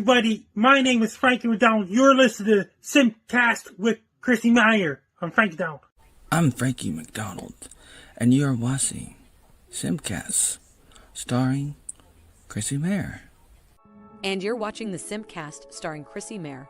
everybody. My name is Frankie McDonald. You're listening to SimpCast with Chrissie Mayr. I'm Frankie McDonald. I'm Frankie McDonald, and you're watching SimpCast, starring Chrissie Mayr. And you're watching the SimpCast, starring Chrissie Mayr.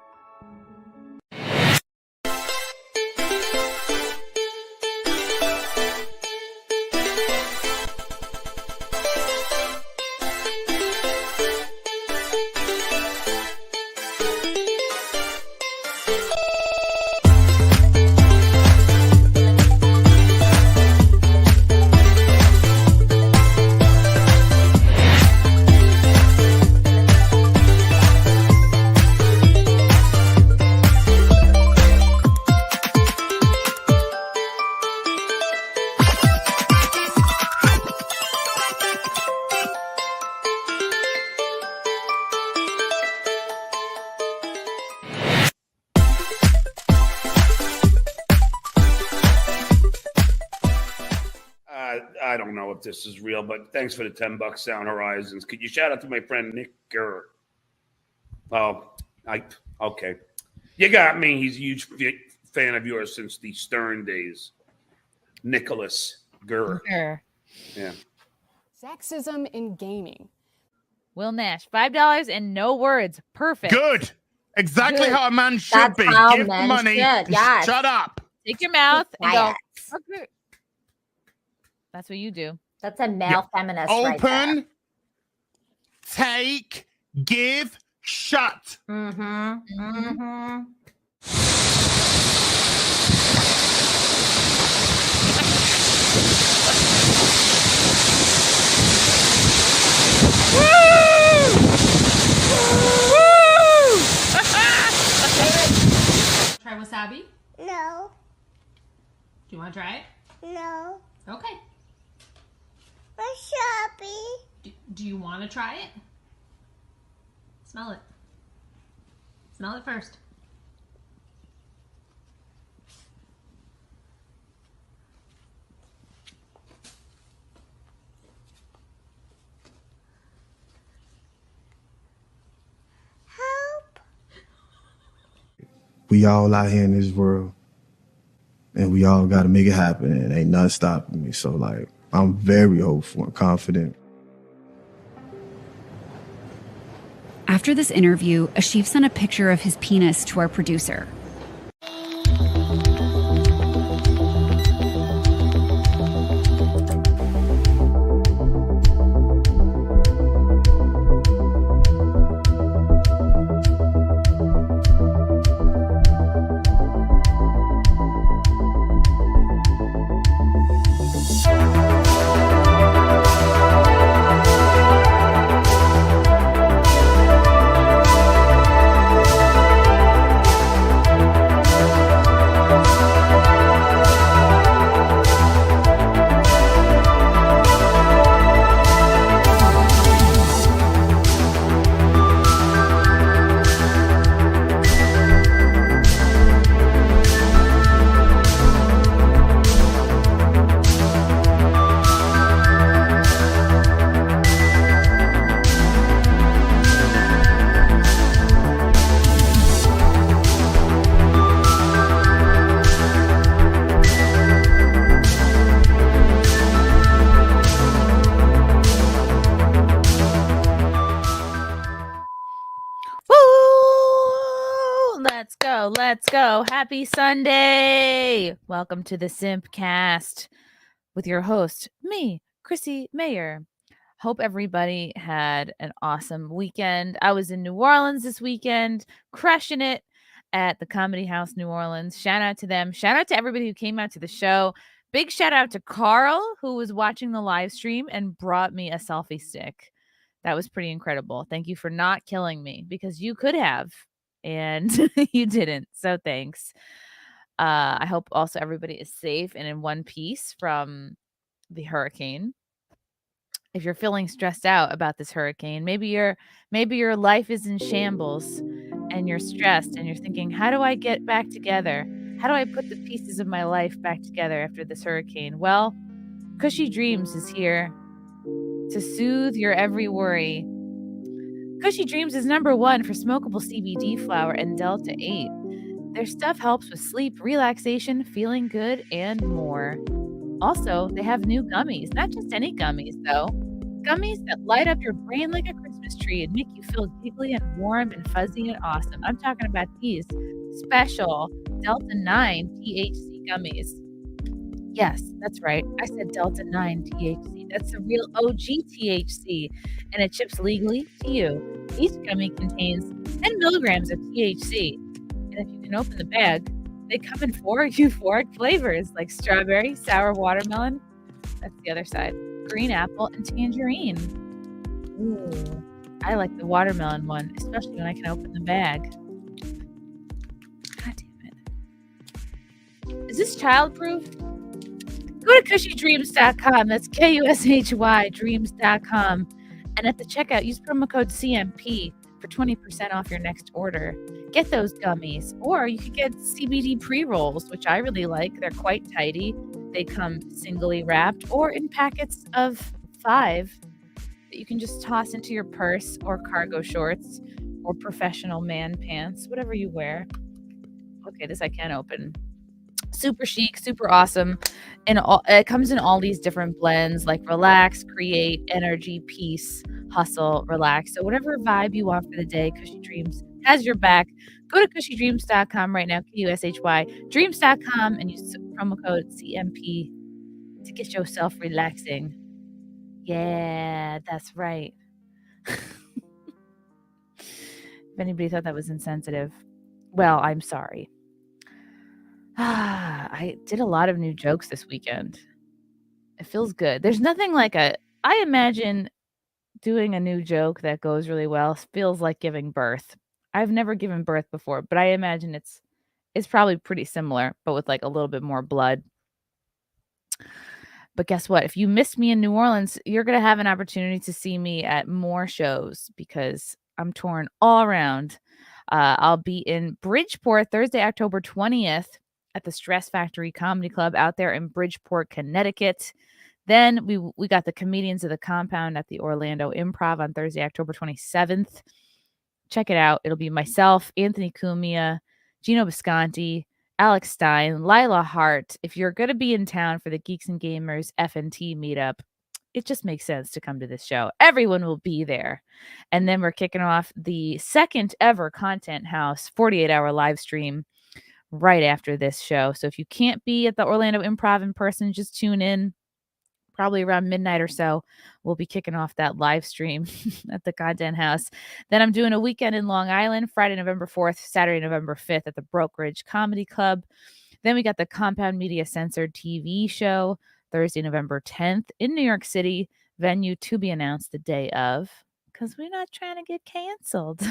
I don't know if this is real, but thanks for the $10 Sound Horizons. Could you shout out to my friend Nick Gurr? Okay. You got me. He's a huge fan of yours since the Stern days. Nicholas Gurr. Yeah. Sexism in gaming. Will Nash, $5 and no words. Perfect. Good. Exactly how a man should That's be. how Give men money. should, yes. Shut up. Take your mouth and go. Quiet. Okay. That's what you do. That's a male feminist right there. Open, take, give, shut. Mm-hmm. Mm-hmm. Try wasabi? No. Do you want to try it? No. Okay. Wasabi. Do you want to try it? Smell it. Smell it first. Help. We all out here in this world, and we all got to make it happen, and ain't nothing stopping me. So, like, I'm very hopeful and confident. After this interview, Ashif sent a picture of his penis to our producer. Let's go. Happy Sunday. Welcome to the SimpCast with your host, me, Chrissie Mayr. Hope everybody had an awesome weekend. I was in New Orleans this weekend, crushing it at the Comedy House New Orleans. Shout out to them. Shout out to everybody who came out to the show. Big shout out to Carl, who was watching the live stream and brought me a selfie stick. That was pretty incredible. Thank you for not killing me, because you could have. And you didn't. So thanks. I hope also everybody is safe and in one piece from the hurricane. If you're feeling stressed out about this hurricane, maybe your life is in shambles and you're stressed and you're thinking, how do I get back together? How do I put the pieces of my life back together after this hurricane? Well, Cushy Dreams is here to soothe your every worry Cushy Dreams is #1 for smokable CBD flower and Delta 8. Their stuff helps with sleep, relaxation, feeling good, and more. Also, they have new gummies. Not just any gummies, though. Gummies that light up your brain like a Christmas tree and make you feel giggly and warm and fuzzy and awesome. I'm talking about these special Delta 9 THC gummies. Yes, that's right. I said Delta 9 THC. That's the real OG THC, and it ships legally to you. Each gummy contains 10 milligrams of THC, and if you can open the bag, they come in 4 euphoric flavors like strawberry, sour watermelon, that's the other side, green apple, and tangerine. Ooh, I like the watermelon one, especially when I can open the bag. God damn it. Is this childproof? Go to cushydreams.com. That's KUSHY dreams.com. And at the checkout, use promo code CMP for 20% off your next order. Get those gummies. Or you could get CBD pre-rolls, which I really like. They're quite tidy. They come singly wrapped or in packets of 5 that you can just toss into your purse or cargo shorts or professional man pants, whatever you wear. Okay, this I can open. Super chic, super awesome. And it comes in all these different blends like relax, create, energy, peace, hustle, relax. So whatever vibe you want for the day, Cushy Dreams has your back. Go to cushydreams.com right now, KUSHY dreams.com, and use promo code CMP to get yourself relaxing. Yeah, that's right. If anybody thought that was insensitive, well, I'm sorry. I did a lot of new jokes this weekend. It feels good. There's nothing like I imagine doing a new joke that goes really well feels like giving birth. I've never given birth before, but I imagine it's probably pretty similar, but with like a little bit more blood. But guess what? If you missed me in New Orleans, you're going to have an opportunity to see me at more shows because I'm touring all around. I'll be in Bridgeport Thursday, October 20th. At the Stress Factory Comedy Club out there in Bridgeport, Connecticut. Then we got the Comedians of the Compound at the Orlando Improv on Thursday, October 27th. Check it out. It'll be myself, Anthony Cumia, Gino Bisconti, Alex Stein, Lila Hart. If you're going to be in town for the Geeks and Gamers F&T meetup, it just makes sense to come to this show. Everyone will be there. And then we're kicking off the second ever Content House 48-hour live stream right after this show. So if you can't be at the Orlando Improv in person, just tune in probably around midnight or so. We'll be kicking off that live stream at the Content House. Then I'm doing a weekend in Long Island, Friday, November 4th, Saturday, November 5th at the Brokerage Comedy Club. Then we got the Compound Media Censored TV show, Thursday, November 10th in New York City, venue to be announced the day of, because we're not trying to get canceled.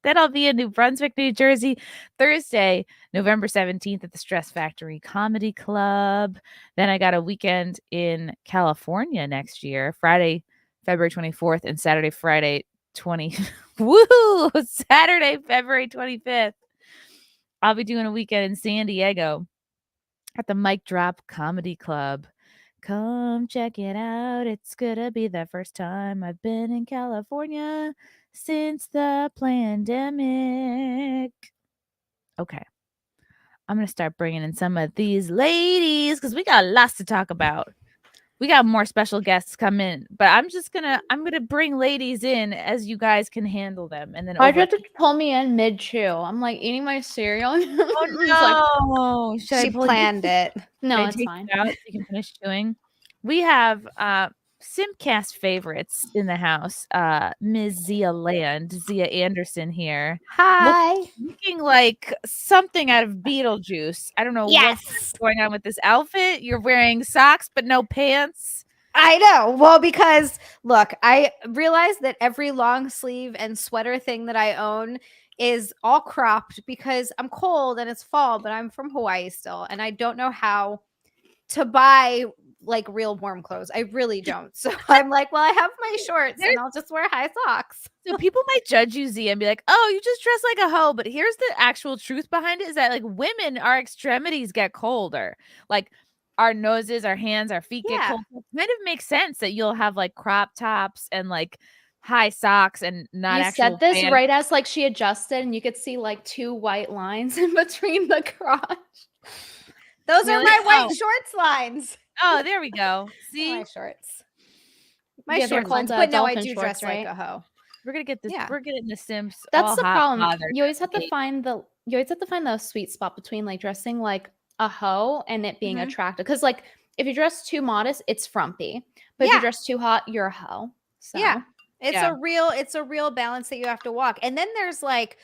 Then I'll be in New Brunswick, New Jersey, Thursday, November 17th at the Stress Factory Comedy Club. Then I got a weekend in California next year, Friday, February 24th, and Saturday, February 25th. I'll be doing a weekend in San Diego at the Mic Drop Comedy Club. Come check it out. It's gonna be the first time I've been in California since the pandemic. Okay. I'm going to start bringing in some of these ladies because we got lots to talk about. We got more special guests come in, but I'm going to bring ladies in as you guys can handle them. And then Why'd you have to pull me in mid-chew? I'm like eating my cereal. Oh, no. She planned it. No, it's fine. You can finish chewing. We have SimpCast favorites in the house. Ms. Zia Anderson here. Hi. Looking like something out of Beetlejuice. I don't know what's going on with this outfit. You're wearing socks but no pants. I know. Well, because look, I realized that every long sleeve and sweater thing that I own is all cropped because I'm cold and it's fall, but I'm from Hawaii still, and I don't know how to buy like real warm clothes. I really don't. So I'm like, well, I have my shorts and I'll just wear high socks. So people might judge you, Z, and be like, oh, you just dress like a hoe. But here's the actual truth behind it is that like women, our extremities get colder. Like our noses, our hands, our feet get cold. It kind of makes sense that you'll have like crop tops and like high socks and not You actual said this pants. right as like she adjusted, and you could see like 2 white lines in between the crotch. Those are Really? my white Oh. shorts lines. Oh, there we go. See, My shorts. My Yeah, they're shorts lines. called, But no, I dolphin do shorts, dress right? like a hoe. we're gonna get this. Yeah. We're getting the Sims. That's all the hot problem. bothered You always have to today. find the sweet spot between like dressing like a hoe and it being Mhm. attractive. Because like if you dress too modest, it's frumpy. But if Yeah. you dress too hot, you're a hoe. So Yeah. It's Yeah. a real balance that you have to walk. And then there's like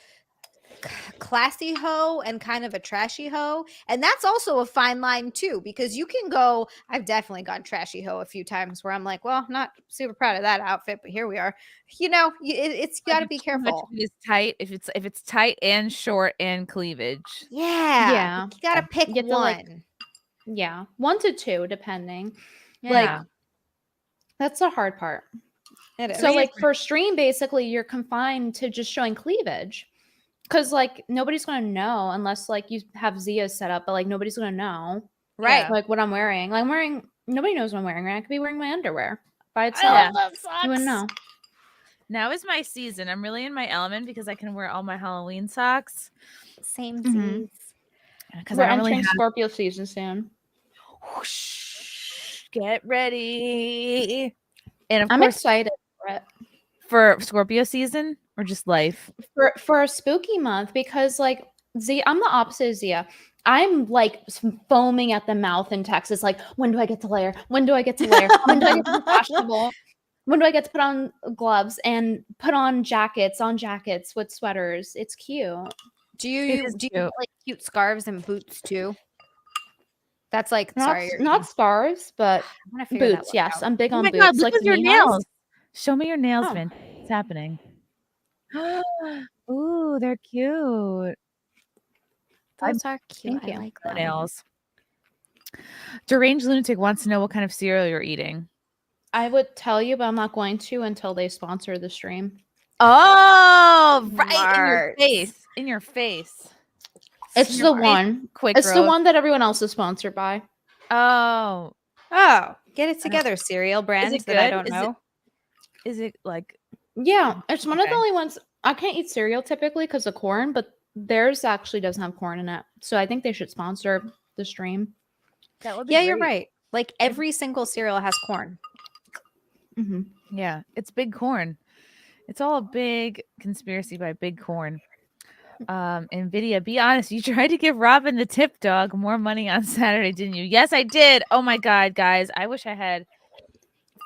classy hoe and kind of a trashy hoe, and that's also a fine line too, because you can go, I've definitely gone trashy hoe a few times where I'm like, well, I'm not super proud of that outfit, but here we are. It's got to be Too much careful. of it is tight. If it's tight and short and cleavage. Yeah, you gotta pick You have to, like, one. yeah, 1 to 2 depending. Yeah. Like that's the hard part. It is. So like for stream, basically you're confined to just showing cleavage. Because like nobody's gonna know unless like you have Zia set up, but like nobody's gonna know, Right. Like what I'm wearing. Like nobody knows what I'm wearing. Right? I could be wearing my underwear by I itself. love those socks. You wouldn't know. Now is my season. I'm really in my element because I can wear all my Halloween socks. Same Mhm. Because We're I don't really entering have. Scorpio season soon. Whoosh, get ready. And of I'm course, excited for it. for Scorpio season or just life. For a spooky month because like Zia, I'm the opposite of Zia. I'm like foaming at the mouth in Texas. Like, when do I get to layer? When do I get to layer? When do I get to be fashionable? When do I get to put on gloves and put on jackets with sweaters? It's cute. Do It you is do you cute. get, like cute scarves and boots too? That's like Not, sorry, not scarves, but I'm gonna figure that boots. look Yes, out. I'm big Oh on my boots. God, look like at your knee-highs. nails. Show me your nails, Oh. Vin. What's happening? Ooh, they're cute. Those are cute. Thank I you. like No them. nails. Deranged Lunatic wants to know what kind of cereal you're eating. I would tell you, but I'm not going to until they sponsor the stream. Oh, right in your Smart. face. In your face. It's the one. Quick It's the growth. one that everyone else is sponsored by. Oh, Oh, get it together, cereal brands it that I good? don't Is it- know. is it like Yeah, it's one of the Okay. only ones. I can't eat cereal typically because of corn, but theirs actually doesn't have corn in it. So I think they should sponsor the stream. that would be Yeah, you're great. right. Like every single cereal has corn. Mm-hmm. Yeah, it's big corn. It's all a big conspiracy by Big Corn. Nvidia, be honest, you tried to give Robin the tip dog more money on Saturday, didn't you? Yes, I did. Oh my God, guys. I wish I had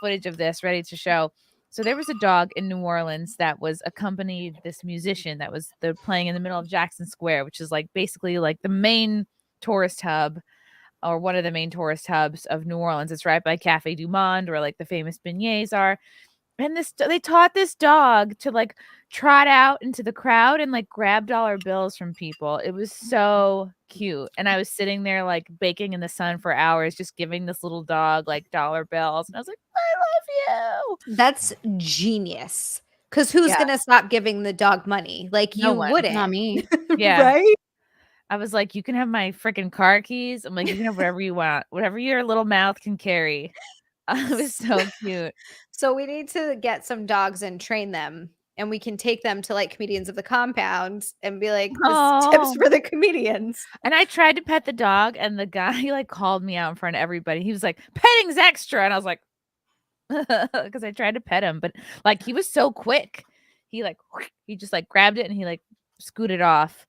footage of this ready to show. So there was a dog in New Orleans that was accompanied this musician that was playing in the middle of Jackson Square, which is like basically like the main tourist hub or one of the main tourist hubs of New Orleans. It's right by Cafe Du Monde where like the famous beignets are. And they taught this dog to like trot out into the crowd and like grab dollar bills from people. It was so cute. And I was sitting there like baking in the sun for hours, just giving this little dog like dollar bills. And I was like, I love you. That's genius. Because who's Yeah. gonna stop giving the dog money? Like No you one. wouldn't. Not me. Yeah. Right? I was like, you can have my freaking car keys. I'm like, you can have whatever you want, whatever your little mouth can carry. It was so cute. So we need to get some dogs and train them, and we can take them to like comedians of the compound and be like, this tips Oh. for the comedians. And I tried to pet the dog, and the guy like called me out in front of everybody. He was like, "Petting's extra," and I was like, because I tried to pet him, but like he was so quick. He just like grabbed it and he like scooted off.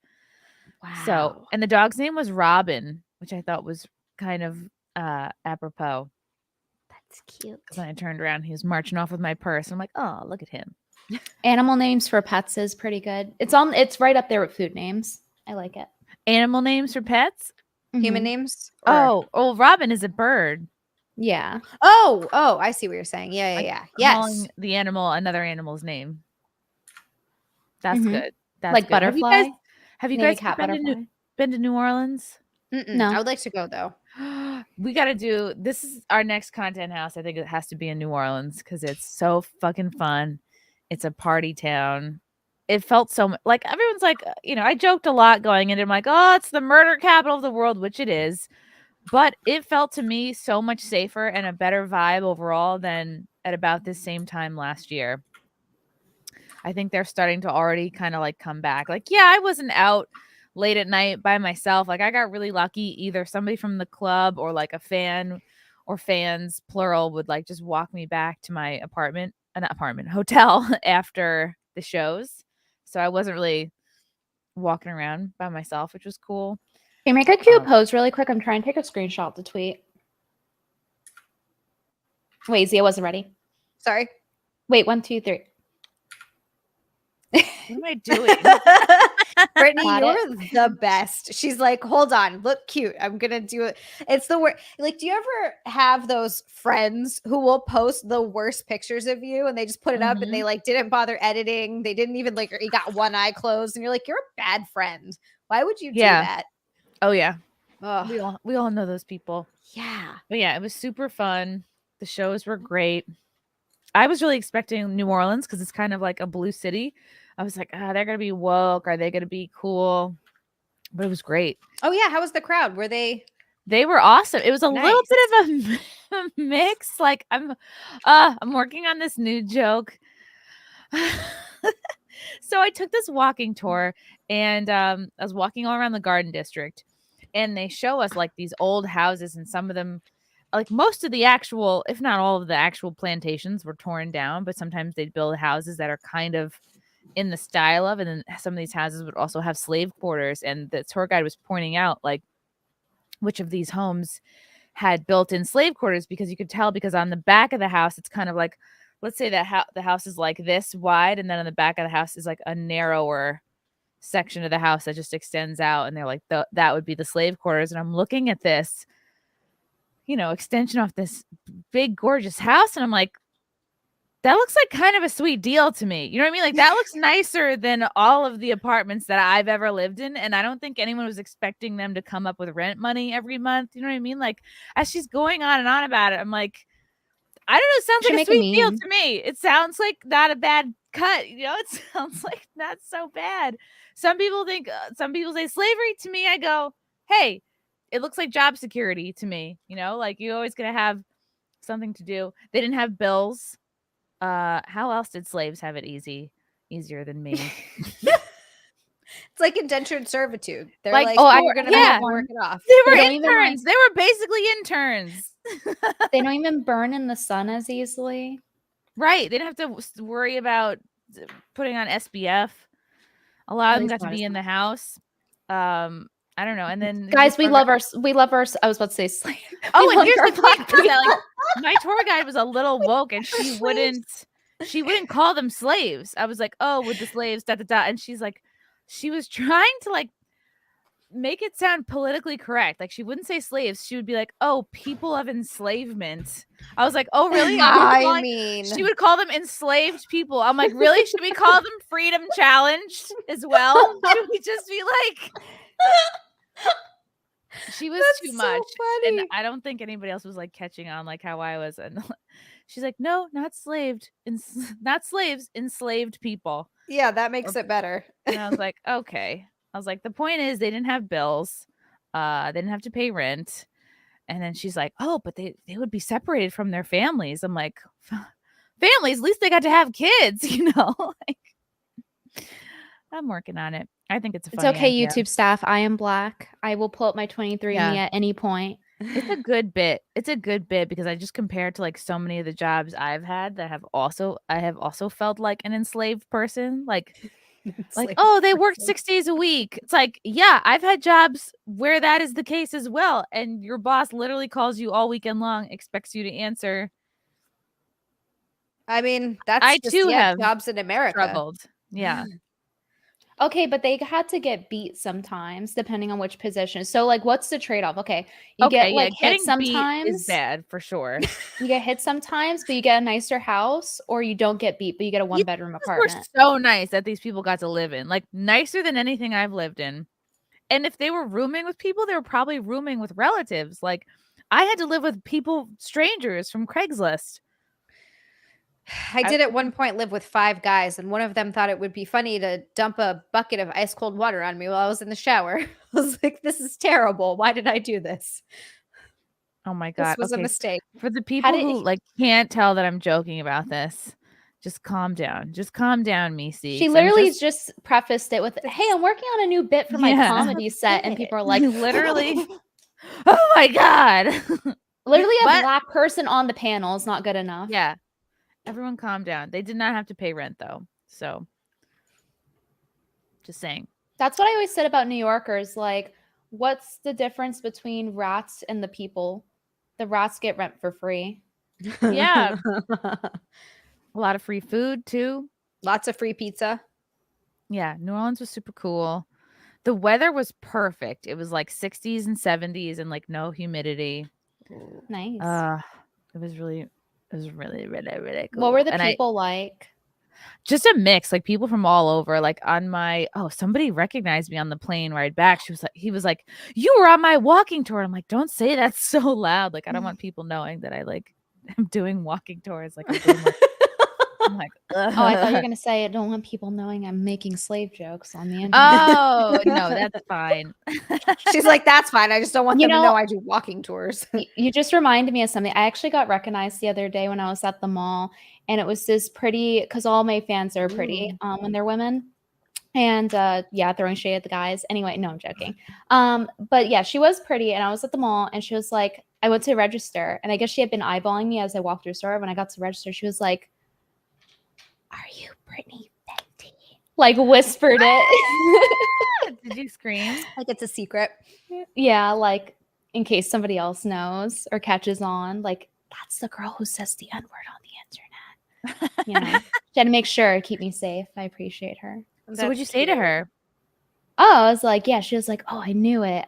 Wow. So, and the dog's name was Robin, which I thought was kind of apropos. That's cute. Because when I turned around, he was marching off with my purse. I'm like, oh, look at him. Animal names for pets is pretty good. It's right up there with food names. I like it. Animal names for pets? Human Mhm. names? Or- Oh, Robin is a bird. Yeah. Oh, I see what you're saying. Yeah, Like, yeah. Yes. Calling the animal another animal's name. That's Mhm. good. That's Like good. Have you butterfly. guys, have you Name a guys cat been butterfly. to New Orleans? Mm-mm. No. I would like to go though. We got to do this. Is our next content house. I think it has to be in New Orleans because it's so fucking fun. It's a party town. It felt so like everyone's like, I joked a lot going in. I'm like, oh, it's the murder capital of the world, which it is. But it felt to me so much safer and a better vibe overall than at about this same time last year. I think they're starting to already kind of like come back. Like, yeah, I wasn't out late at night by myself. Like, I got really lucky. Either somebody from the club or like a fan or fans, plural, would like just walk me back to my hotel after the shows. So I wasn't really walking around by myself, which was cool. Hey, make a cute pose really quick. I'm trying to take a screenshot to tweet. Wait, Zia wasn't ready. Sorry. Wait, 1, 2, 3. What am I doing? Brittany, Got you're the best. She's like, hold on, look cute. I'm gonna do it. It's the worst. Like, do you ever have those friends who will post the worst pictures of you and they just put it up and they like didn't bother editing? They didn't even like, you got one eye closed, and you're like, you're a bad friend. Why would you do that? Oh yeah. Ugh. We all know those people. Yeah. But yeah, it was super fun. The shows were great. I was really expecting New Orleans because it's kind of like a blue city. I was like, they're gonna be woke. Are they gonna be cool? But it was great. Oh yeah, how was the crowd? Were they? They were awesome. It was a little bit of a mix. Like I'm working on this new joke. So I took this walking tour, and I was walking all around the Garden District, and they show us like these old houses, and some of them, like most of the actual, if not all of the actual plantations, were torn down. But sometimes they'd build houses that are kind of in the style of, and then some of these houses would also have slave quarters. And the tour guide was pointing out like which of these homes had built-in slave quarters, because you could tell, because on the back of the house it's kind of like, let's say that the house is like this wide, and then on the back of the house is like a narrower section of the house that just extends out, and they're like, that would be the slave quarters. And I'm looking at this, extension off this big gorgeous house, and I'm like, that looks like kind of a sweet deal to me. You know what I mean? Like, that looks nicer than all of the apartments that I've ever lived in. And I don't think anyone was expecting them to come up with rent money every month. You know what I mean? Like, as she's going on and on about it, I'm like, I don't know. It sounds like a sweet deal to me. It sounds like not a bad cut. It sounds like not so bad. Some people say slavery. To me, I go, hey, it looks like job security to me. Like, you're always going to have something to do. They didn't have bills. How else did slaves have it easier than me? It's like indentured servitude. They're like, we're gonna work it off. They were interns. They were basically interns. They don't even burn in the sun as easily. Right. They didn't have to worry about putting on SPF. A lot of them got to be in the house. I don't know. And then guys, we love our I was about to say slave. Oh, and here's the thing. My tour guide was a little woke, and she wouldn't call them slaves. I was like, oh, with the slaves, da da da. And she's like, she was trying to like make it sound politically correct. Like, she wouldn't say slaves. She would be like, oh, people of enslavement. I was like, oh, really? She would call them enslaved people. I'm like, really? Should we call them freedom challenged as well? Should we just be like... She was too much, and I don't think anybody else was like catching on like how I was. And she's like, no, not slaves, enslaved people. Yeah, that makes it better. And I was like, okay. I was like, the point is they didn't have bills, they didn't have to pay rent. And then she's like, oh, but they would be separated from their families. I'm like, families, at least they got to have kids, like, I'm working on it. I think it's a funny okay, idea. YouTube staff. I am black. I will pull up my 23andMe at any point. It's a good bit. It's a good bit because I just compared to like so many of the jobs I've had that I have also felt like an enslaved person. Like, oh, they worked 6 days a week. It's like, yeah, I've had jobs where that is the case as well. And your boss literally calls you all weekend long, expects you to answer. I mean, that's I too have jobs in America. Struggled. Yeah. Okay, but they had to get beat sometimes, depending on which position. So, like, what's the trade-off? Okay, you get like hit sometimes. Is bad for sure. You get hit sometimes, but you get a nicer house, or you don't get beat, but you get a one-bedroom apartment. Were so nice that these people got to live in, like, nicer than anything I've lived in. And if they were rooming with people, they were probably rooming with relatives. Like, I had to live with strangers from Craigslist. I did at one point live with 5 guys, and one of them thought it would be funny to dump a bucket of ice cold water on me while I was in the shower. I was like, this is terrible. Why did I do this? Oh my God. This was a mistake. For the people who like can't tell that I'm joking about this, Just calm down. Just calm down, Missy. She literally just prefaced it with, "Hey, I'm working on a new bit for my Yeah. comedy set," and people are like, literally. Oh my god. Literally a But- black person on the panel is not good enough. Yeah. Everyone calm down. They did not have to pay rent though. So just saying. That's what I always said about New Yorkers. Like, what's the difference between rats and the people? The rats get rent for free. Yeah. A lot of free food too. Lots of free pizza. Yeah, New Orleans was super cool. The weather was perfect. It was like 60s and 70s and like no humidity. Nice. It was really really cool. What were the And people like? Just a mix, like people from all over. Like on my somebody recognized me on the plane ride back. He was like, "You were on my walking tour." I'm like, "Don't say that so loud. Like I don't want people knowing that I like am doing walking tours." Like I'm like, ugh. Oh, I thought you were gonna say, "I don't want people knowing I'm making slave jokes on the internet." Oh no, that's fine. She's like, "That's fine. I just don't want them to know I do walking tours." You just reminded me of something. I actually got recognized the other day when I was at the mall, and it was this pretty, because all May fans are pretty when they're women. And yeah, throwing shade at the guys. Anyway, no, I'm joking. But yeah, she was pretty, and I was at the mall, and she was like, I went to register, and I guess she had been eyeballing me as I walked through the store. When I got to register, she was like, "Are you Brittany Venti?" Like whispered it. Did you scream? Like it's a secret. Yeah, like in case somebody else knows or catches on, like that's the girl who says the N-word on the internet. You know, she had to make sure, keep me safe. I appreciate her. So what'd you say to her? Oh, I was like, yeah, she was like, "Oh, I knew it."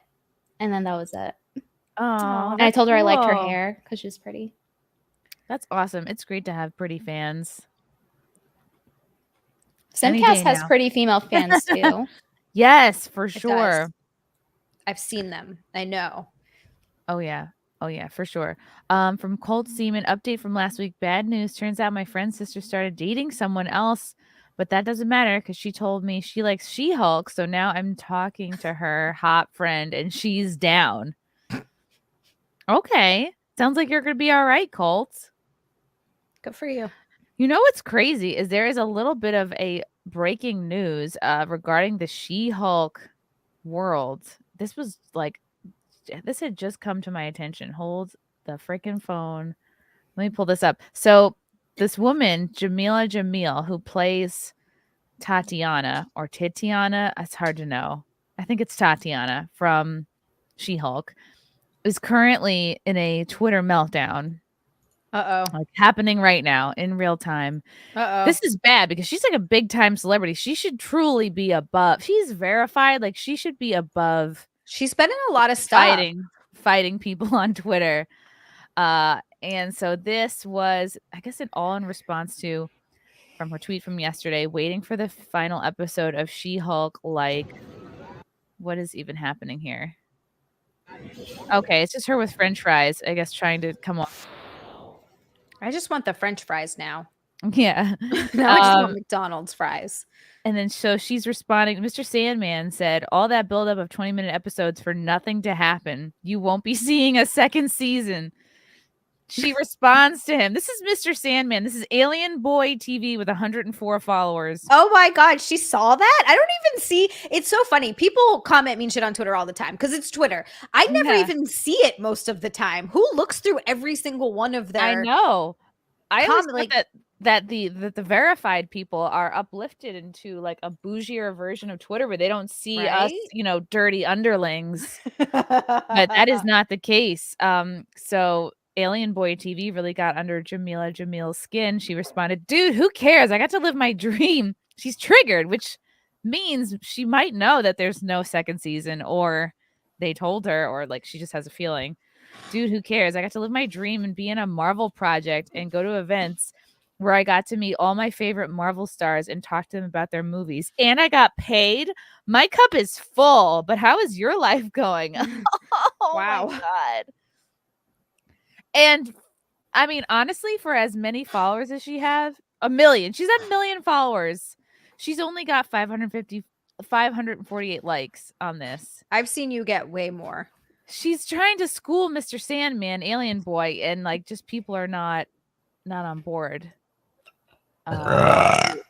And then that was it. Oh, and I told her I liked her cool. hair because she's pretty. That's awesome. It's great to have pretty fans. SimpCast has pretty female fans too. Yes, for It sure. does. I've seen them. I know. Oh yeah, for sure. From Cold Seaman, update from last week. Bad news. Turns out my friend's sister started dating someone else, but that doesn't matter because she told me she likes She-Hulk. So now I'm talking to her hot friend, and she's down. Okay, sounds like you're gonna be all right, Colt. Good for you. You know what's crazy is there is a little bit of a breaking news regarding the She-Hulk world. This had just come to my attention. Hold the freaking phone. Let me pull this up. So this woman, Jameela Jamil, who plays Tatiana or Titiana, it's hard to know. I think it's Tatiana from She-Hulk, is currently in a Twitter meltdown. Like happening right now in real time. This is bad because she's like a big time celebrity. She should truly be above. She's verified. Like she should be above. She's been in a lot of stuff. Fighting people on Twitter. And so this was, I guess, in response to from her tweet from yesterday, waiting for the final episode of She-Hulk. Like, what is even happening here? Okay, it's just her with French fries, I guess, trying to come off. I just want the French fries now. Yeah. Now I just want McDonald's fries. And then so she's responding. Mr. Sandman said, "All that buildup of 20-minute episodes for nothing to happen. You won't be seeing a second season." She responds to him. This is Mr. Sandman. This is Alien Boy TV with 104 followers. Oh my God, she saw that? I don't even see. It's so funny. People comment mean shit on Twitter all the time because it's Twitter. I never even see it most of the time. Who looks through every single one of their? I know. I always like thought that the verified people are uplifted into like a bougier version of Twitter where they don't see us, dirty underlings. But that is not the case. So Alien Boy TV really got under Jamil's skin. She responded, "Dude, who cares? I got to live my dream." She's triggered, which means she might know that there's no second season, or they told her, or like she just has a feeling. Dude, who cares? I got to live my dream and be in a Marvel project and go to events where I got to meet all my favorite Marvel stars and talk to them about their movies. And I got paid. My cup is full. But how is your life going? Oh, wow. My God. And I mean, honestly, for as many followers as she has, 1 million. She's at 1 million followers. She's only got 548 likes on this. I've seen you get way more. She's trying to school Mr. Sandman, Alien Boy, and like just people are not on board.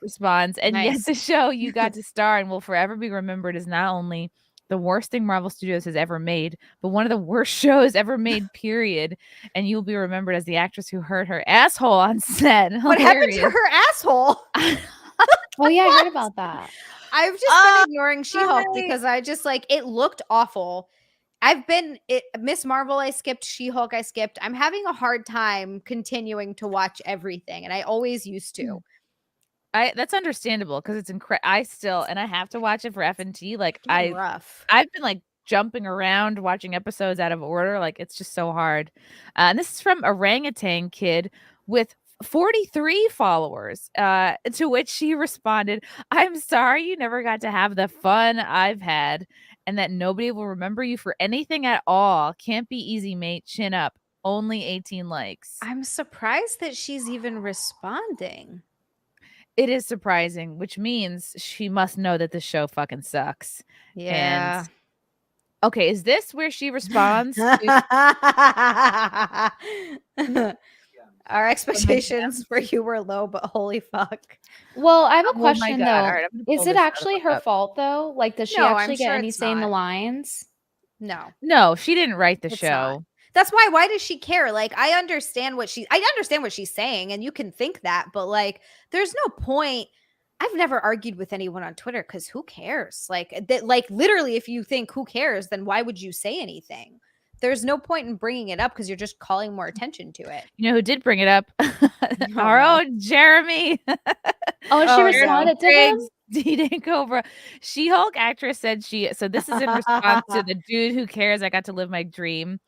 responds, and yet Nice. the show you got to star in will forever be remembered as not only the worst thing Marvel Studios has ever made, but one of the worst shows ever made, period. And you'll be remembered as the actress who hurt her asshole on set. What happened to her asshole? Oh yeah, I heard about that. I've just been ignoring She-Hulk because I just like it looked awful. Miss Marvel, I skipped. She-Hulk, I skipped. I'm having a hard time continuing to watch everything, and I always used to. That's understandable because it's incredible. I have to watch it for F&T. Like rough. I've been like jumping around watching episodes out of order. Like it's just so hard. And this is from Orangutan Kid with 43 followers, to which she responded, "I'm sorry you never got to have the fun I've had, and that nobody will remember you for anything at all. Can't be easy, mate. Chin up. Only 18 likes." I'm surprised that she's even responding. It is surprising, which means she must know that the show fucking sucks. Yeah. And okay, is this where she responds to Our expectations for you were low, but holy fuck. Well, I have a Oh my question God. though. All right, I'm gonna Is pull it this actually article her up. fault though? Like, does she No, actually I'm get sure any it's say in the not. lines? No, she didn't write the It's show. not. That's why does she care? Like, I understand what she's saying, and you can think that, but like, there's no point. I've never argued with anyone on Twitter because who cares? Like that, like literally, if you think who cares, then why would you say anything? There's no point in bringing it up because you're just calling more attention to it. You know who did bring it up? Our own Jeremy. Oh, she responded to him? He didn't go over. She-Hulk actress said so this is in response to the dude who cares I got to live my dream.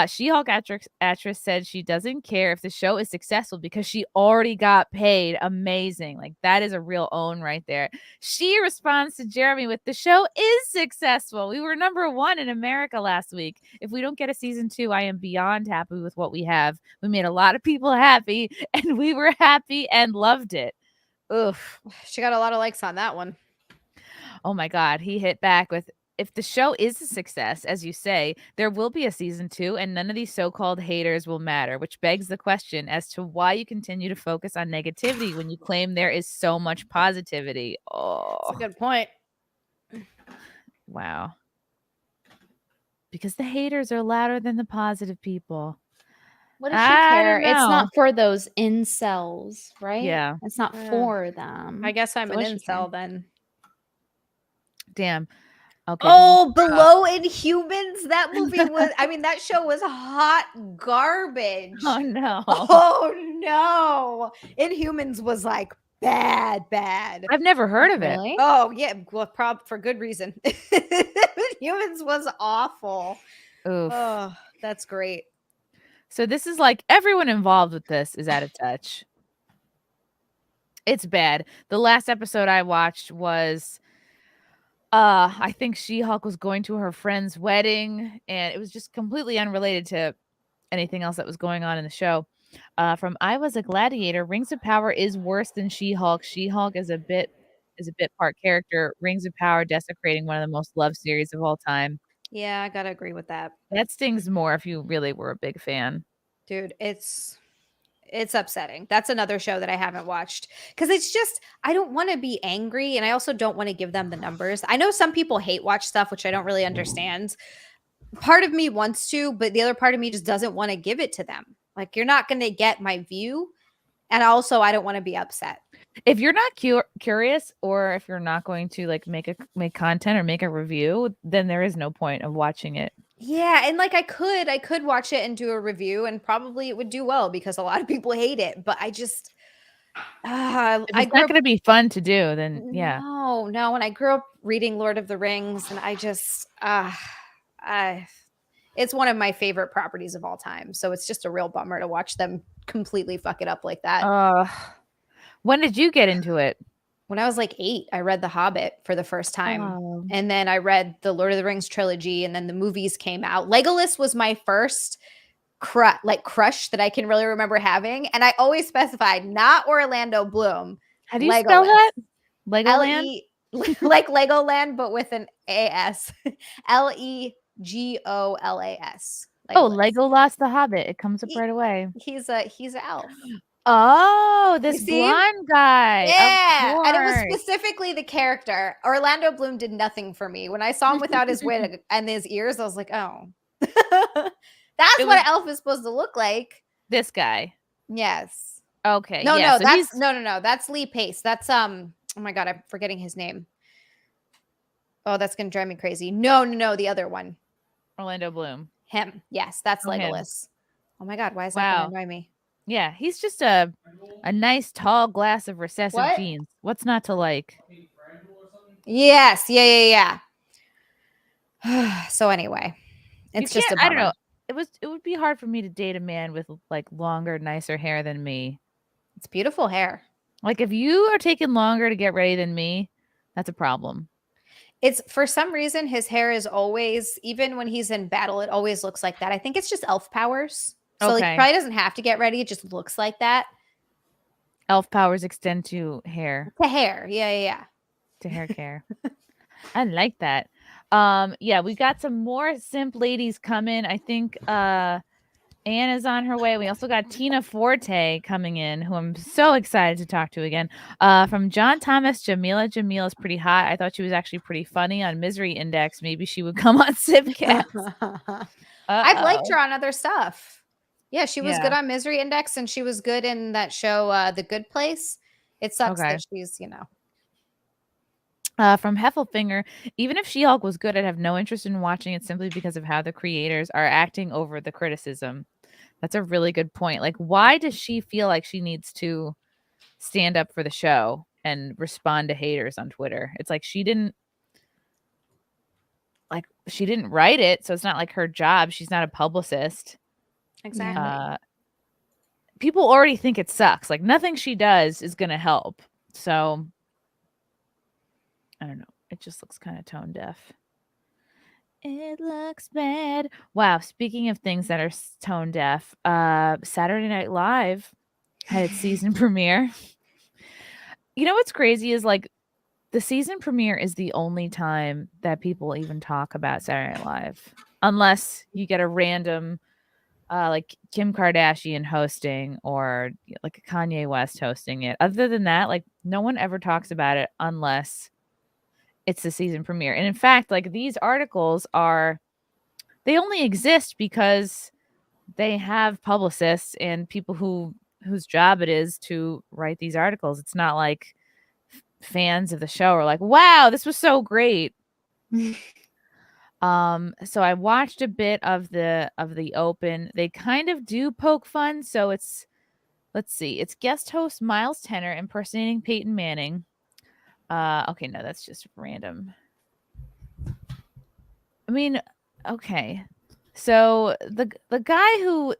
She-Hulk actress said she doesn't care if the show is successful because she already got paid. Amazing. Like that is a real own right there. She responds to Jeremy with, "The show is successful. We were #1 in America last week. If we don't get a season 2, I am beyond happy with what we have. We made a lot of people happy and we were happy and loved it." Oof. She got a lot of likes on that one. Oh my God. He hit back with, "If the show is a success, as you say, there will be a season 2 and none of these so-called haters will matter," which begs the question as to why you continue to focus on negativity when you claim there is so much positivity. Oh, that's a good point. Wow. Because the haters are louder than the positive people. What does she care? It's not for those incels, right? Yeah. It's not for them. I guess I'm So an what she care? incel then. Damn. Okay. Oh, Below Inhumans. That movie was, I mean, that show was hot garbage. Oh no. Oh no. Inhumans was like bad. I've never heard of it. Really? Oh yeah, well, for good reason. Inhumans was awful. Oof. Oh, that's great. So this is like everyone involved with this is out of touch. It's bad. The last episode I watched was I think She-Hulk was going to her friend's wedding, and it was just completely unrelated to anything else that was going on in the show. From I Was a Gladiator, Rings of Power is worse than She-Hulk. She-Hulk is a bit part character. Rings of Power desecrating one of the most loved series of all time. Yeah, I gotta agree with that. That stings more if you really were a big fan. Dude, it's upsetting. That's another show that I haven't watched because it's just, I don't want to be angry, and I also don't want to give them the numbers. I know some people hate watch stuff, which I don't really understand. Part of me wants to, but the other part of me just doesn't want to give it to them. Like, you're not going to get my view, and also I don't want to be upset. If you're not curious, or if you're not going to like make content or make a review, then there is no point of watching it. Yeah, and like I could watch it and do a review, and probably it would do well because a lot of people hate it. But I just, if it's not going to be fun to do, then yeah. No. And I grew up reading Lord of the Rings, and I just, it's one of my favorite properties of all time. So it's just a real bummer to watch them completely fuck it up like that. When did you get into it? When I was like 8, I read The Hobbit for the first time. And then I read the Lord of the Rings trilogy, and then the movies came out. Legolas was my first crush that I can really remember having. And I always specified not Orlando Bloom. How do you spell that? Legoland? Like Legoland, but with an A-S. Legolas. Oh, Legolas the Hobbit. It comes up right away. He's an elf. Oh, this You see? blonde guy. Yeah, Of and it was course. specifically the character. Orlando Bloom did nothing for me. When I saw him without his wig and his ears, I was like, oh. That's It what was- Elf is supposed to look like. This guy. Yes. Okay. No, yeah, no, so that's he's- no. That's Lee Pace. That's oh my god, I'm forgetting his name. Oh, that's gonna drive me crazy. No, the other one. Orlando Bloom. Him. Yes, that's Oh, him. Legolas. Oh my god, why is that Wow. gonna annoy me? Yeah, he's just a nice tall glass of recessive What? genes. What's not to like? Yes, yeah. So anyway, it's You just a can't- I don't bummer. know. It would be hard for me to date a man with like longer, nicer hair than me. It's beautiful hair. Like if you are taking longer to get ready than me, that's a problem. It's for some reason his hair is always, even when he's in battle, it always looks like that. I think it's just elf powers. So like Okay. he probably doesn't have to get ready. It just looks like that. Elf powers extend to hair, To hair. Yeah. to hair care. I like that. Yeah, we got some more simp ladies coming. I think Anna's on her way. We also got Tina Forte coming in, who I'm so excited to talk to again. From John Thomas, Jameela. Jameel is pretty hot. I thought she was actually pretty funny on Misery Index. Maybe she would come on SimpCast. I've liked her on other stuff. Yeah, she was Yeah. good on Misery Index and she was good in that show, The Good Place. It sucks Okay. that she's, From Heffelfinger, even if She-Hulk was good, I'd have no interest in watching it simply because of how the creators are acting over the criticism. That's a really good point. Like, why does she feel like she needs to stand up for the show and respond to haters on Twitter? It's like she didn't write it, so it's not like her job. She's not a publicist. exactly. People already think it sucks. Like nothing she does is going to help. So I don't know. It just looks kind of tone deaf. It looks bad. Wow. Speaking of things that are tone deaf, Saturday Night Live had its season premiere. You know what's crazy is like the season premiere is the only time that people even talk about Saturday Night Live, unless you get a random like Kim Kardashian hosting or like Kanye West hosting it. Other than that, like no one ever talks about it unless it's the season premiere. And in fact, like these articles they only exist because they have publicists and people whose job it is to write these articles. It's not like fans of the show are like, wow, this was so great. So I watched a bit of the open. They kind of do poke fun. So it's, let's see, it's guest host Miles Teller impersonating Peyton Manning. Okay, no, that's just random. I mean, okay. So the guy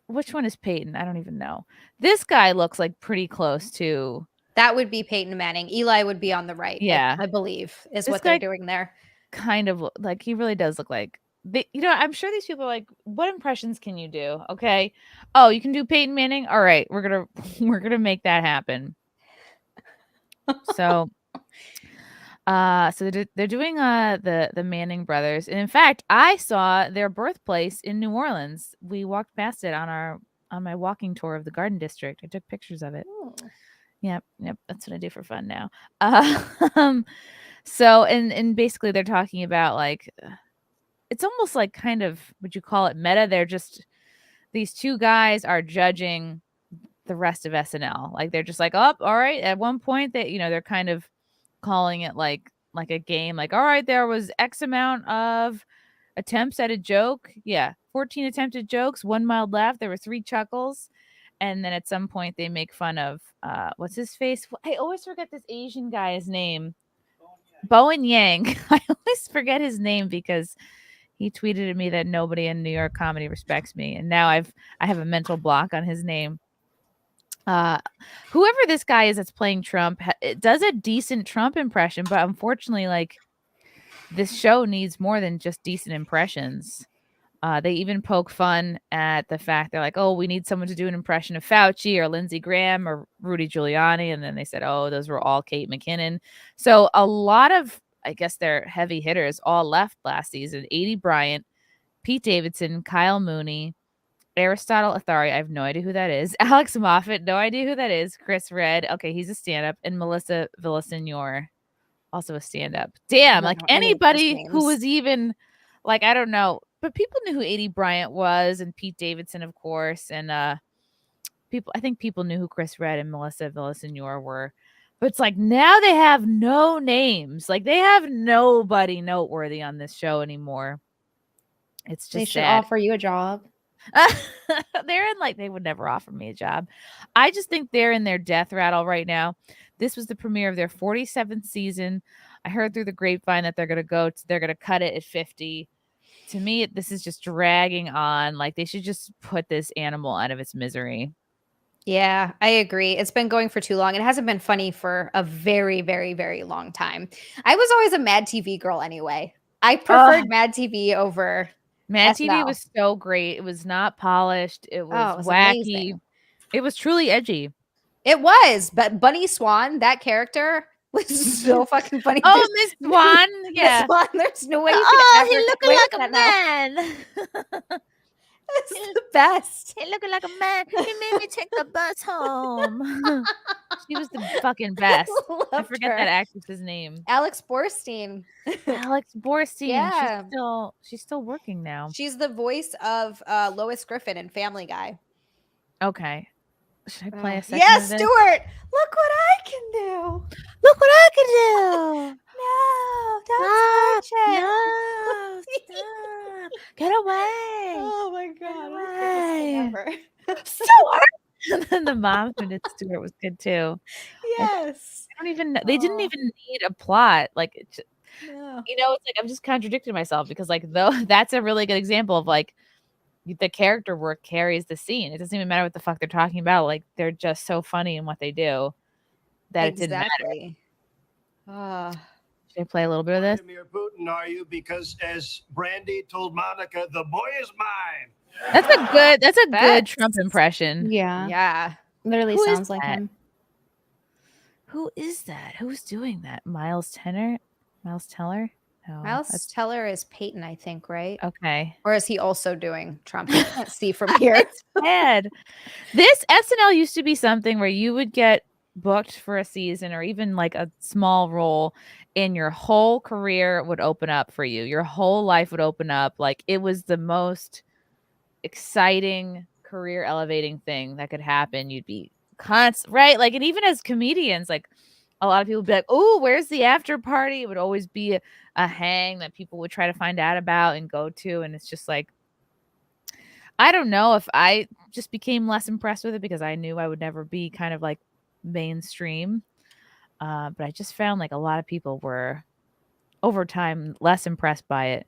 which one is Peyton? I don't even know. This guy looks like pretty close to. That would be Peyton Manning. Eli would be on the right. Yeah. I believe is This what they're guy doing there. Kind of like he really does look like I'm sure these people are like, what impressions can you do? Okay. Oh, you can do Peyton Manning. All right. We're going to make that happen. So they're doing the Manning brothers. And in fact, I saw their birthplace in New Orleans. We walked past it on my walking tour of the Garden District. I took pictures of it. Oh. Yep. That's what I do for fun now. So, and basically they're talking about like, it's almost like kind of, would you call it meta? They're just, these two guys are judging the rest of SNL. Like they're just like, oh, all right. At one point that, they're kind of calling it like a game. Like, all right, there was X amount of attempts at a joke. Yeah. 14 attempted jokes, 1 mild laugh. There were 3 chuckles. And then at some point they make fun of, what's his face? I always forget this Asian guy's name. Bowen Yang. I always forget his name because he tweeted at me that nobody in New York comedy respects me. And now I have a mental block on his name. Whoever this guy is that's playing Trump it does a decent Trump impression, but unfortunately, like this show needs more than just decent impressions. They even poke fun at the fact they're like, oh, we need someone to do an impression of Fauci or Lindsey Graham or Rudy Giuliani. And then they said, oh, those were all Kate McKinnon. So a lot of, I guess, their heavy hitters all left last season. Adie Bryant, Pete Davidson, Kyle Mooney, Aristotle Athari, I have no idea who that is. Alex Moffat, no idea who that is. Chris Redd, okay, he's a stand-up. And Melissa Villaseñor, also a stand-up. Damn, like anybody who was even, like, I don't know. But people knew who A.D. Bryant was, and Pete Davidson, of course. And I think people knew who Chris Redd and Melissa Villaseñor were. But it's like now they have no names. Like they have nobody noteworthy on this show anymore. It's just they should sad. offer you a job. They're in like they would never offer me a job. I just think they're in their death rattle right now. This was the premiere of their 47th season. I heard through the grapevine that they're gonna cut it at 50. To me, this is just dragging on. Like they should just put this animal out of its misery. Yeah, I agree. It's been going for too long. It hasn't been funny for a very, very, very long time. I was always a Mad TV girl anyway. I preferred Mad TV over Mad SNL. TV was so great. It was not polished. It was wacky. Amazing. It was truly edgy. It was, but Bunny Swan, that character was so fucking funny. Oh, Miss Swan, yeah. Miss Swan, there's no way you Oh, could he ever looking wait like a that now. man. It's the best. He looking like a man. He made me take the bus home. She was the fucking best. I forget her. that actress's name. Alex Borstein. Alex Borstein. Yeah. She's still working now. She's the voice of Lois Griffin in Family Guy. Okay. Should I play a second? Yes, of this? Stuart. Look what I can do. Look what I can do. No, don't touch it. No, stop. Get away. Oh my god. Away. Stuart. And then the mom who did Stuart was good too. Yes. I don't even know. They didn't even need a plot. Like, No. you know, it's like I'm just contradicting myself because, like, though that's a really good example of like the character work carries the scene. It doesn't even matter what the fuck they're talking about. Like, they're just so funny in what they do that it didn't matter. Should I play a little bit of this? Vladimir Putin, are you? Because as Brandy told Monica, the boy is mine. That's a good Trump impression. Yeah. Yeah. Literally Who is sounds like that? him. Who is that? Who's doing that? Miles Teller? No, Miles Teller is Peyton, I think, right? Okay. Or is he also doing Trump? I can't see from here. It's bad. This SNL used to be something where you would get booked for a season or even like a small role and your whole career would open up for you. Your whole life would open up. Like it was the most exciting career elevating thing that could happen. You'd be right? Like, and even as comedians, like a lot of people would be like, oh, where's the after party? It would always be a hang that people would try to find out about and go to. And it's just like, I don't know if I just became less impressed with it because I knew I would never be kind of like mainstream. But I just found like a lot of people were over time less impressed by it.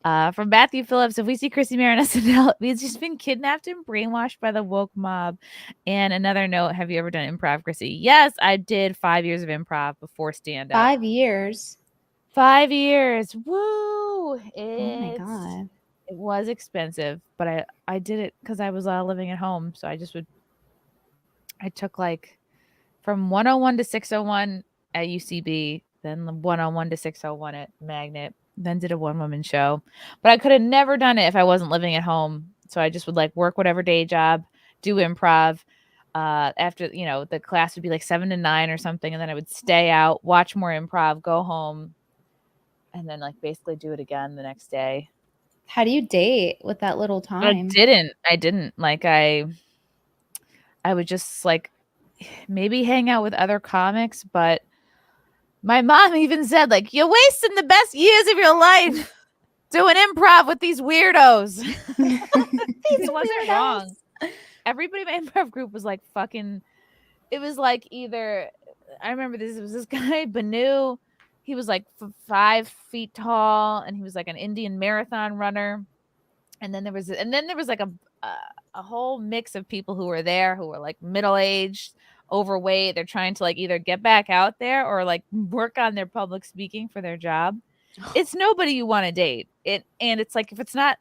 From Matthew Phillips, if we see Chrissie Mayr on SNL, he's just been kidnapped and brainwashed by the woke mob. And another note, have you ever done improv, Chrissie? Yes, I did 5 years of improv before stand-up. 5 years. 5 years. Woo! Oh my god. It was expensive, but I did it because I was living at home. So I took like from 101 to 601 at UCB, then the 101 to 601 at Magnet, then did a one-woman show. But I could have never done it if I wasn't living at home. So I just would like work whatever day job, do improv. After, you know, the class would be like 7 to 9 or something. And then I would stay out, watch more improv, go home, and then like basically do it again the next day. How do you date with that little time? I didn't. Like I would just like maybe hang out with other comics, but my mom even said, like, you're wasting the best years of your life doing improv with these weirdos. It wasn't wrong. Everybody in my improv group was like fucking, it was like either, I remember this, it was this guy, Banu. He was like 5 feet tall and he was like an Indian marathon runner. And then there was like a whole mix of people who were there who were like middle-aged, overweight. They're trying to like either get back out there or like work on their public speaking for their job. It's nobody you want to date. And it's like if it's not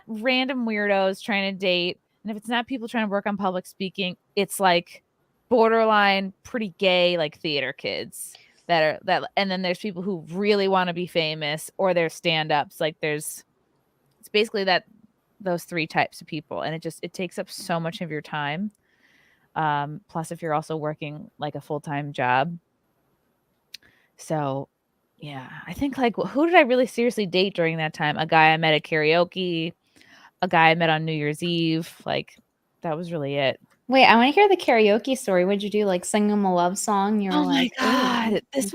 random weirdos trying to date, and if it's not people trying to work on public speaking, it's like borderline pretty gay like theater kids that and then there's people who really want to be famous or they're stand-ups. Like it's basically that those three types of people, and it takes up so much of your time. Plus, if you're also working like a full-time job. So, yeah, I think like who did I really seriously date during that time? A guy I met at karaoke, a guy I met on New Year's Eve. Like that was really it. Wait, I want to hear the karaoke story. What'd you do? Like sing him a love song? You were like, my God. This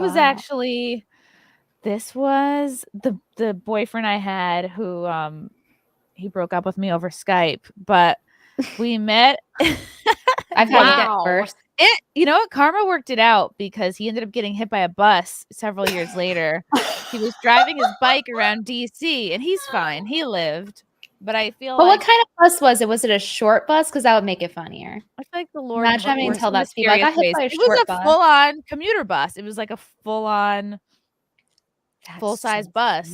was the boyfriend I had who he broke up with me over Skype, but we met. I've had that first. You know what? Karma worked it out because he ended up getting hit by a bus several years later. He was driving his bike around DC and he's fine. He lived. But I feel But like what kind of bus was it? Was it a short bus? Because that would make it funnier. I feel like the Lord Imagine having to tell that to people. I got hit by a it short was a bus. full-on commuter bus. It was like a full-on full-size bus.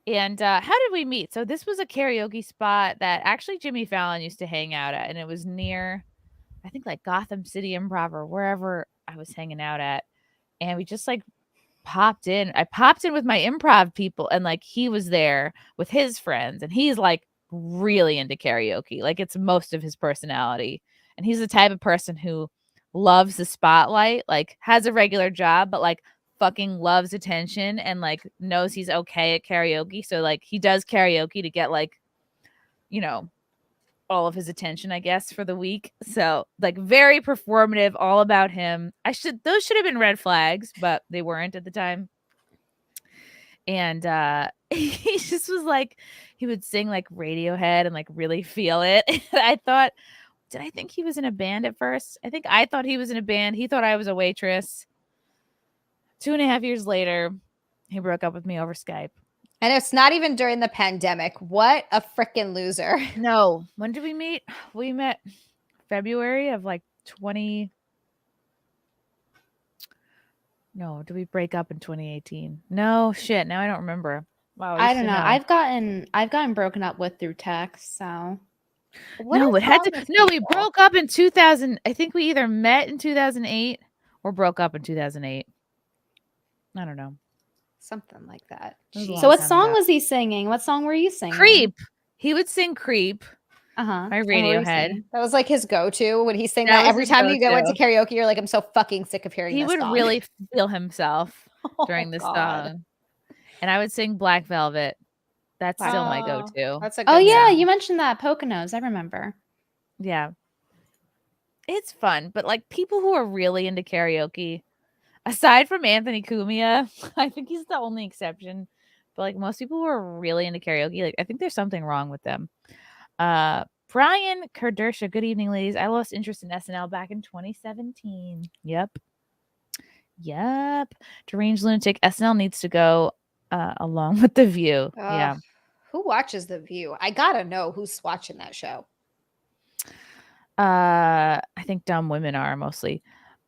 And how did we meet? So this was a karaoke spot that actually Jimmy Fallon used to hang out at, and it was near, I think, like Gotham City Improv or wherever I was hanging out at. And we just like popped in. I popped in with my improv people, and like he was there with his friends, and he's like really into karaoke. Like it's most of his personality. And he's the type of person who loves the spotlight, like has a regular job, but like fucking loves attention and like knows he's okay at karaoke. So like he does karaoke to get like, you know, all of his attention, I guess, for the week. So like very performative, all about him. Those should have been red flags, but they weren't at the time. And he just was like, he would sing like Radiohead and like really feel it. And I thought, did I think he was in a band at first? I think I thought he was in a band. He thought I was a waitress. 2.5 years later, he broke up with me over Skype. And it's not even during the pandemic. What a freaking loser. No. When did we meet? We met February of like 20. No, did we break up in 2018? No, shit. Now I don't remember. Wow. I don't know. I've gotten broken up with through text, so we broke up in 2000. I think we either met in 2008 or broke up in 2008. I don't know. Something like that. So what song was he singing? What song were you singing? Creep. He would sing Creep. Uh-huh. By Radiohead. That was like his go-to. When he sang that every time you went to karaoke, you're like, I'm so fucking sick of hearing this song. He would really feel himself during this song. And I would sing Black Velvet. That's still my go-to. That's a good song. You mentioned that Poconos. I remember. Yeah. It's fun. But like people who are really into karaoke, aside from Anthony Cumia, I think he's the only exception. But like most people who are really into karaoke, like I think there's something wrong with them. Brian Kerdersha, good evening, ladies. I lost interest in SNL back in 2017. Yep. Deranged lunatic. SNL needs to go along with The View. Yeah. Who watches The View? I gotta know who's watching that show. I think dumb women are mostly.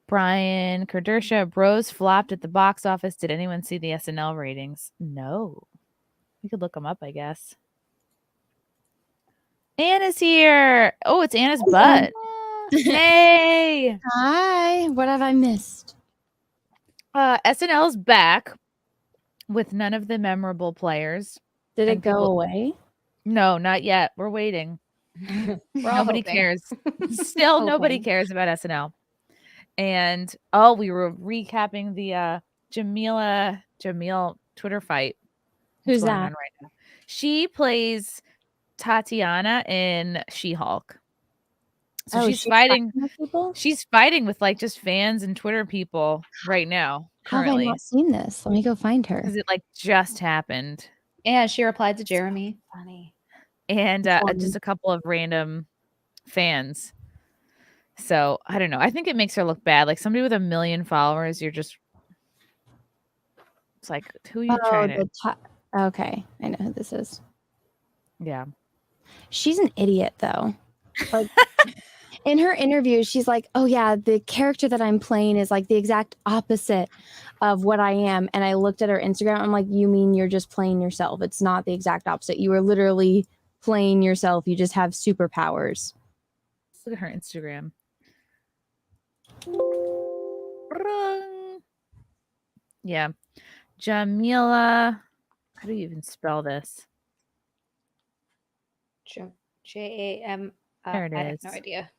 Brian Kerdersha, Bros flopped at the box office. Did anyone see the SNL ratings? No. We could look them up, I guess. Anna's here. Oh, it's Anna's butt. Hey. Hi. What have I missed? SNL's back with none of the memorable players. Did it go away? No, not yet. We're waiting. Nobody cares. Still, nobody cares about SNL. And we were recapping the Jamil Twitter fight. Who's that? On right now. She plays Tatiana in She-Hulk. So she's fighting with people? She's fighting with like just fans and Twitter people right now. How have I not seen this? Let me go find her. Because it like just happened. Yeah, she replied to Jeremy. Funny. And just a couple of random fans. So I don't know. I think it makes her look bad. Like somebody with 1 million followers, you're just. It's like, who are you trying to? Okay, I know who this is. Yeah. She's an idiot, though. Like, in her interview, she's like, oh, yeah, the character that I'm playing is like the exact opposite of what I am. And I looked at her Instagram. I'm like, you mean you're just playing yourself? It's not the exact opposite. You are literally playing yourself. You just have superpowers. Look at her Instagram. Yeah. Jameela. How do you even spell this? Jam. There it I have is. no idea.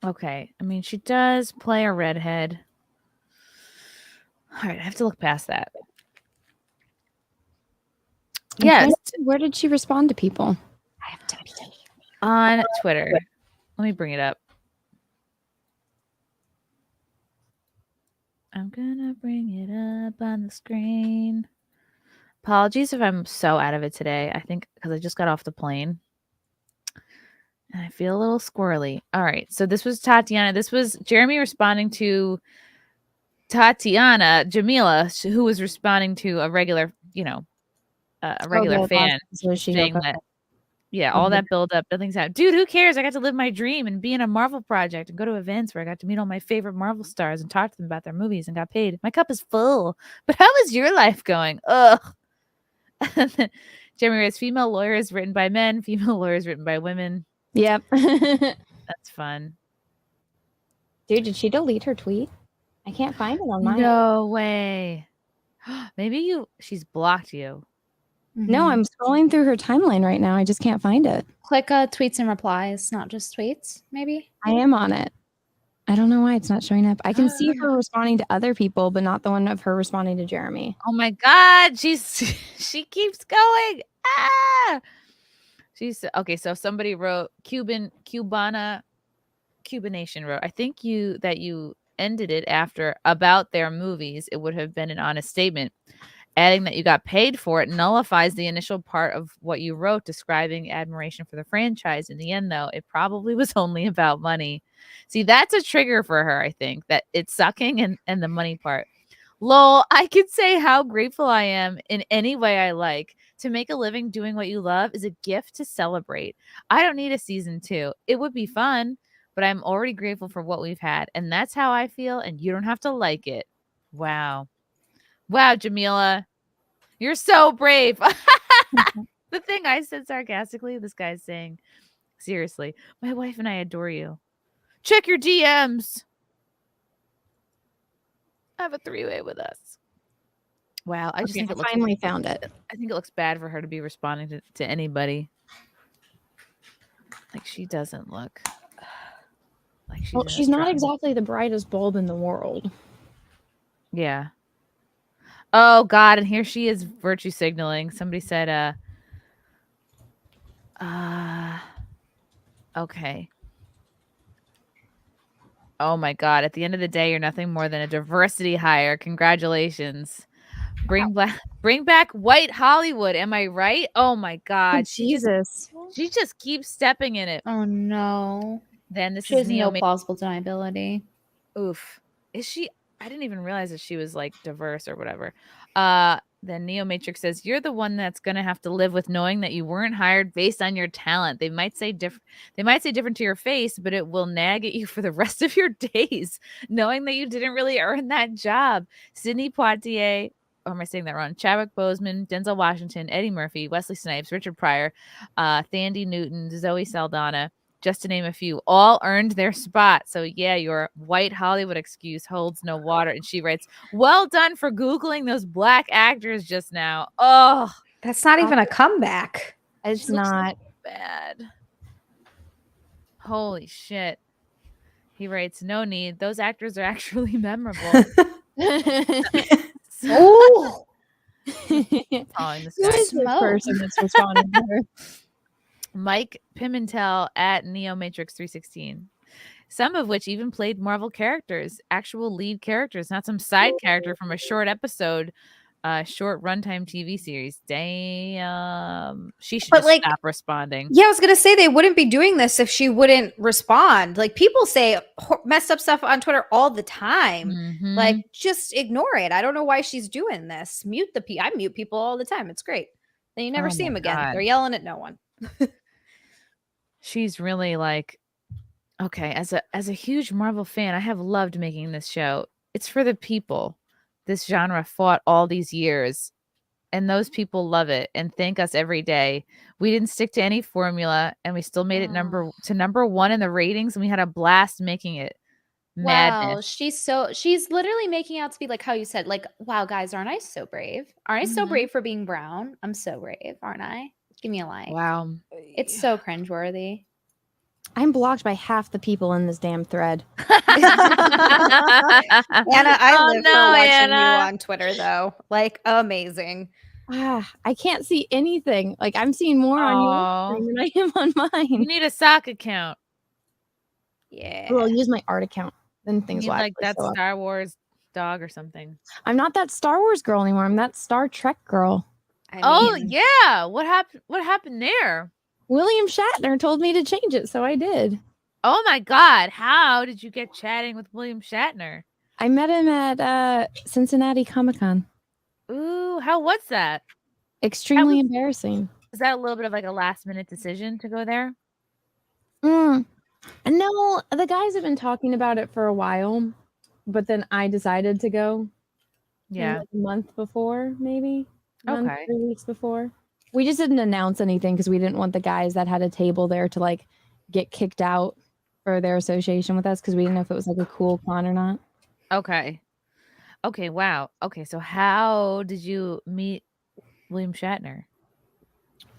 Okay. I mean, she does play a redhead. All right, I have to look past that. Yes. Where did she respond to people? I have to be on Twitter. Let me bring it up. I'm gonna bring it up on the screen. Apologies if I'm so out of it today. I think because I just got off the plane. And I feel a little squirrely. All right. So this was Tatiana. This was Jeremy responding to Tatiana, Jameela, who was responding to a regular, a regular fan saying that, all that build up, nothing's happened. Dude, who cares? I got to live my dream and be in a Marvel project and go to events where I got to meet all my favorite Marvel stars and talk to them about their movies and got paid. My cup is full. But how is your life going? Ugh. Jeremy writes, female lawyers written by men, female lawyers written by women. Yep. That's fun. Dude, did she delete her tweet? I can't find it on mine. No way. Maybe she's blocked you. No, I'm scrolling through her timeline right now. I just can't find it. Click tweets and replies, not just tweets, maybe? I am on it. I don't know why it's not showing up. I can see her responding to other people, but not the one of her responding to Jeremy. Oh my God. She keeps going. Ah! She's okay. So somebody wrote Cubanation wrote, I think that you ended it after about their movies. It would have been an honest statement. Adding that you got paid for it nullifies the initial part of what you wrote describing admiration for the franchise. In the end, though, it probably was only about money. See, that's a trigger for her, I think, that it's sucking and the money part. Lol, I could say how grateful I am in any way I like. To make a living doing what you love is a gift to celebrate. I don't need a season 2. It would be fun, but I'm already grateful for what we've had. And that's how I feel, and you don't have to like it. Wow. Wow, Jameela. You're so brave. The thing I said sarcastically, this guy's saying, seriously, my wife and I adore you. Check your DMs. Have a 3-way with us. Wow, I just think it looks finally found it. I think it looks bad for her to be responding to anybody. Like she doesn't look like she's. Well, she's not exactly the brightest bulb in the world. Yeah. Oh God, and here she is virtue signaling. Somebody said, okay. Oh my God, at the end of the day, you're nothing more than a diversity hire. Congratulations. Bring back white Hollywood. Am I right? Oh my God. Oh, Jesus. She just keeps stepping in it. Oh no. Then she has no plausible deniability. Oof. Is she? I didn't even realize that she was like diverse or whatever. Then Neo Matrix says, you're the one that's going to have to live with knowing that you weren't hired based on your talent. They might say different to your face, but it will nag at you for the rest of your days, knowing that you didn't really earn that job. Sidney Poitier, or am I saying that wrong? Chadwick Boseman, Denzel Washington, Eddie Murphy, Wesley Snipes, Richard Pryor, Thandie Newton, Zoe Saldana, just to name a few, all earned their spot. So yeah, your white Hollywood excuse holds no water. And she writes, well done for Googling those black actors just now. Oh, that's not even a comeback. It's not bad. Holy shit. He writes, no need. Those actors are actually memorable. Oh, who is this person that's responding to her? Mike Pimentel at Neomatrix316. Some of which even played Marvel characters, actual lead characters, not some side character from a short episode, short runtime TV series. Damn. She should just stop responding. Yeah, I was going to say they wouldn't be doing this if she wouldn't respond. Like people say messed up stuff on Twitter all the time. Mm-hmm. Like just ignore it. I don't know why she's doing this. I mute people all the time. It's great. Then you never see them again. God. They're yelling at no one. She's really like, okay, as a huge Marvel fan, I have loved making this show. It's for the people. This genre fought all these years, and those people love it and thank us every day. We didn't stick to any formula, and we still made it number 1 in the ratings, and we had a blast making it. Madness. Wow, she's literally making out to be like how you said, like, wow, guys, aren't I so brave? Aren't I so brave for being brown? I'm so brave, aren't I? Give me a like. Wow. It's so cringeworthy. I'm blocked by half the people in this damn thread. Anna, I live for watching Anna. you on Twitter, though. Like, amazing. I can't see anything. Like, I'm seeing more on your screen than I am on mine. You need a sock account. Yeah. Well, I'll use my art account. Then things You will like actually that show up. Star Wars dog or something. I'm not that Star Wars girl anymore. I'm that Star Trek girl. Yeah. What happened there? William Shatner told me to change it, so I did. Oh my God. How did you get chatting with William Shatner? I met him at Cincinnati Comic-Con. Ooh, how was that? Extremely embarrassing. Was that a little bit of like a last minute decision to go there? No, the guys have been talking about it for a while, but then I decided to go. Yeah. Like a month before, maybe. Okay. 3 weeks before. We just didn't announce anything because we didn't want the guys that had a table there to like get kicked out for their association with us because we didn't know if it was like a cool con or not. Okay. Okay. Wow. Okay. So how did you meet William Shatner?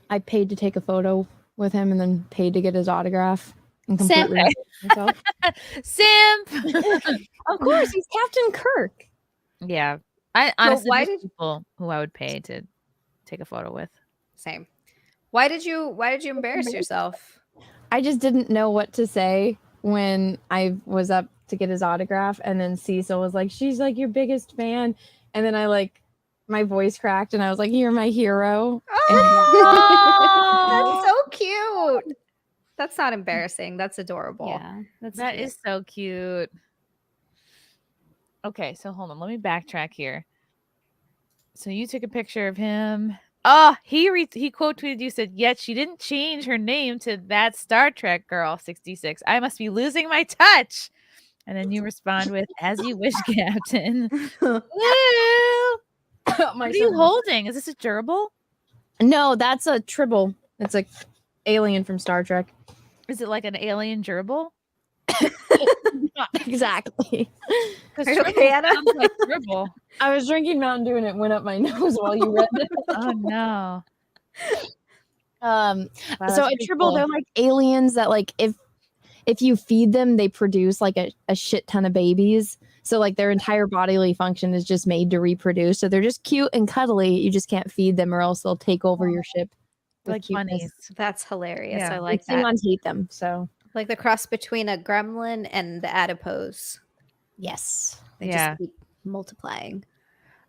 I paid to take a photo with him and then paid to get his autograph. And Simp. completely myself. Simp. Of course, he's Captain Kirk. Yeah. I honestly why there's people who I would pay to take a photo with. Same. Why did you embarrass yourself? I just didn't know what to say when I was up to get his autograph, and then Cecil was like, "She's like your biggest fan," and then my voice cracked, and I was like, "You're my hero." That's so cute. That's not embarrassing. That's adorable. Yeah, That is so cute. Okay, so hold on. Let me backtrack here. So you took a picture of him. Oh, he quote tweeted you, said, "Yet she didn't change her name to that Star Trek girl 66. I must be losing my touch." And then you respond with, "As you wish, Captain." Woo! What are you holding? Is this a gerbil? No, that's a tribble. It's like alien from Star Trek. Is it like an alien gerbil? Exactly. Because Are you okay, Anna? sounds like gerbil. I was drinking Mountain Dew and it went up my nose while you read it. Oh no. So that's a pretty tribble, cool. they're like aliens that like if you feed them, they produce like a shit ton of babies. So like their entire bodily function is just made to reproduce. So they're just cute and cuddly. You just can't feed them or else they'll take over your ship. with Like cuteness. bunnies. That's hilarious. Yeah. I like And that. Simons hate them. So Like the cross between a gremlin and the adipose. yes. They Yeah. just keep multiplying.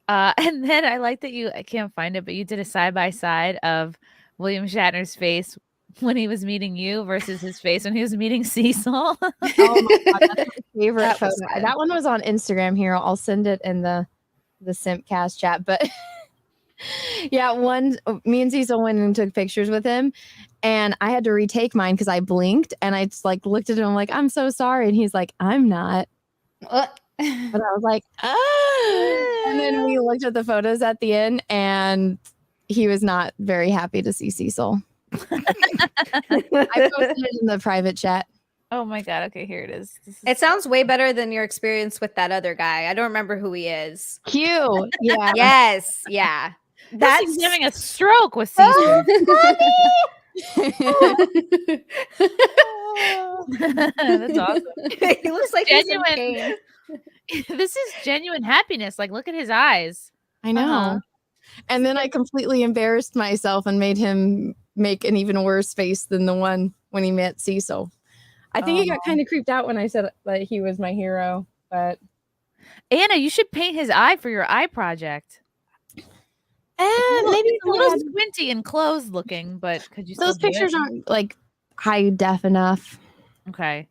And then I like that I can't find it, but you did a side by side of William Shatner's face when he was meeting you versus his face when he was meeting Cecil. Oh my god, that's my favorite That photo. was good. That one was on Instagram here. I'll send it in the SimpCast chat. But yeah, me and Cecil went and took pictures with him, and I had to retake mine because I blinked and I just like looked at him like, "I'm so sorry," and he's like, "I'm not." But I was like, "Ah!" And then we looked at the photos at the end, and he was not very happy to see Cecil. I posted it in the private chat. Oh my god. Okay, here it is. It sounds way better than your experience with that other guy. I don't remember who he is. Cute. Yeah. Yes. Yeah. That's having a stroke with Cecil. That's awesome. He looks like he's in Genuine. pain. This is genuine happiness. Like, look at his eyes. I know. And then I completely embarrassed myself and made him make an even worse face than the one when he met Cecil. I think he got kind of creeped out when I said that he was my hero, but Anna, you should paint his eye for your eye project. maybe It's a little squinty and closed looking, but could you? those still do pictures it? aren't like high def enough. Okay.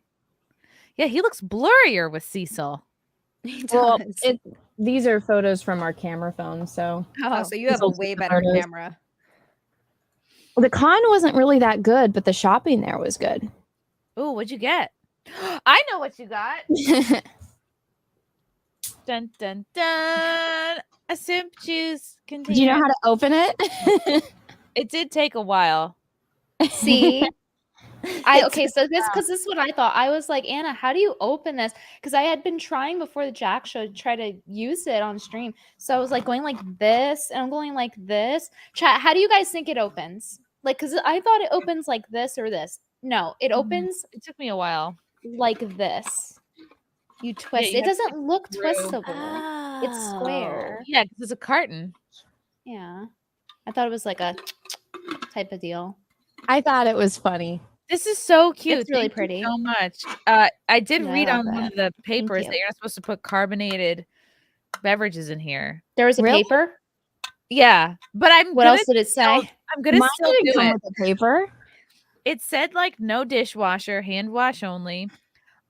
Yeah, he looks blurrier with Cecil. Well, these are photos from our camera phone, so So you have a way better photos. camera. The con wasn't really that good, but the shopping there was good. Oh, what'd you get? I know what you got. Dun dun dun. A simp juice container. Do you know how to open it? It did take a while. See? Okay, so this is what I thought. I was like, Anna, how do you open this? Because I had been trying before the Jack show to try to use it on stream. So I was like going like this, and I'm going like this. Chat, how do you guys think it opens? Like, because I thought it opens like this or this. No, it opens. It took me a while. Like this. You twist. you It have to doesn't look through. twistable. It's square. Yeah, because it's a carton. Yeah. I thought it was like a type of deal. I thought it was funny. This is so cute. It's really Thank you pretty. so much. I did Yeah, read I on love one it. of the papers you. that you're not supposed to put carbonated beverages in here. There was a Really? paper. Yeah, but What else did it say? I'm gonna Mine still didn't do come it. with a paper. It said like no dishwasher, hand wash only,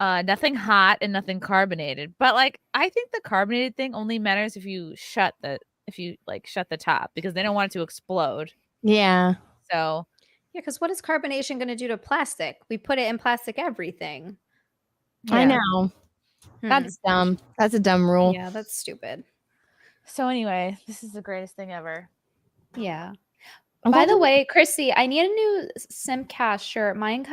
nothing hot and nothing carbonated. But like I think the carbonated thing only matters if you shut the top because they don't want it to explode. Yeah. So Yeah, because what is carbonation going to do to plastic? We put it in plastic everything. I yeah. know. That's dumb. That's a dumb rule. Yeah, that's stupid. So anyway, this is the greatest thing ever. Yeah. I'm By glad the you- way, Chrissy, I need a new SimpCast shirt. Mine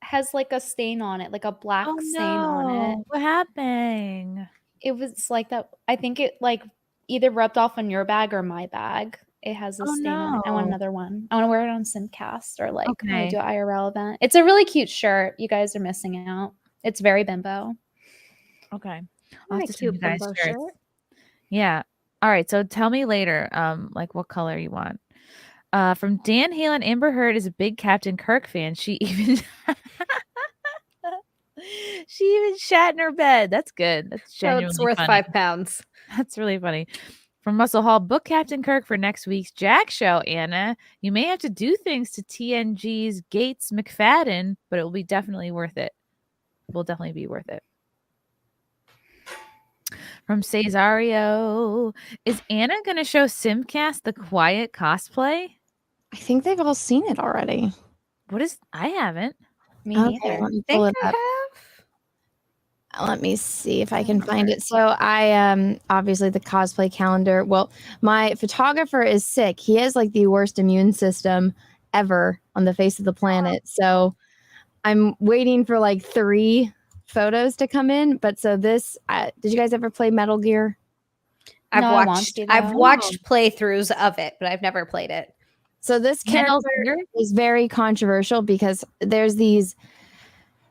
has like a stain on it, like a black stain on it. What happened? It was like that. I think it like either rubbed off on your bag or my bag. It has a Oh, stain on it. I want no. another one. I want to wear it on SimpCast or like when we Okay. do an IRL event. It's a really cute shirt. You guys are missing out. It's very bimbo. Okay. Very I'll have to send you cute guys bimbo shirts. shirt. Yeah. All right. So tell me later, like what color you want. From Dan Halen, Amber Heard is a big Captain Kirk fan. She even shat in her bed. That's good. That's So genuinely it's worth funny. £5. That's really funny. From Russell Hall, book Captain Kirk for next week's Jack show, Anna. You may have to do things to TNG's Gates McFadden, but it will be definitely worth it. Will definitely be worth it. From Cesario, is Anna going to show SimpCast the quiet cosplay? I think they've all seen it already. What is? I haven't. Me Okay, neither. let me pull it up. Let me see if I can find it. So I obviously the cosplay calendar. Well, my photographer is sick. He has like the worst immune system ever on the face of the planet. So I'm waiting for like 3 photos to come in. But so this, did you guys ever play Metal Gear? I've No, I want watched to, I've though. watched playthroughs of it, but I've never played it. So this Metal character Gear? is very controversial because there's these,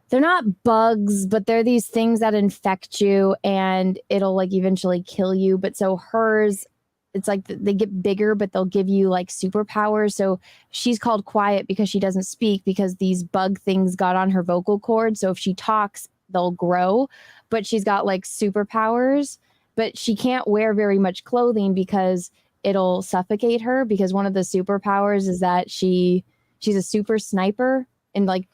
they're not bugs, but they're these things that infect you and it'll like eventually kill you. But so hers, it's like they get bigger, but they'll give you like superpowers. So she's called Quiet because she doesn't speak because these bug things got on her vocal cord. So if she talks, they'll grow, but she's got like superpowers, but she can't wear very much clothing because it'll suffocate her because one of the superpowers is that she's a super sniper and like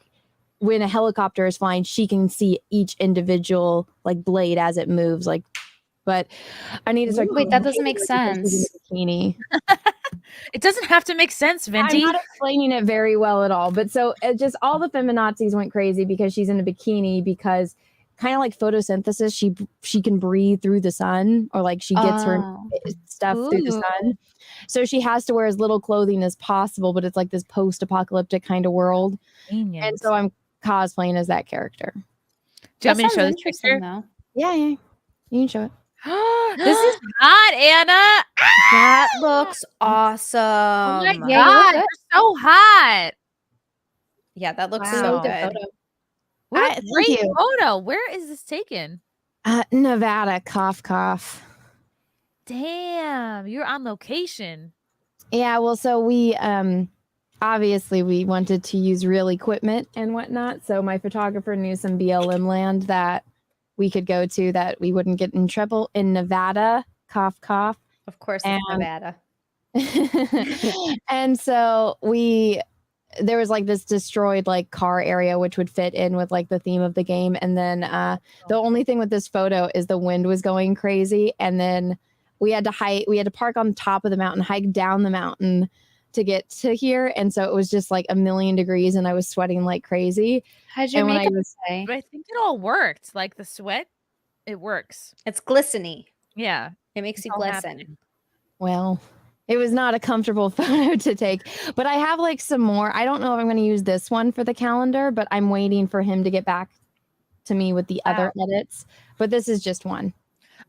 when a helicopter is flying, she can see each individual like blade as it moves. Like, but I need to start. Wait, that doesn't make sense. Bikini. It doesn't have to make sense, Venti. I'm not explaining it very well at all. But so it just all the feminazis went crazy because she's in a bikini because kind of like photosynthesis, she can breathe through the sun or like she gets her stuff through the sun. So she has to wear as little clothing as possible, but it's like this post-apocalyptic kind of world. Convenient. And so I'm cosplaying as that character. Do you want me to show this interesting, picture? though. Yeah, you can show it. This is hot, Anna. That looks awesome. Oh my Yeah, you god, look good. you're so hot. Yeah, that looks Wow. so Good good. photo. What a Thank great you. photo. Where is this taken? Nevada, cough, cough. Damn, you're on location. Yeah, well, so we obviously we wanted to use real equipment and whatnot. So my photographer knew some BLM land that we could go to that we wouldn't get in trouble in Nevada, cough, cough. Of course, it's Nevada. And so there was like this destroyed like car area which would fit in with like the theme of the game. And then the only thing with this photo is the wind was going crazy. And then we had to park on top of the mountain, hike down the mountain to get to here. And so it was just like 1,000,000 degrees and I was sweating like crazy. How'd your And when I makeup was- say? But I think it all worked. Like the sweat, it works. It's glistening. Yeah. It makes you all glisten. happening. Well, It was not a comfortable photo to take, but I have like some more. I don't know if I'm going to use this one for the calendar, but I'm waiting for him to get back to me with the other edits. But this is just one.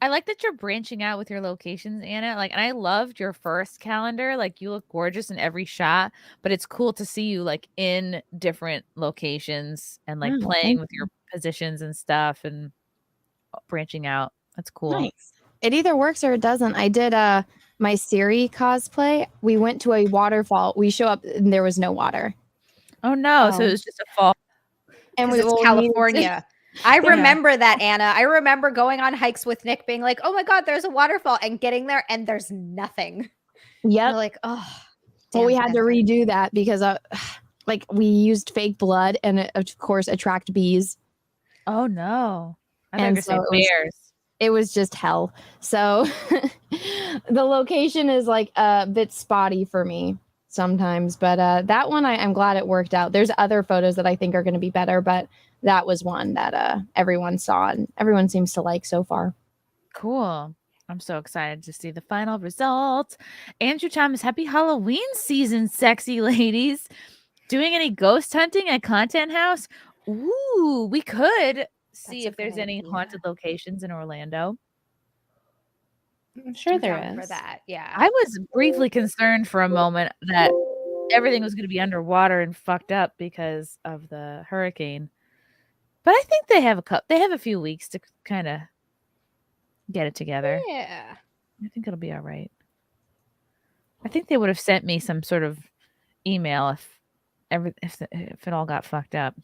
I like that you're branching out with your locations, Anna. Like, and I loved your first calendar. Like, you look gorgeous in every shot, but it's cool to see you like in different locations and like playing with your positions and stuff and branching out. That's cool. Nice. It either works or it doesn't. I did my Siri cosplay. We went to a waterfall. We show up and there was no water. Oh no! So it was just a fall. And it's California. I remember that, Anna. I remember going on hikes with Nick being like, oh my God, there's a waterfall, and getting there and there's nothing. Yep. We're like, oh. Well, we had to redo that because like we used fake blood and it, of course, attract bees. Oh no. I think it's bears. It was just hell. So the location is like a bit spotty for me sometimes, but that one I'm glad it worked out. There's other photos that I think are going to be better, but that was one that everyone saw and everyone seems to like so far. Cool. I'm so excited to see the final result. Andrew Thomas, happy Halloween season, sexy ladies. Doing any ghost hunting at Content House? Ooh, we could see if there's any haunted locations in Orlando. I'm sure there is. is. For that, yeah. I was briefly concerned for a moment that everything was going to be underwater and fucked up because of the hurricane. But I think they have a few weeks to kind of get it together. Yeah. I think it'll be all right. I think they would have sent me some sort of email if it all got fucked up.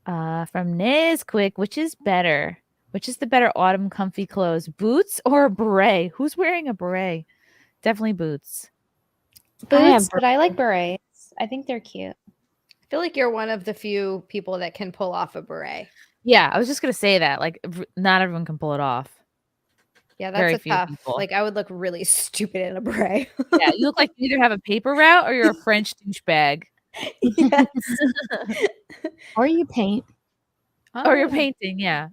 From Nesquik, which is better? Which is the better autumn comfy clothes? Boots or a beret? Who's wearing a beret? Definitely boots. Boots, but I like berets. I think they're cute. I feel like you're one of the few people that can pull off a beret. Yeah, I was just gonna say that. Like, not everyone can pull it off. Yeah, that's tough. People. Like, I would look really stupid in a beret. Yeah, you look like you either have a paper route or you're a French douchebag. Yes. Or you paint. Or you're painting, yeah.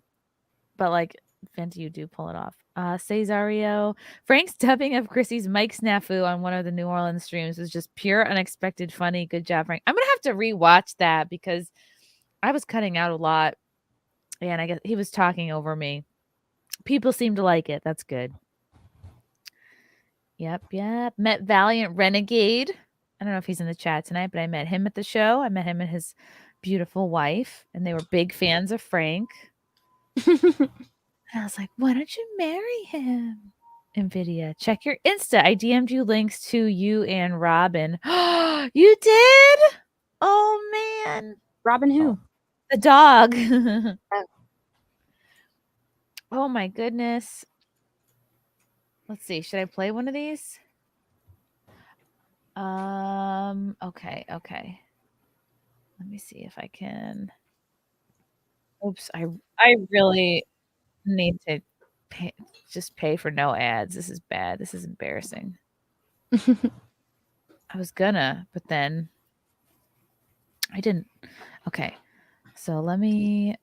But like, Venti, you do pull it off. Cesario. Frank's dubbing of Chrissy's Mike snafu on one of the New Orleans streams was just pure, unexpected, funny. Good job, Frank. I'm gonna have to rewatch that because I was cutting out a lot, and I guess he was talking over me. People seem to like it. That's good. Yep. Met Valiant Renegade. I don't know if he's in the chat tonight, but I met him at the show. I met him and his beautiful wife, and they were big fans of Frank. I was like, why don't you marry him? NVIDIA, check your Insta. I DM'd you links to you and Robin. You did? Oh, man. Robin who? The dog. Oh, my goodness. Let's see. Should I play one of these? Okay. Let me see if I can. Oops, I really need to pay for no ads. This is bad. This is embarrassing. I was gonna, but then I didn't. Okay. So let me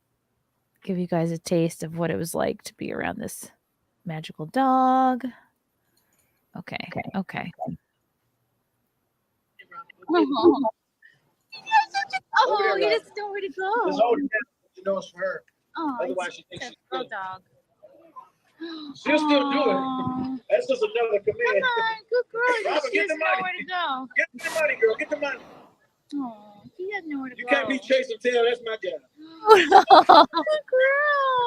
give you guys a taste of what it was like to be around this magical dog. Okay. Oh, you just know where to go. Just hold it down. You know it's for her. Oh, otherwise she thinks she's good. Dog. She'll still do it. That's just another command. Come on, good girl. Robin, get the money. Where to go. Get the money, girl. Get the money. Oh, he doesn't know where to You go. can't be chasing tail. That's my job. Good girl.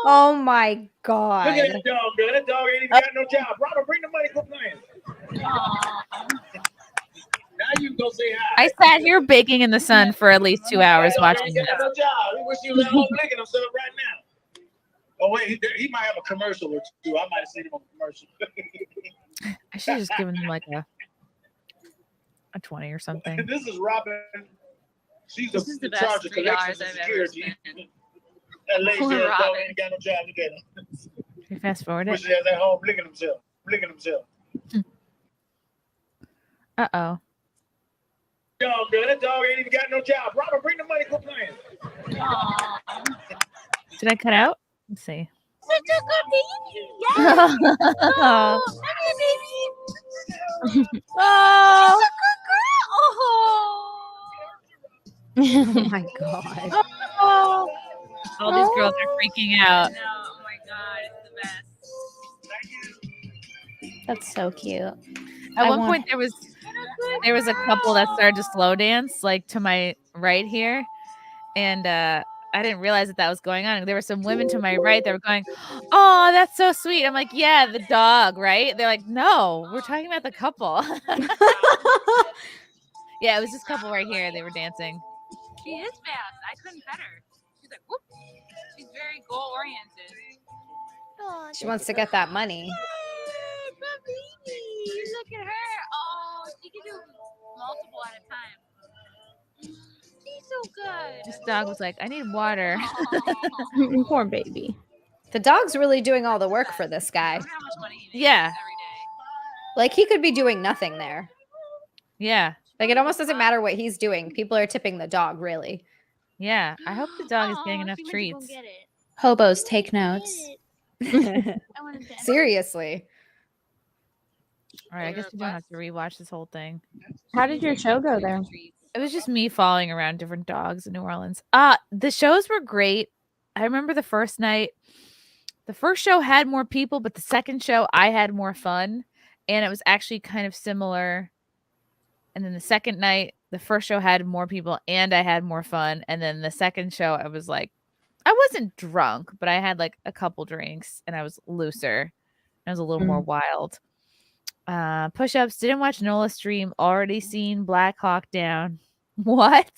Oh my God. Look at that dog, girl. That dog ain't even got no job. Robin, bring the money. Quit playing. Now you can go say hi. I sat here baking in the sun for at least 2 hours watching He this. got no job. He wish he was at home licking himself right now. Oh wait, he might have a commercial or two. I might have seen him on a commercial. I should have just given him like a 20 or something. This is Robin. She's This is the in best charge of collections and $3 I've ever security. That lazy Poor ass dog Robin. ain't got no job to get him. Can you fast forward Wish it? he was at home licking himself. Uh-oh. Dog, girl. That dog ain't even got no job. Robin, bring the money. Quit playing. Did I cut out? Let's see. Such a good baby. Yes. Oh, baby. Oh, Oh my god. oh. All these girls are freaking out. Oh my god, it's the best. That's so cute. At one point, there was a couple that started to slow dance, like to my right here, and I didn't realize that was going on. There were some women to my right that were going, "Oh, that's so sweet." I'm like, "Yeah, the dog, right?" They're like, "No, we're talking about the couple." Yeah, it was this couple right here. They were dancing. She is fast. I couldn't pet her. She's like, whoop. She's very goal oriented. She wants to get that money. Look at her. Oh, she can do multiple at a time. She's so good. This dog was like, "I need water." Poor baby. The dog's really doing all the work for this guy. Yeah. Like he could be doing nothing there. Yeah. Like it almost doesn't matter what he's doing. People are tipping the dog, really. Yeah. I hope the dog is getting enough treats. Hobos, take notes. Seriously. All right, I guess we don't have to rewatch this whole thing. How did your show go there? It was just me following around different dogs in New Orleans. The shows were great. I remember the first night. The first show had more people, but the second show I had more fun, and it was actually kind of similar. And then the second night, the first show had more people and I had more fun. And then the second show, I was like, I wasn't drunk, but I had like a couple drinks and I was looser. I was a little more wild. Push-ups, didn't watch Nola stream, already seen Black Hawk Down. What?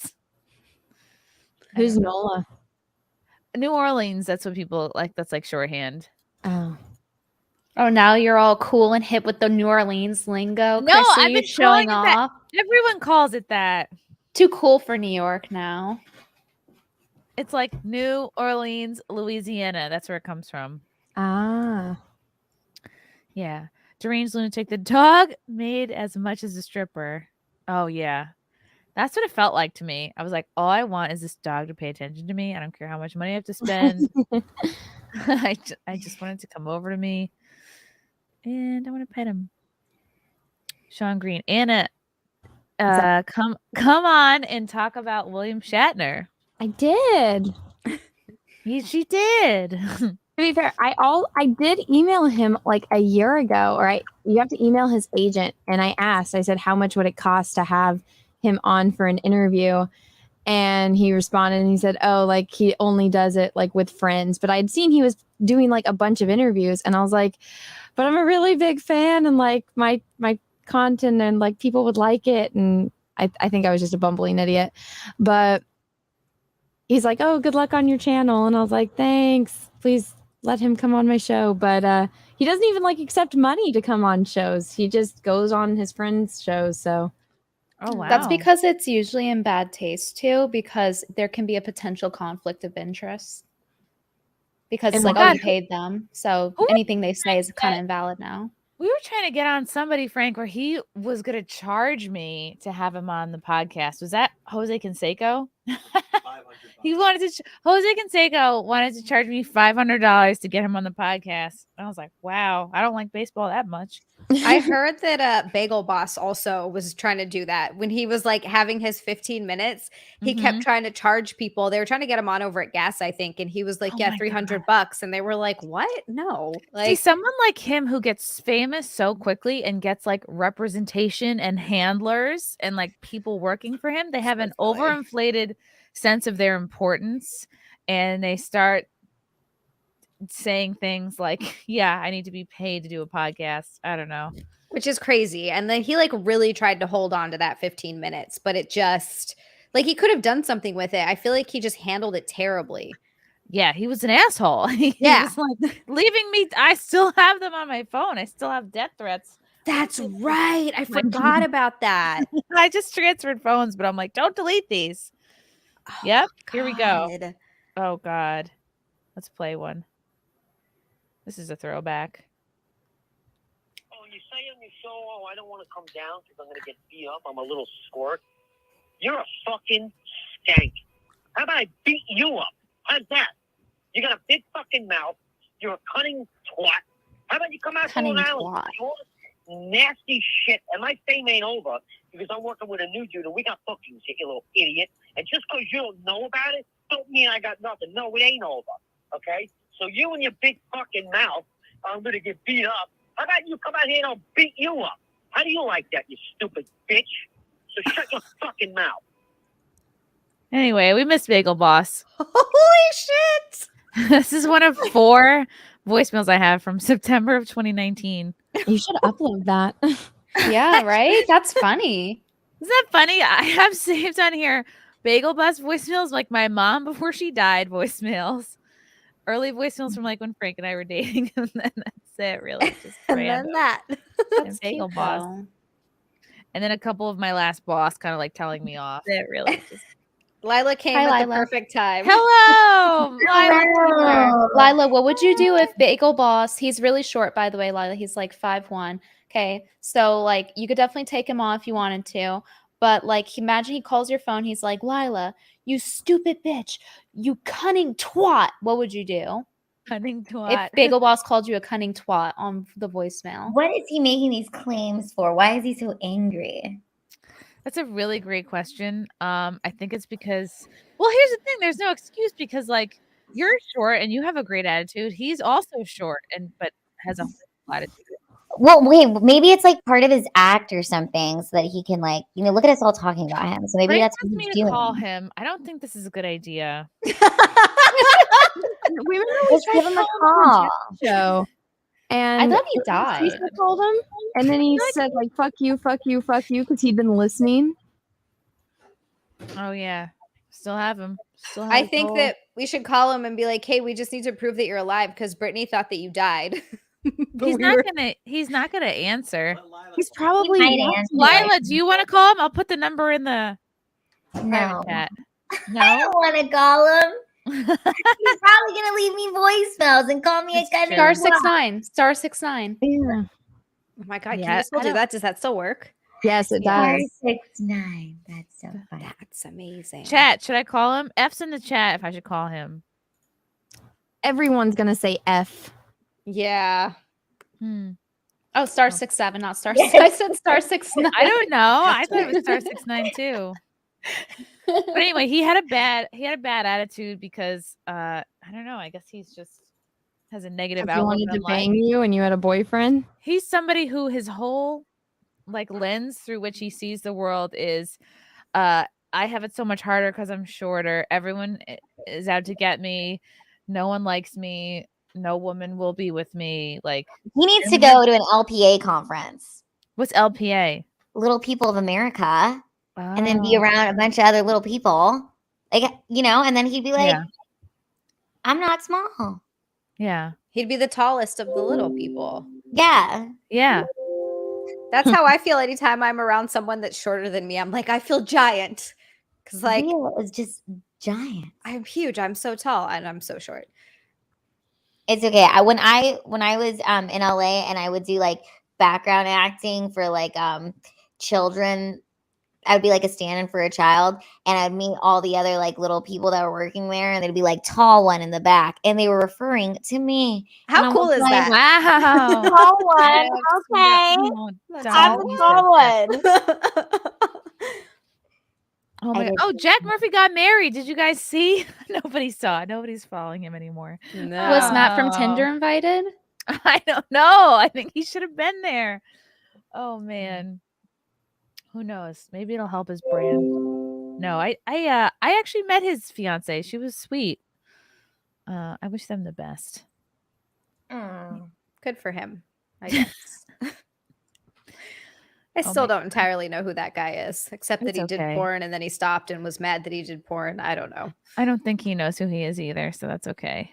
Who's Nola? New Orleans, that's what people like. That's like shorthand. Oh, now you're all cool and hip with the New Orleans lingo. No, Chrissy, I've been showing calling it that. off. Everyone calls it that. Too cool for New York now. It's like New Orleans, Louisiana. That's where it comes from. Ah. Yeah. Deranged lunatic. The dog made as much as a stripper. Oh, yeah. That's what it felt like to me. I was like, all I want is this dog to pay attention to me. I don't care how much money I have to spend. I just wanted to come over to me. And I want to pet him. Sean Green. Anna, come on and talk about William Shatner. I did. She did. To be fair, I did email him like a year ago, you have to email his agent. And I said, how much would it cost to have him on for an interview? And he responded and he said, oh, like he only does it like with friends. But I'd seen he was doing like a bunch of interviews and I was like, but I'm a really big fan and like my content and like people would like it. And I think I was just a bumbling idiot. But he's like, oh, good luck on your channel. And I was like, thanks. Please let him come on my show. But he doesn't even like accept money to come on shows. He just goes on his friends' shows. So. Oh, wow. That's because it's usually in bad taste too, because there can be a potential conflict of interest. Because it's like, oh, you paid them. So anything they say is kind of invalid now. We were trying to get on somebody, Frank, where he was going to charge me to have him on the podcast. Was that Jose Canseco? Jose Canseco wanted to charge me $500 to get him on the podcast. I was like, wow, I don't like baseball that much. I heard that Bagel Boss also was trying to do that when he was like having his 15 minutes. He kept trying to charge people. They were trying to get him on over at Gas, I think, and he was like, "Yeah, $300." And they were like, "What? No!" Like, see, someone like him who gets famous so quickly and gets like representation and handlers and like people working for him, they have an overinflated sense of their importance, and they start saying things like, yeah, I need to be paid to do a podcast. I don't know. Which is crazy. And then he like really tried to hold on to that 15 minutes, but it just like he could have done something with it. I feel like he just handled it terribly. Yeah, he was an asshole. He was like leaving me. I still have them on my phone. I still have death threats. That's right. I forgot about that. I just transferred phones, but I'm like, don't delete these. Oh, yep. Here we go. Oh God. Let's play one. This is a throwback. Oh, you say on your show, oh, I don't want to come down because I'm going to get beat up. I'm a little squirt. You're a fucking skank. How about I beat you up? How's that? You got a big fucking mouth. You're a cunning twat. How about you come out to Long Island? nasty shit, and my fame ain't over because I'm working with a new dude and we got bookings, you little idiot. And just because you don't know about it, don't mean I got nothing. No, it ain't over. Okay? So you and your big fucking mouth, I'm gonna get beat up. How about you come out here and I'll beat you up? How do you like that, you stupid bitch? So shut your fucking mouth. Anyway, we miss Bagel Boss. Holy shit! This is one of 4 voicemails I have from September of 2019. You should upload that. Yeah, right? That's funny. Isn't that funny? I have saved on here Bagel Boss voicemails, like my mom before she died voicemails. Early voicemails from like when Frank and I were dating, and then that's it, really. Just And then that. and Bagel Boss. And then a couple of my last boss kind of like telling me off. It really just... Lila came Hi, at Lila. the perfect time. Hello, Lila, what would you do if Bagel Boss, he's really short, by the way, Lila, he's like 5'1". Okay, so like you could definitely take him off if you wanted to, but like imagine he calls your phone, he's like, Lila, you stupid bitch, you cunning twat. What would you do? Cunning twat. If Bagel Boss called you a cunning twat on the voicemail. What is he making these claims for? Why is he so angry? That's a really great question. I think it's because, well, here's the thing. There's no excuse because like you're short and you have a great attitude. He's also short but has a whole attitude. Well, wait, maybe it's like part of his act or something so that he can like, look at us all talking about him. So maybe Frank that's wants what me he's to doing. call him. I don't think this is a good idea. Just give him a call. Show. And I thought he died. Lisa called him, and then he said like "fuck you," because he'd been listening. Oh yeah, still have him. Still have I his think whole- that we should call him and be like, hey, we just need to prove that you're alive because Brittany thought that you died. He's not gonna answer. He's probably He might answer. Lila, do you want to call him? I'll put the number in the No. private chat. I No, don't want to call him. He's probably gonna leave me voicemails and call me a gun. Star 69. Star 69. Yeah. Oh my God, Yeah, can you still I do don't- that? Does that still work? Yes, it Star does. 69. That's so funny. That's amazing. chat. Should I call him? F's in the chat if I should call him. Everyone's gonna say F. Yeah. Oh, star 67, not star Yes. 6. I said star 69. I don't know. I thought it was star 69 too. But anyway, he had a bad attitude because I don't know. I guess he's just has a negative If he outlook wanted to on life. bang you and you had a boyfriend. He's somebody who his whole like lens through which he sees the world is I have it so much harder because I'm shorter. Everyone is out to get me. No one likes me. No woman will be with me. Like He needs to go to an LPA conference. what's LPA? Little People of America. And then be Oh. around a bunch of other little people. Like, and then he'd be like, Yeah. I'm not small. Yeah. He'd be the tallest of the little people. Yeah. Yeah. That's how I feel anytime I'm around someone that's shorter than me. I'm like, I feel giant. Because like Leo is just giant. I'm huge. I'm so tall and I'm so short. It's okay. When I was in LA and I would do like background acting for like children, I would be like a stand-in for a child, and I'd meet all the other like little people that were working there, and there'd be like tall one in the back, and they were referring to me. How And I cool was is like, that? Wow. Tall one, okay. I'm the tall one. Oh my! did Oh, Jack Murphy got married. Did you guys see? Nobody saw. Nobody's following him anymore. No. Was Matt from Oh. Tinder invited? I don't know. I think he should have been there. Oh man. Who knows? Maybe it'll help his brand. No, I actually met his fiance. She was sweet. I wish them the best. Good for him, I guess. I Oh still my don't entirely know who that guy is, except that It's he did okay. porn and then he stopped and was mad that he did porn. I don't know. I don't think he knows who he is either, so that's okay.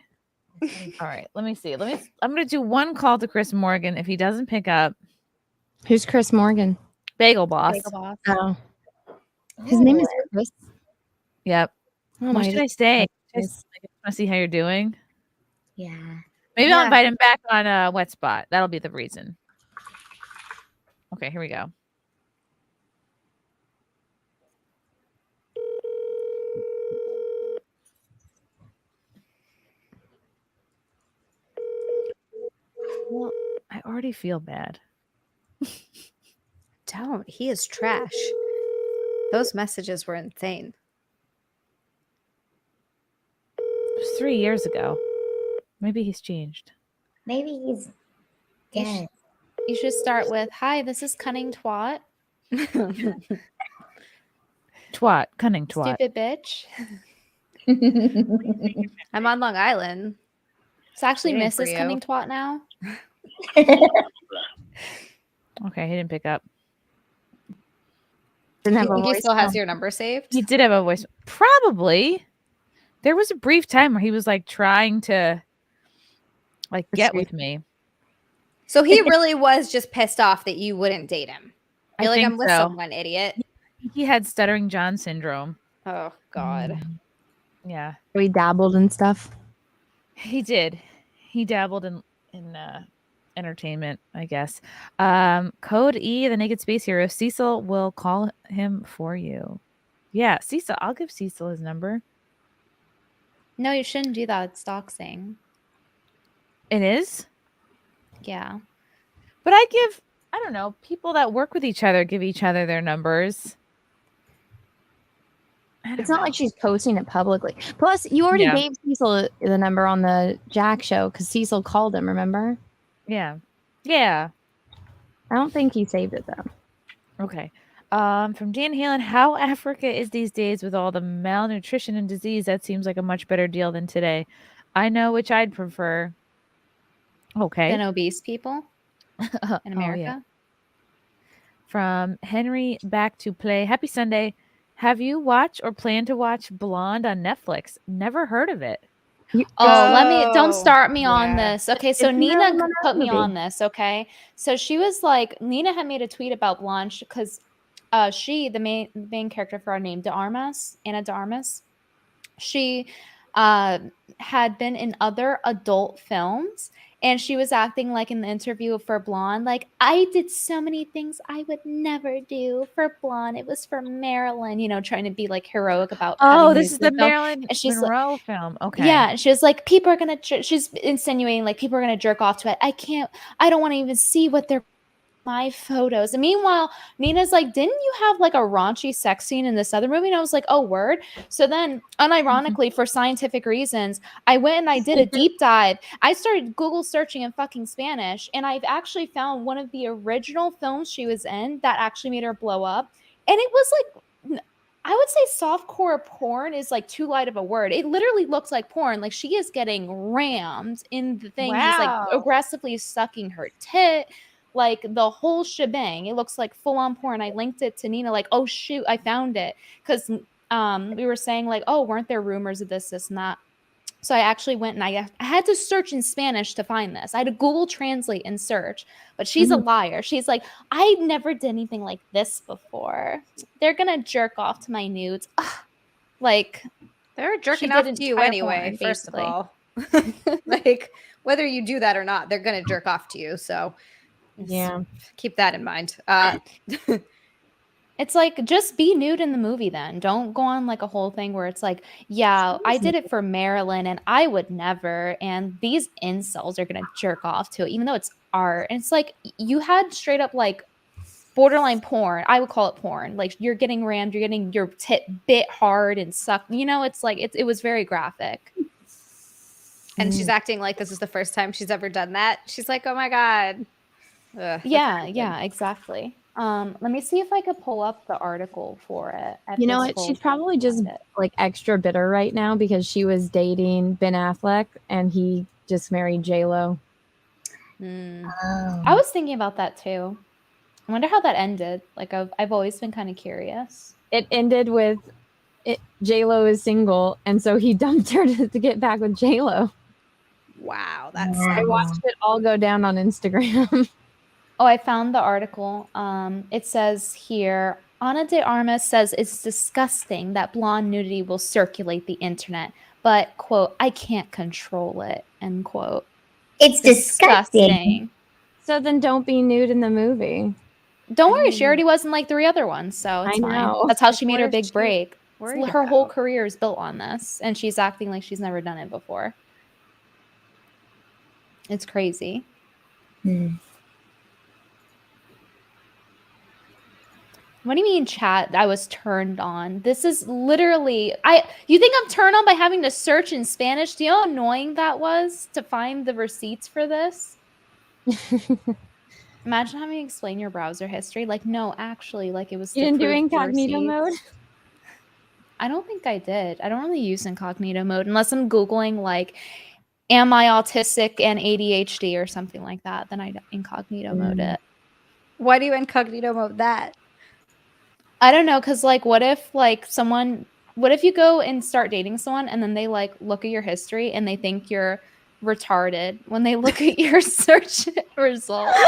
All right, let me see. I'm gonna do one call to Chris Morgan. If he doesn't pick up, Who's Chris Morgan? Bagel Boss. Bagel Boss. Oh, his name is Chris. Yep. Oh What my should I say? goodness. Just want to see how you're doing. Yeah. Maybe I'll Yeah. invite him back on Wet Spot. That'll be the reason. Okay, here we go. Well, I already feel bad. don't. He is trash. Those messages were insane. It was 3 years ago. Maybe he's changed. Maybe he's dead. You should start with, "Hi, this is cunning twat." Twat, cunning twat. Stupid bitch. I'm on Long Island. It's actually Waiting for Mrs. you. Cunning Twat now. Okay, he didn't pick up. Didn't have a he voice still has now. your number saved? He did have a voice. Probably. There was a brief time where he was like trying to like get with me. So he really was just pissed off that you wouldn't date him. I You're like, think I'm with so. someone, idiot. He had stuttering John syndrome. Oh, God. Yeah. We dabbled and stuff. He did. He dabbled in entertainment, I guess. Code E, the Naked Space Hero. Cecil will call him for you. Yeah, Cecil. I'll give Cecil his number. No, you shouldn't do that. It's doxing. It is? Yeah. But I don't know, people that work with each other give each other their numbers. It's not like she's posting it publicly. Plus, you already gave Cecil the number on the Jack show because Cecil called him, remember? Yeah. Yeah. I don't think he saved it, though. Okay. From Dan Halen, how Africa is these days with all the malnutrition and disease. That seems like a much better deal than today. I know which I'd prefer. Okay. Than obese people in America. yeah. From Henry Back to Play. Happy Sunday. Have you watched or plan to watch Blonde on Netflix? Never heard of it. Don't start me on this. Okay, so It's Nina not put me movie. on this, okay? So she was like, Nina had made a tweet about Blonde because she, the main character for our name, Anna de Armas, she had been in other adult films, and she was acting like in the interview for Blonde, like, I did so many things I would never do for Blonde. It was for Marilyn, trying to be like heroic about. Oh, having this used is the film. Marilyn And she's Monroe film. Okay. Yeah, and she was like, people are gonna. She's insinuating like people are gonna jerk off to it. I don't want to even see what they're my photos. And meanwhile, Nina's like, didn't you have like a raunchy sex scene in this other movie? And I was like, oh, word. So then, unironically, for scientific reasons, I went and I did a deep dive. I started Google searching in fucking Spanish, and I've actually found one of the original films she was in that actually made her blow up. And it was like, I would say softcore porn is like too light of a word. It literally looks like porn. Like she is getting rammed in the thing. He's like aggressively sucking her tit. Like the whole shebang. It looks like full on porn. I linked it to Nina, like, oh shoot, I found it. Because we were saying like, oh, weren't there rumors of this and that? So I actually went and I had to search in Spanish to find this. I had to Google Translate and search. But she's a liar. She's like, I never did anything like this before. They're gonna jerk off to my nudes. Ugh. Like they're jerking she off did to you entire anyway, porn, first of all. Like, whether you do that or not, they're gonna jerk off to you. So yeah, keep that in mind. It's like, just be nude in the movie then. Don't go on like a whole thing where it's like, yeah, I did it for Marilyn and I would never. And these incels are going to jerk off to it, even though it's art. And it's like, you had straight up like borderline porn. I would call it porn. Like you're getting rammed, you're getting your tit bit hard and sucked. It's like, it was very graphic. And she's acting like this is the first time she's ever done that. She's like, oh my God. Ugh, yeah, exactly. Let me see if I could pull up the article for it. You know what? She's probably just like extra bitter right now because she was dating Ben Affleck and he just married J-Lo. I was thinking about that too. I wonder how that ended. Like I've always been kind of curious. It ended with J-Lo is single, and so he dumped her to get back with J-Lo. Wow, that's I watched it all go down on Instagram. Oh, I found the article. It says here, Ana de Armas says it's disgusting that blonde nudity will circulate the internet, but, quote, I can't control it, end quote. It's disgusting. So then don't be nude in the movie. Don't worry, she already was in like 3 other ones, so it's I know. fine. That's how she made her big break. worried Her about? whole career is built on this, and she's acting like she's never done it before. It's crazy. What do you mean, chat? I was turned on. This is literally you think I'm turned on by having to search in Spanish? Do you know how annoying that was to find the receipts for this? Imagine having to explain your browser history. Like, no, actually, like it was You to didn't do prove the incognito mode? receipts. I don't think I did. I don't really use incognito mode unless I'm Googling like, am I autistic and ADHD or something like that? Then I incognito mode it. Why do you incognito mode that? I don't know, because like what if you go and start dating someone and then they like look at your history and they think you're retarded when they look at your search results?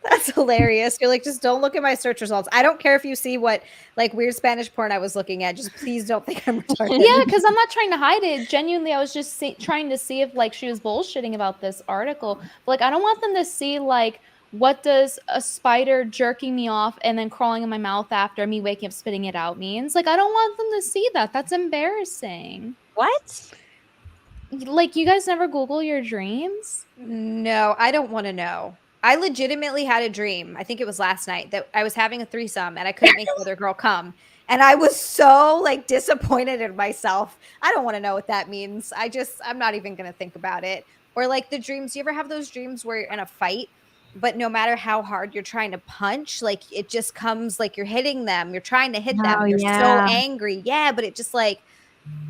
That's hilarious. You're like, just don't look at my search results. I don't care if you see what like weird Spanish porn I was looking at. Just please don't think I'm retarded. Yeah, because I'm not trying to hide it. Genuinely, I was just trying to see if like she was bullshitting about this article. But, like, I don't want them to see like, what does a spider jerking me off and then crawling in my mouth after me waking up spitting it out means. Like, I don't want them to see that. That's embarrassing. What? Like, you guys never Google your dreams? No, I don't want to know. I legitimately had a dream. I think it was last night that I was having a threesome and I couldn't make the other girl come. And I was so like disappointed in myself. I don't want to know what that means. I'm not even going to think about it. Or like the dreams. You ever have those dreams where you're in a fight, but no matter how hard you're trying to punch, like it just comes like you're hitting them. You're trying to hit them. You're so angry. Yeah, but it just like,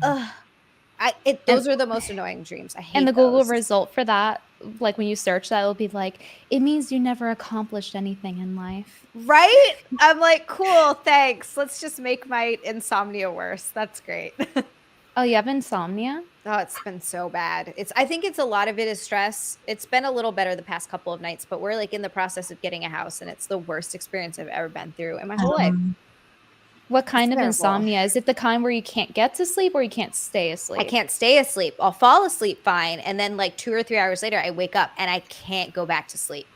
those are the most annoying dreams. I hate And the Google those. result for that, like when you search that, it'll be like, it means you never accomplished anything in life. Right? I'm like, cool, thanks. Let's just make my insomnia worse. That's great. Oh, you have insomnia? Oh, it's been so bad. I think it's a lot of it is stress. It's been a little better the past couple of nights, but we're like in the process of getting a house and it's the worst experience I've ever been through in my whole life. What kind of terrible. insomnia? Is it the kind where you can't get to sleep or you can't stay asleep? I can't stay asleep. I'll fall asleep fine. And then like 2 or 3 hours later, I wake up and I can't go back to sleep.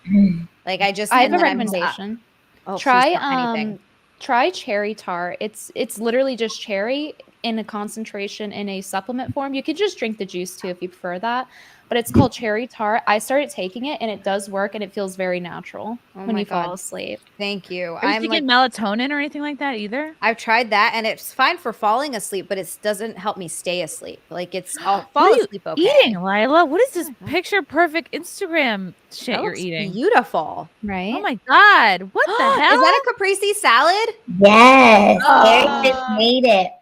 Like I have a recommendation. Oh, Try cherry tart. It's literally just cherry in a concentration in a supplement form. You could just drink the juice too if you prefer that. But it's called cherry tart. I started taking it and it does work and it feels very natural when you fall asleep. Thank you. Are you taking melatonin or anything like that either? I've tried that and it's fine for falling asleep, but it doesn't help me stay asleep. Like I'll fall asleep okay. Eating, Lila? What is this picture perfect Instagram shit That you're looks eating? Beautiful. Right? Oh my God. What the hell? Is that a caprese salad? Yes. Eric just made it.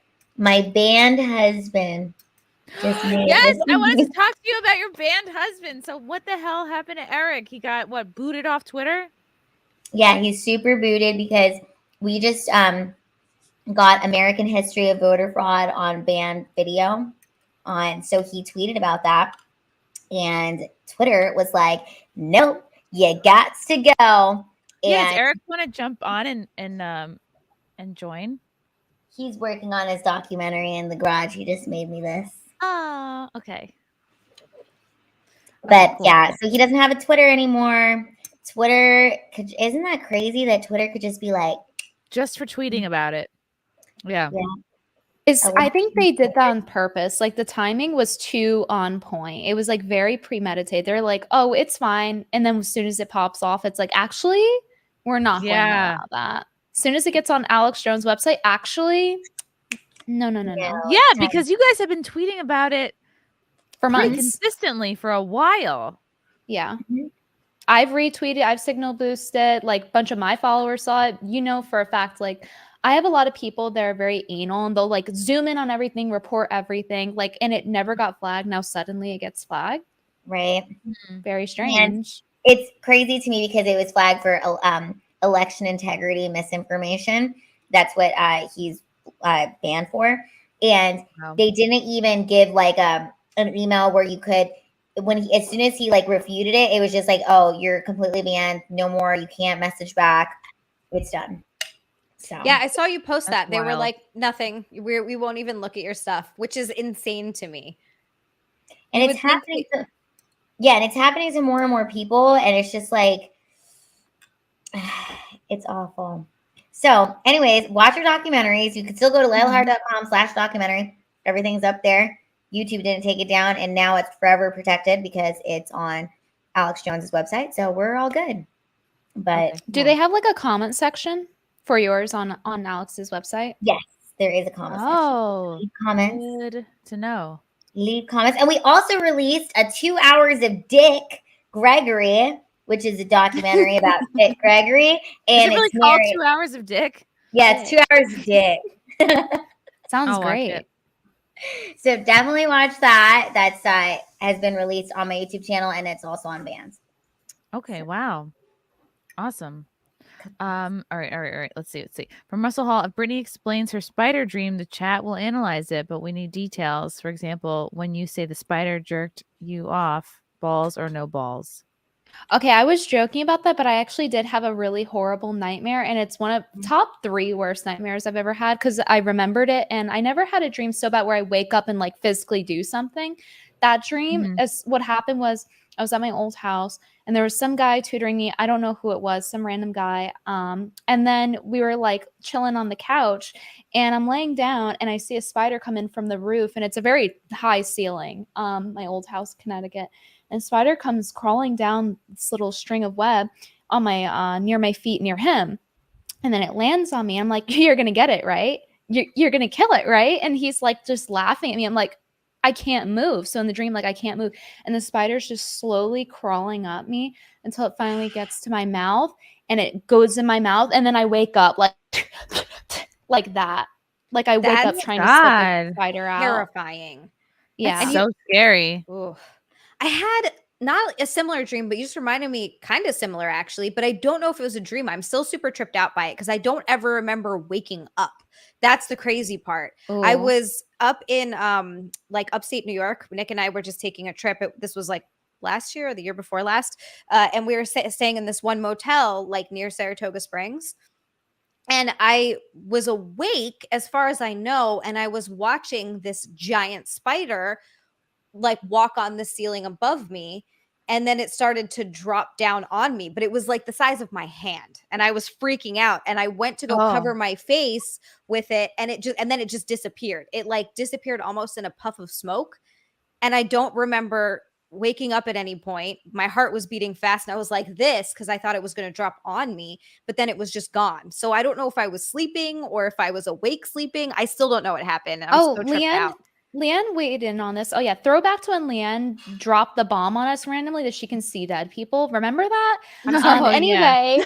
My band husband just made Yes, it. I wanted to talk to you about your band husband. So what the hell happened to Eric? He got booted off Twitter? Yeah, he's super booted because we just got American History of Voter Fraud on band video so he tweeted about that and Twitter was like, nope, you got to go. Yeah, does And Eric want to jump on and join? he's working on his documentary in the garage. He just made me this. Oh, okay. But yeah, so he doesn't have a Twitter anymore. Isn't that crazy that Twitter could just be like, just for tweeting about it? Yeah. I think they did that on purpose. Like the timing was too on point. It was like very premeditated. They're like, oh, it's fine. And then as soon as it pops off, it's like, actually, we're not going to allow that. As soon as it gets on Alex Jones' website, actually, no. Yeah, because you guys have been tweeting about it for months consistently for a while. Yeah. I've retweeted, I've signal boosted, like a bunch of my followers saw it. You know, for a fact, like I have a lot of people that are very anal and they'll like zoom in on everything, report everything, like, and it never got flagged. Now suddenly it gets flagged. Right. Very strange. And it's crazy to me because it was flagged for election integrity misinformation. That's what he's banned for. And they didn't even give like an email where you could, as soon as he like refuted it, it was just like, oh, you're completely banned. No more. You can't message back. It's done. So Yeah, I saw you post that. They were wild. like, nothing. We won't even look at your stuff, which is insane to me. And it's happening to more and more people. And it's just like, it's awful. So anyways, watch your documentaries. You can still go to LilaHart.com/documentary. Everything's up there. YouTube didn't take it down. And now it's forever protected because it's on Alex Jones's website. So we're all good. But do they have like a comment section for yours on Alex's website? Yes, there is a comment section. Oh, Leave comments. good to know. Leave comments. And we also released a 2 hours of Dick Gregory, which is a documentary about Dick Gregory. And Is it really it's called narrated- 2 hours of Dick? Yeah, it's 2 hours of Dick. Sounds I'll watch great. it. So definitely watch that. That's has been released on my YouTube channel, and it's also on Bands. Okay, wow. Awesome. All right. Let's see. From Russell Hall, if Brittany explains her spider dream, the chat will analyze it, but we need details. For example, when you say the spider jerked you off, balls or no balls. Okay, I was joking about that, but I actually did have a really horrible nightmare, and it's one of top 3 worst nightmares I've ever had because I remembered it, and I never had a dream so bad where I wake up and like physically do something. That dream is what happened was I was at my old house, and there was some guy tutoring me. I don't know who it was, some random guy. And then we were like chilling on the couch, and I'm laying down, and I see a spider come in from the roof, and it's a very high ceiling. My old house, Connecticut. And spider comes crawling down this little string of web on my near my feet near him, and then it lands on me. I'm like, "You're gonna get it, right? You're gonna kill it, right?" And he's like just laughing at me. I'm like, "I can't move." So in the dream, like I can't move, and the spider's just slowly crawling up me until it finally gets to my mouth, and it goes in my mouth, and then I wake up like like that, like I wake up That's trying to spit the spider out. terrifying. Yeah, It's so scary. Ooh. I had not a similar dream, but you just reminded me kind of similar actually, but I don't know if it was a dream. I'm still super tripped out by it because I don't ever remember waking up. That's the crazy part. I Ooh. was up in like upstate New York. Nick and I were just taking a trip. This was like last year or the year before last. And we were staying in this one motel like near Saratoga Springs. And I was awake as far as I know, and I was watching this giant spider like walk on the ceiling above me, and then it started to drop down on me, but it was like the size of my hand, and I was freaking out, and I went to go cover my face with it, and then it just disappeared. It like disappeared almost in a puff of smoke, and I don't remember waking up at any point. My heart was beating fast, and I was like this because I thought it was going to drop on me, but then it was just gone. So I don't know if I was sleeping or if I was awake sleeping. I still don't know what happened. I'm so tripped out. Leanne weighed in on this. Oh yeah, throwback to when Leanne dropped the bomb on us randomly that she can see dead people. Remember that? Anyway,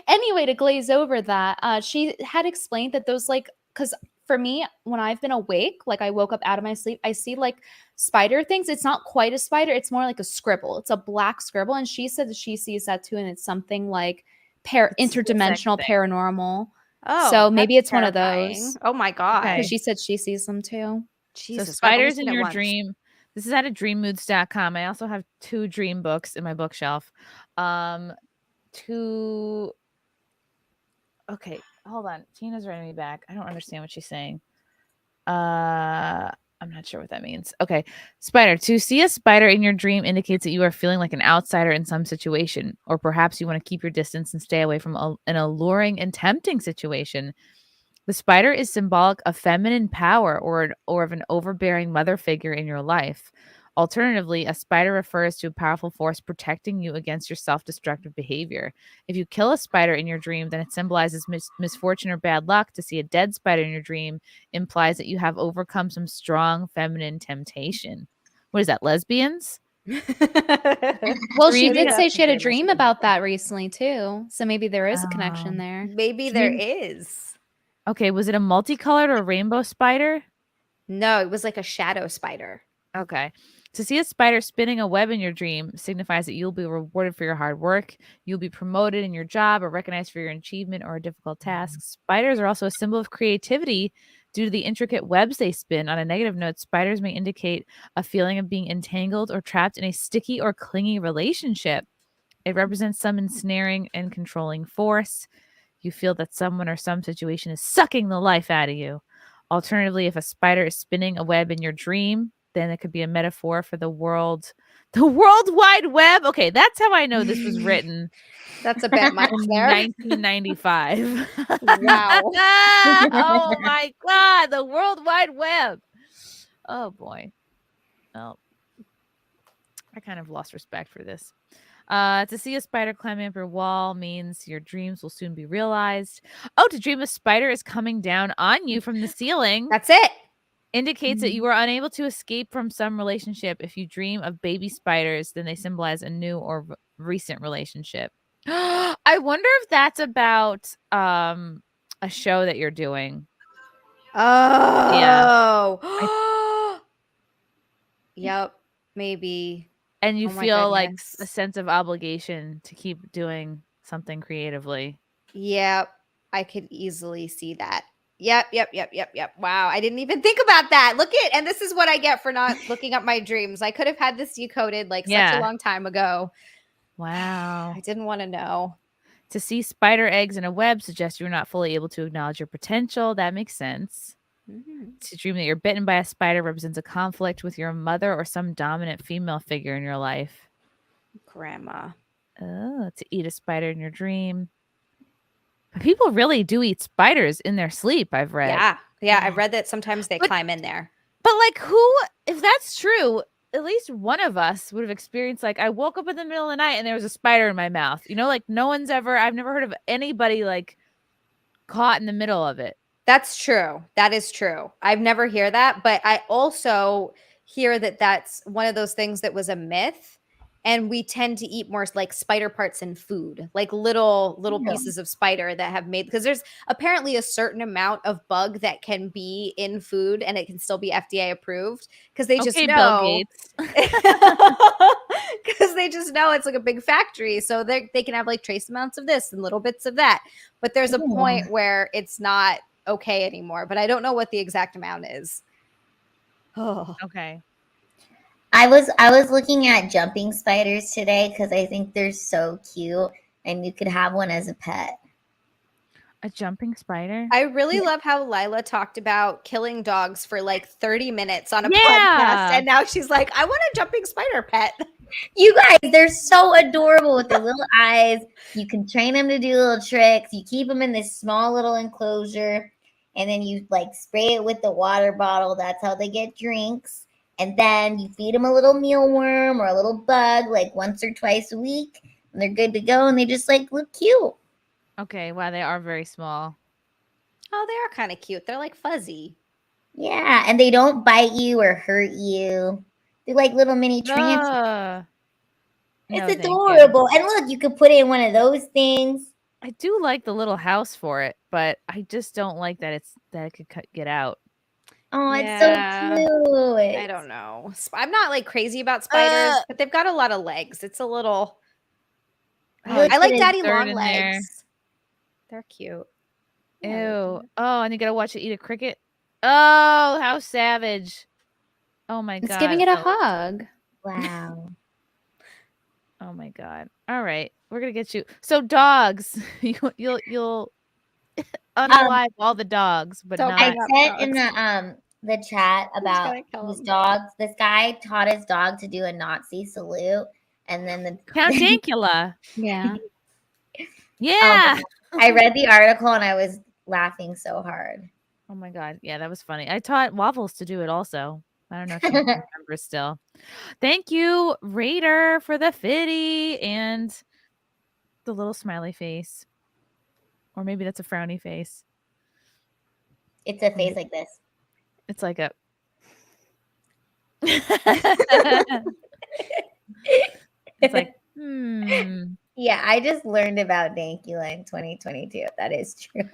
anyway, to glaze over that, she had explained that those like, because for me, when I've been awake, like I woke up out of my sleep, I see like spider things. It's not quite a spider. It's more like a scribble. It's a black scribble, and she said that she sees that too, and it's something like interdimensional paranormal. Oh, so maybe that's it's one of terrifying. those. Oh my god! Because she said she sees them too. So spiders in your dream. This is at dreammoods.com. I also have 2 dream books in my bookshelf. Okay, hold on. Tina's writing me back. I don't understand what she's saying. I'm not sure what that means. Okay. Spider. To see a spider in your dream indicates that you are feeling like an outsider in some situation, or perhaps you want to keep your distance and stay away from an alluring and tempting situation. The spider is symbolic of feminine power or of an overbearing mother figure in your life. Alternatively, a spider refers to a powerful force protecting you against your self-destructive behavior. If you kill a spider in your dream, then it symbolizes misfortune or bad luck. To see a dead spider in your dream implies that you have overcome some strong feminine temptation. What is that, lesbians? Well, she did say she had a dream about that recently too. So maybe there is a connection there. Maybe there is. Okay, was it a multicolored or rainbow spider? No, it was like a shadow spider. Okay. To see a spider spinning a web in your dream signifies that you'll be rewarded for your hard work. You'll be promoted in your job or recognized for your achievement or a difficult task. Spiders are also a symbol of creativity due to the intricate webs they spin. On a negative note, spiders may indicate a feeling of being entangled or trapped in a sticky or clingy relationship. It represents some ensnaring and controlling force. You feel that someone or some situation is sucking the life out of you. Alternatively, if a spider is spinning a web in your dream, then it could be a metaphor for the World Wide Web. Okay, that's how I know this was written. That's a bit much there. 1995. Wow. Oh my God, the World Wide Web. Oh boy. Oh, I kind of lost respect for this. To see a spider climbing up your wall means your dreams will soon be realized. Oh, to dream a spider is coming down on you from the ceiling. That's it. Indicates that you are unable to escape from some relationship. If you dream of baby spiders, then they symbolize a new or recent relationship. I wonder if that's about a show that you're doing. Oh. Yep. Maybe. And you Oh my feel like goodness. a sense of obligation to keep doing something creatively. Yep. I could easily see that. Yep. Wow. I didn't even think about that. Look and this is what I get for not looking up my dreams. I could have had this decoded like such a long time ago. Wow. I didn't want to know. To see spider eggs in a web suggests you're not fully able to acknowledge your potential. That makes sense. To dream that you're bitten by a spider represents a conflict with your mother or some dominant female figure in your life. Grandma. Oh, to eat a spider in your dream. But people really do eat spiders in their sleep, I've read. Yeah. I've read that sometimes they climb in there. But like if that's true, at least one of us would have experienced like I woke up in the middle of the night and there was a spider in my mouth. You know, like I've never heard of anybody like caught in the middle of it. That's true. That is true. I've never heard that, but I also hear that that's one of those things that was a myth, and we tend to eat more like spider parts in food, like little pieces of spider that have made, because there's apparently a certain amount of bug that can be in food and it can still be FDA approved because they just know. Bill Gates. Because they just know it's like a big factory, so they can have like trace amounts of this and little bits of that. But there's a point where it's not okay anymore, but I don't know what the exact amount is. Oh, okay. I was looking at jumping spiders today because I think they're so cute, and you could have one as a pet. A jumping spider? I really love how Lila talked about killing dogs for like 30 minutes on a podcast, and now she's like, I want a jumping spider pet. You guys, they're so adorable with their little eyes. You can train them to do little tricks. You keep them in this small little enclosure, and then you like spray it with the water bottle. That's how they get drinks. And then you feed them a little mealworm or a little bug like once or twice a week, and they're good to go, and they just like look cute. Okay, wow, they are very small. Oh, they are kind of cute. They're like fuzzy. Yeah, and they don't bite you or hurt you. They're like little mini transformers. It's adorable. And look, you could put it in one of those things. I do like the little house for it, but I just don't like that it could get out. Oh, it's so cute. I don't know. I'm not like crazy about spiders, but they've got a lot of legs. It's a little. I like daddy long legs. They're cute. Ew. Oh, and you gotta watch it eat a cricket. Oh, how savage. Oh my god. It's giving it a hug. Wow. Oh my god. All right. We're gonna get you. So dogs. You'll unalive all the dogs, but not. I said in the chat about these dogs. This guy taught his dog to do a Nazi salute, and then the Count Dankula. Yeah. Yeah. I read the article and I was laughing so hard. Oh my god. Yeah, that was funny. I taught Waffles to do it also. I don't know if you remember still. Thank you, Raider, for the fitty and the little smiley face. Or maybe that's a frowny face. It's a face like this. It's like a it's like Yeah, I just learned about Dankula in 2022. That is true.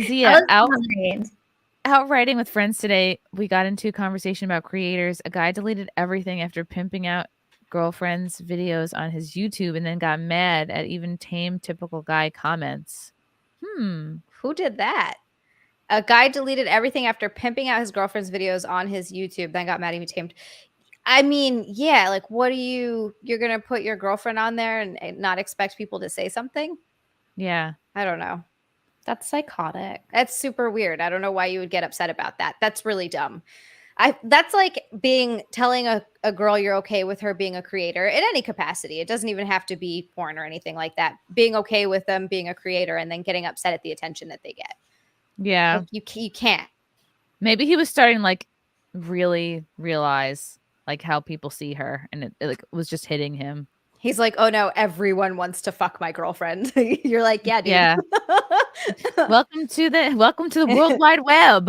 Zia, out riding with friends today, we got into a conversation about creators. A guy deleted everything after pimping out girlfriend's videos on his YouTube and then got mad at even tame typical guy comments. Who did that? A guy deleted everything after pimping out his girlfriend's videos on his YouTube, then got mad at me tamed. I mean, yeah, like what do you're gonna put your girlfriend on there and not expect people to say something? Yeah. I don't know. That's psychotic. That's super weird. I don't know why you would get upset about that. That's really dumb. That's like telling a girl you're okay with her being a creator in any capacity. It doesn't even have to be porn or anything like that. Being okay with them being a creator and then getting upset at the attention that they get. Yeah. Like, you can't. Maybe he was starting to like really realize like how people see her and it like was just hitting him. He's like, oh no, everyone wants to fuck my girlfriend. You're like, yeah, dude. Yeah. Welcome to the World Wide Web.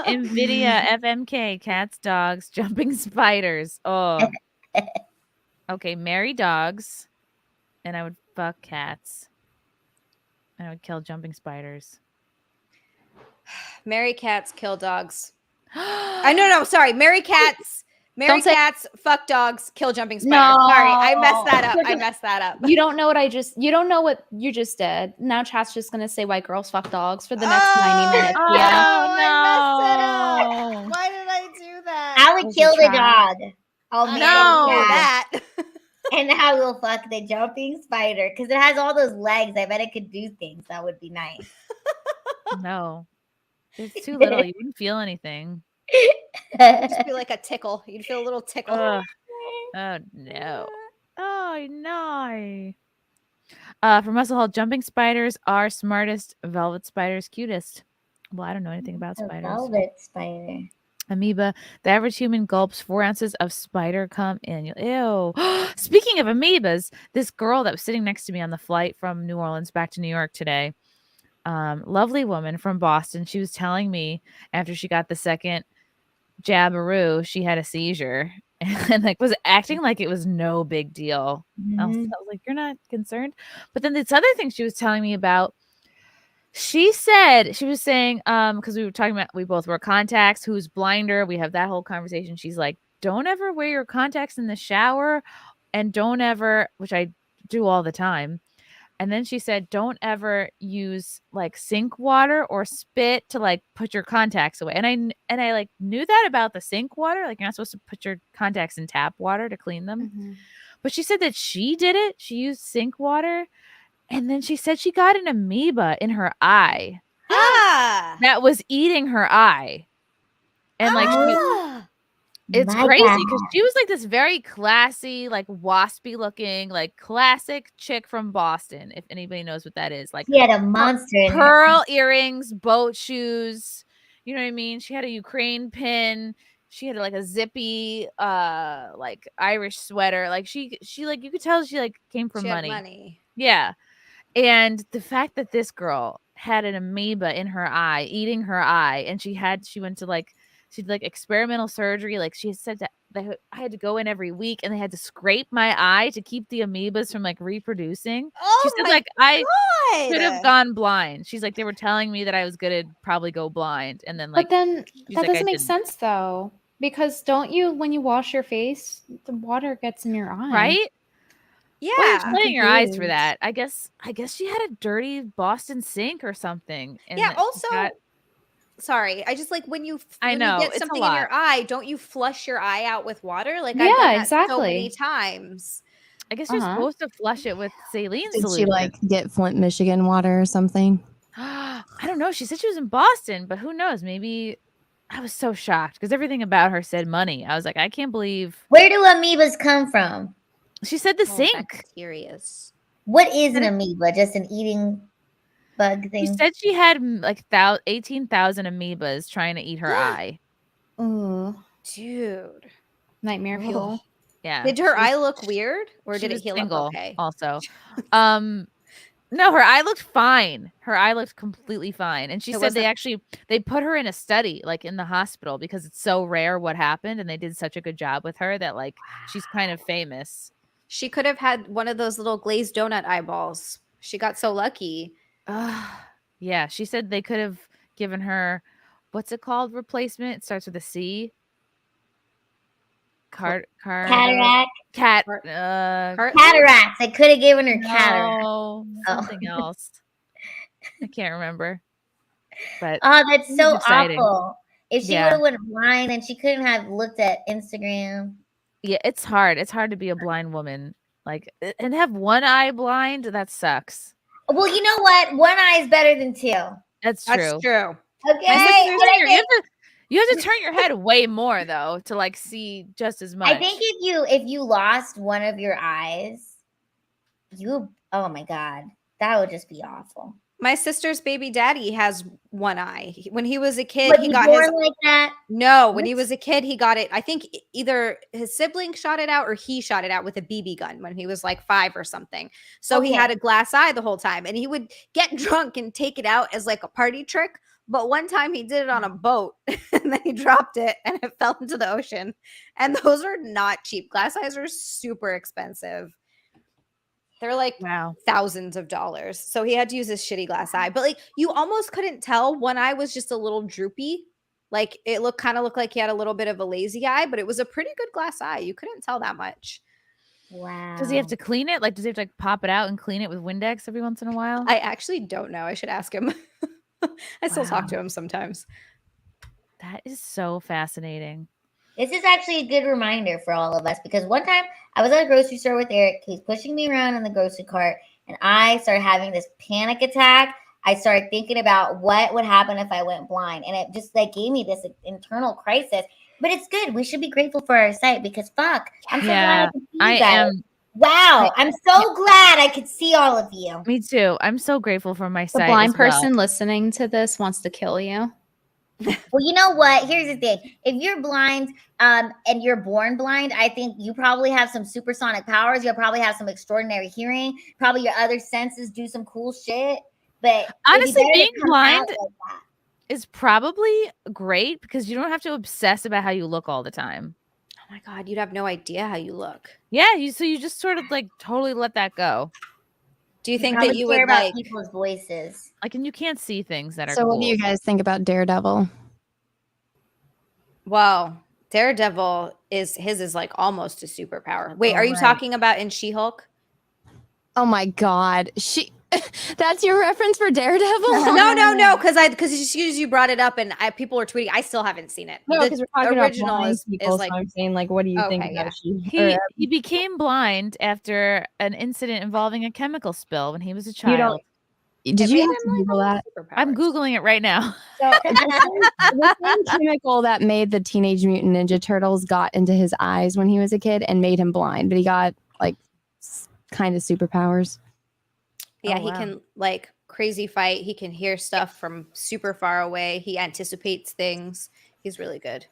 Nvidia, FMK, cats, dogs, jumping spiders. Oh. Okay, marry dogs, and I would fuck cats. And I would kill jumping spiders. Marry cats, kill dogs. No, sorry. Marry cats. Marry cats, fuck dogs, kill jumping spiders. No. Sorry, I messed that up. You don't know what you just did. Now chat's just gonna say why girls fuck dogs for the next 90 minutes. I messed it up. Why did I do that? I would kill the dog. I'll marry that. And I will fuck the jumping spider because it has all those legs. I bet it could do things. That would be nice. No. It's too little. You wouldn't feel anything. You'd just be like a tickle. You'd feel a little tickle. Oh no. Oh no. From Russell Hall, jumping spiders are smartest, velvet spiders cutest. Well, I don't know anything about spiders. Velvet spider. Amoeba. The average human gulps 4 ounces of spider cum annually. Ew. Speaking of amoebas, this girl that was sitting next to me on the flight from New Orleans back to New York today, lovely woman from Boston. She was telling me after she got the second jabberoo, she had a seizure and like was acting like it was no big deal. I was like, you're not concerned? But then this other thing she was telling me about, she was saying, because we were talking about, we both wear contacts, who's blinder. We have that whole conversation. She's like, don't ever wear your contacts in the shower, and don't ever, which I do all the time. And then she said, don't ever use like sink water or spit to like put your contacts away. And I like knew that about the sink water. Like you're not supposed to put your contacts in tap water to clean them. But she said that she did it. She used sink water. And then she said she got an amoeba in her eye that was eating her eye. And like, it's crazy because she was like this very classy, like waspy looking, like classic chick from Boston. If anybody knows what that is, like she had a monster in pearl earrings, boat shoes. You know what I mean? She had a Ukraine pin. She had like a zippy, like Irish sweater. Like she like you could tell she like came from She had money. money. Yeah, and the fact that this girl had an amoeba in her eye, eating her eye, and she went to like. She did like experimental surgery. Like she said that I had to go in every week and they had to scrape my eye to keep the amoebas from like reproducing. She said like I could have gone blind. She's like, they were telling me that I was going to probably go blind. And then like, but then that like, doesn't make sense though, because don't you, when you wash your face, the water gets in your eye. Right? Yeah. Why are you cleaning your eyes for that? I guess she had a dirty Boston sink or something. And yeah. Also, sorry, I just like when you get something in your eye, don't you flush your eye out with water? Like I've done that so many times. I guess you're supposed to flush it with saline Did solution. she like get Flint, Michigan water or something? I don't know. She said she was in Boston, but who knows? Maybe. I was so shocked because everything about her said money. I was like, I can't believe. Where do amoebas come from? She said the sink. Curious. What is an amoeba? Just an eating bug thing? She said she had like 18,000 amoebas trying to eat her eye. Oh, dude. Nightmare fuel. Yeah. Did her eye look weird or She did it was heal single up okay? Also. No, her eye looked fine. Her eye looked completely fine. And she said they put her in a study, like in the hospital, because it's so rare what happened. And they did such a good job with her that like she's kind of famous. She could have had one of those little glazed donut eyeballs. She got so lucky. Yeah, she said they could have given her, what's it called? Replacement. It starts with a C. Cataract. Cataracts. I could have given her cataract. No, something else. I can't remember. But that's so exciting. awful. If she would have went blind, then she couldn't have looked at Instagram. Yeah, it's hard. It's hard to be a blind woman, like, and have one eye blind. That sucks. Well, you know what? One eye is better than two. That's true. That's true. Okay. You have to turn your head way more though to like see just as much. I think if you lost one of your eyes, oh my God, that would just be awful. My sister's baby daddy has one eye. When he was a kid, Was he he got born his. like that? No, when he was a kid, he got it. I think either his sibling shot it out or he shot it out with a BB gun when he was like 5 or something. So he had a glass eye the whole time, and he would get drunk and take it out as like a party trick. But one time he did it on a boat, and then he dropped it, and it fell into the ocean. And those are not cheap. Glass eyes are super expensive. They're like thousands of dollars. So he had to use this shitty glass eye. But like you almost couldn't tell. One eye was just a little droopy. Like it looked like he had a little bit of a lazy eye, but it was a pretty good glass eye. You couldn't tell that much. Wow. Does he have to clean it? Like, does he have to like pop it out and clean it with Windex every once in a while? I actually don't know. I should ask him. I still talk to him sometimes. That is so fascinating. This is actually a good reminder for all of us because one time I was at a grocery store with Eric. He's pushing me around in the grocery cart, and I started having this panic attack. I started thinking about what would happen if I went blind, and it just like gave me this internal crisis. But it's good. We should be grateful for our sight because fuck, I'm so glad I can see you guys. Wow, I'm so glad I could see all of you. Me too. I'm so grateful for my sight. The blind as well. person listening to this wants to kill you. Well, you know what? Here's the thing. If you're blind and you're born blind, I think you probably have some supersonic powers. You'll probably have some extraordinary hearing. Probably your other senses do some cool shit. But honestly, being blind is probably great because you don't have to obsess about how you look all the time. Oh my God, you'd have no idea how you look. Yeah, so you just sort of like totally let that go. Do you think I that you care would about like people's voices? Like, and you can't see things that are So cool. what do you guys think about Daredevil? Well, Daredevil is like almost a superpower. Wait, are you talking about in She-Hulk? Oh my God, that's your reference for Daredevil? No, because as soon as you brought it up and people were tweeting, I still haven't seen it. No, because we're talking original about blind is people, like so I'm saying like, what do you think Okay, about yeah. He became blind after an incident involving a chemical spill when he was a child. Did you have to Google that? I'm Googling it right now. So the same chemical that made the Teenage Mutant Ninja Turtles got into his eyes when he was a kid and made him blind, but he got like kind of superpowers. Yeah, Oh, he wow. can like crazy fight. He can hear stuff from super far away. He anticipates things. He's really good.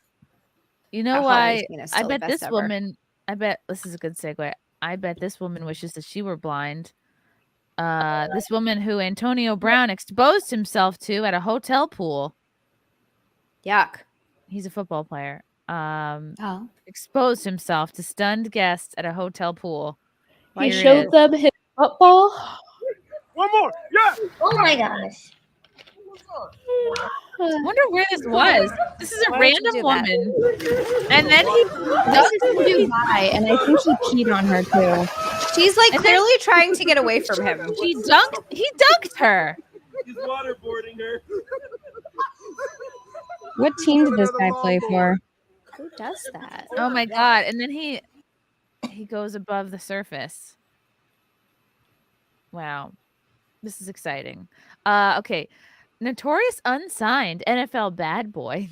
You know That why? holiday scene is I still the bet best this ever. woman. I bet this is a good segue. I bet this woman wishes that she were blind. This woman who Antonio Brown exposed himself to at a hotel pool. Yuck. He's a football player. Exposed himself to stunned guests at a hotel pool. He Here it showed is. them his football. One more. Yeah. Oh my gosh. I wonder where this was. This is a Why would you random do that? woman. And then he This is in Dubai, and I think he peed on her too. She's like And clearly trying to get away from him. He dunked her. He's waterboarding her. What team did this guy play for? Who does that? Oh my God. And then he goes above the surface. Wow. This is exciting. Okay. Notorious unsigned NFL bad boy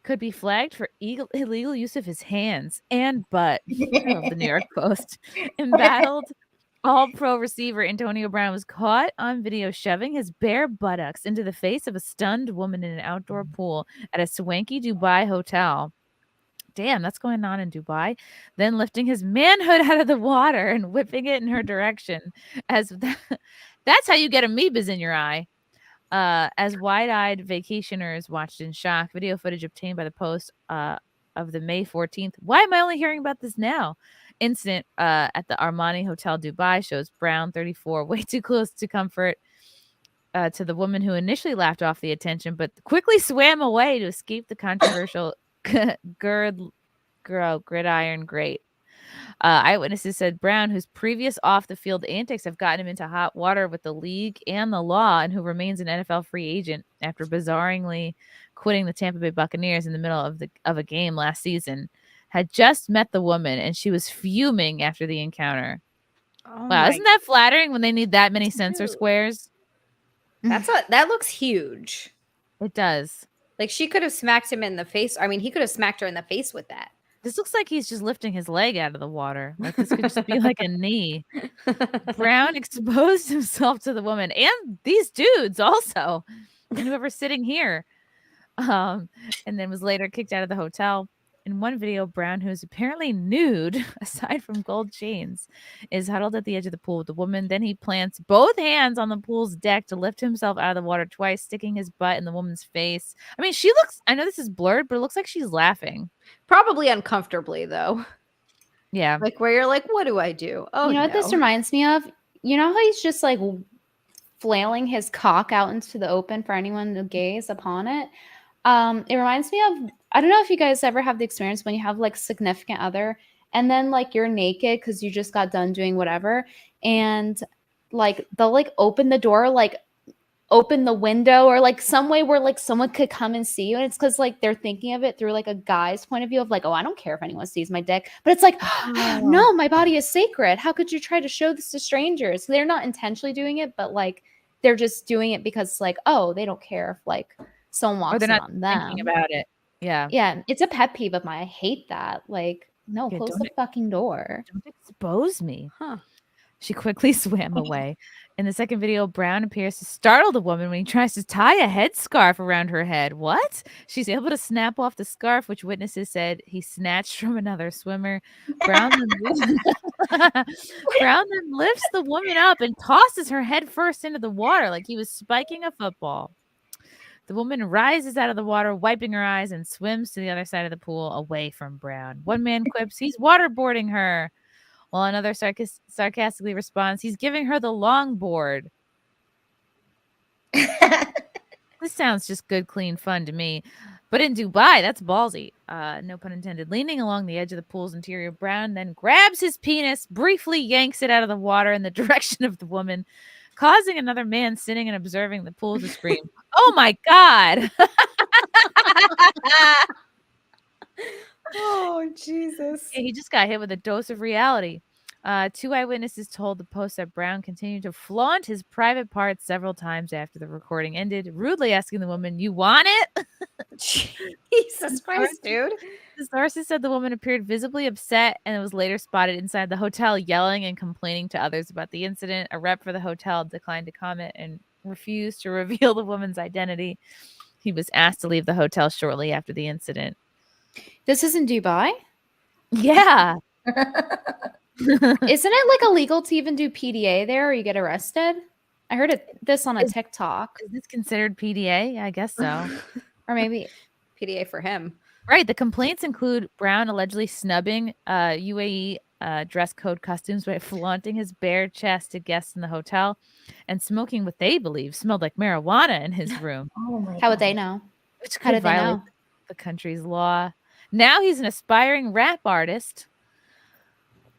could be flagged for illegal use of his hands and butt. I love the New York Post. Embattled all-pro receiver Antonio Brown was caught on video shoving his bare buttocks into the face of a stunned woman in an outdoor pool at a swanky Dubai hotel. Damn, that's going on in Dubai. Then lifting his manhood out of the water and whipping it in her direction. That's how you get amoebas in your eye. As wide-eyed vacationers watched in shock, video footage obtained by the Post of the May 14th. Why am I only hearing about this now? Incident at the Armani Hotel Dubai shows Brown, 34, way too close to comfort to the woman who initially laughed off the attention, but quickly swam away to escape the controversial gridiron grate. Eyewitnesses said Brown, whose previous off-the-field antics have gotten him into hot water with the league and the law, and who remains an NFL free agent after bizarrely quitting the Tampa Bay Buccaneers in the middle of a game last season, had just met the woman, and she was fuming after the encounter. Wow, isn't that flattering when they need that many sensor squares? That looks huge. It does. Like she could have smacked him in the face. I mean, he could have smacked her in the face with that. This looks like he's just lifting his leg out of the water. Like this could just be like a knee. Brown exposed himself to the woman and these dudes also, and whoever's sitting here. And then was later kicked out of the hotel. In one video, Brown, who is apparently nude, aside from gold chains, is huddled at the edge of the pool with the woman. Then he plants both hands on the pool's deck to lift himself out of the water twice, sticking his butt in the woman's face. I mean, she looks, I know this is blurred, but it looks like she's laughing. Probably uncomfortably, though. Yeah. Like where you're like, what do I do? Oh, you know what this reminds me of? You know how he's just like flailing his cock out into the open for anyone to gaze upon it? It reminds me of, I don't know if you guys ever have the experience when you have like significant other and then like you're naked because you just got done doing whatever, and like they'll like open the door, like open the window or like some way where like someone could come and see you, and it's because like they're thinking of it through like a guy's point of view of like, oh, I don't care if anyone sees my dick, but it's like, no, my body is sacred. How could you try to show this to strangers? They're not intentionally doing it, but like they're just doing it because like, oh, they don't care if like someone walks Or they're in not on them. thinking about it. Yeah. Yeah, it's a pet peeve of mine. I hate that. Like, no, Yeah, close don't the fucking door. Don't expose me. Huh. She quickly swam away. In the second video, Brown appears to startle the woman when he tries to tie a headscarf around her head. What? She's able to snap off the scarf, which witnesses said he snatched from another swimmer. Brown then lifts the woman up and tosses her head first into the water like he was spiking a football. The woman rises out of the water, wiping her eyes, and swims to the other side of the pool away from Brown. One man quips, he's waterboarding her, while another sarcastically responds, he's giving her the longboard. This sounds just good, clean fun to me. But in Dubai, that's ballsy. No pun intended. Leaning along the edge of the pool's interior, Brown then grabs his penis, briefly yanks it out of the water in the direction of the woman, causing another man sitting and observing the pool to scream, oh my God. Oh, Jesus. He just got hit with a dose of reality. Two eyewitnesses told the Post that Brown continued to flaunt his private parts several times after the recording ended, rudely asking the woman, you want it? Jesus Christ, dude. The sources said the woman appeared visibly upset and was later spotted inside the hotel yelling and complaining to others about the incident. A rep for the hotel declined to comment and refused to reveal the woman's identity. He was asked to leave the hotel shortly after the incident. This is in Dubai? Yeah. Isn't it like illegal to even do PDA there or you get arrested? I heard this on a TikTok. Is this considered PDA? I guess so. Or maybe PDA for him. Right. The complaints include Brown allegedly snubbing UAE dress code costumes by flaunting his bare chest to guests in the hotel and smoking what they believe smelled like marijuana in his room. How would they know? Which How could did they violate know? the country's law. Now he's an aspiring rap artist.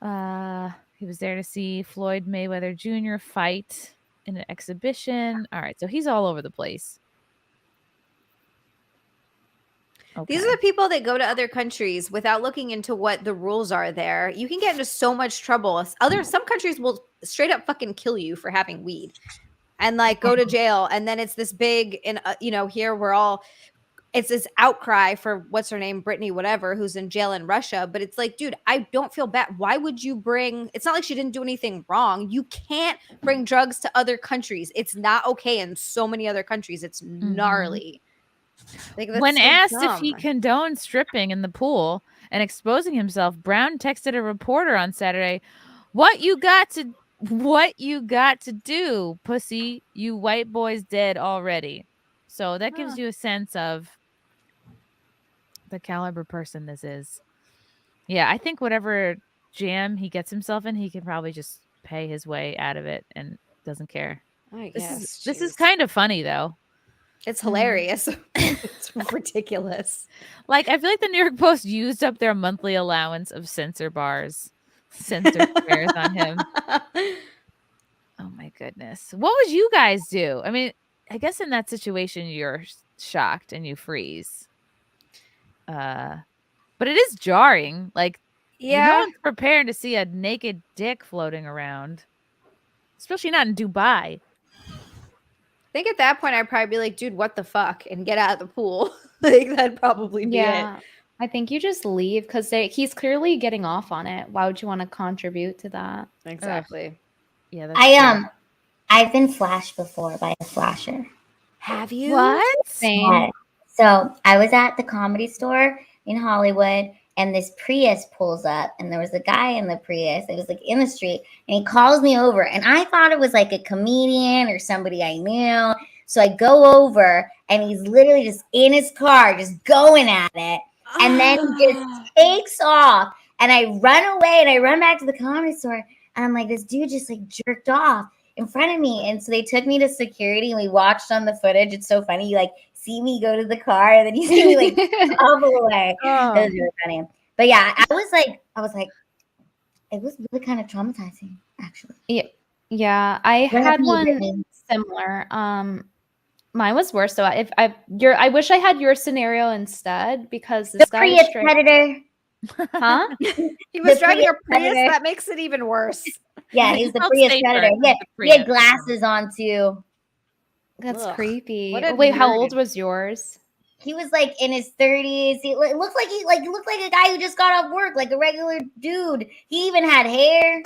He was there to see Floyd Mayweather Jr. fight in an exhibition. All right, so he's all over the place. Okay. These are the people that go to other countries without looking into what the rules are there. You can get into so much trouble. Some countries will straight up fucking kill you for having weed and like go to jail. And then it's this big, here it's this outcry for what's her name, Brittany, whatever, who's in jail in Russia. But it's like, dude, I don't feel bad. Why would you it's not like she didn't do anything wrong. You can't bring drugs to other countries. It's not okay in so many other countries. It's gnarly. Like, when so asked dumb. if he condoned stripping in the pool and exposing himself, Brown texted a reporter on Saturday, what you got to do, pussy, you white boys dead already. So that gives you a sense of the caliber person this is. Yeah, I think whatever jam he gets himself in, he can probably just pay his way out of it and doesn't care. This is kind of funny though. It's hilarious. It's ridiculous. Like, I feel like the New York Post used up their monthly allowance of censor squares on him. Oh my goodness. What would you guys do? I mean, I guess in that situation, you're shocked and you freeze. But it is jarring. Like, no one's prepared to see a naked dick floating around, especially not in Dubai. I think at that point I'd probably be like, dude, what the fuck? And get out of the pool. Like, that'd probably be it. I think you just leave because he's clearly getting off on it. Why would you want to contribute to that? Exactly. Yeah, that's true. I've been flashed before by a flasher. Have you? What? Same. Yeah. So I was at the Comedy Store in Hollywood, and this Prius pulls up, and there was a guy in the Prius. It was like in the street, and he calls me over, and I thought it was like a comedian or somebody I knew. So I go over, and he's literally just in his car, just going at it, and then he just takes off, and I run away, and I run back to the Comedy Store, and I'm like, this dude just like jerked off in front of me. And so they took me to security, and we watched on the footage. It's so funny. You like see me go to the car, and then you see me like hobble away. Oh. It was really funny. But yeah, I was like, it was really kind of traumatizing, actually. Yeah, I What had happened to you, one Brittany? similar. Mine was worse. So I wish I had your scenario instead because this The guy Prius straight, predator. huh? He was The driving a Prius Prius. predator. That makes it even worse. Yeah, he was the felt Prius safer predator. with the He had Prius. glasses on too. That's Ugh, creepy. what a Wait, how nerd. old was yours? He was like in his 30s. He looked like a guy who just got off work, like a regular dude. He even had hair.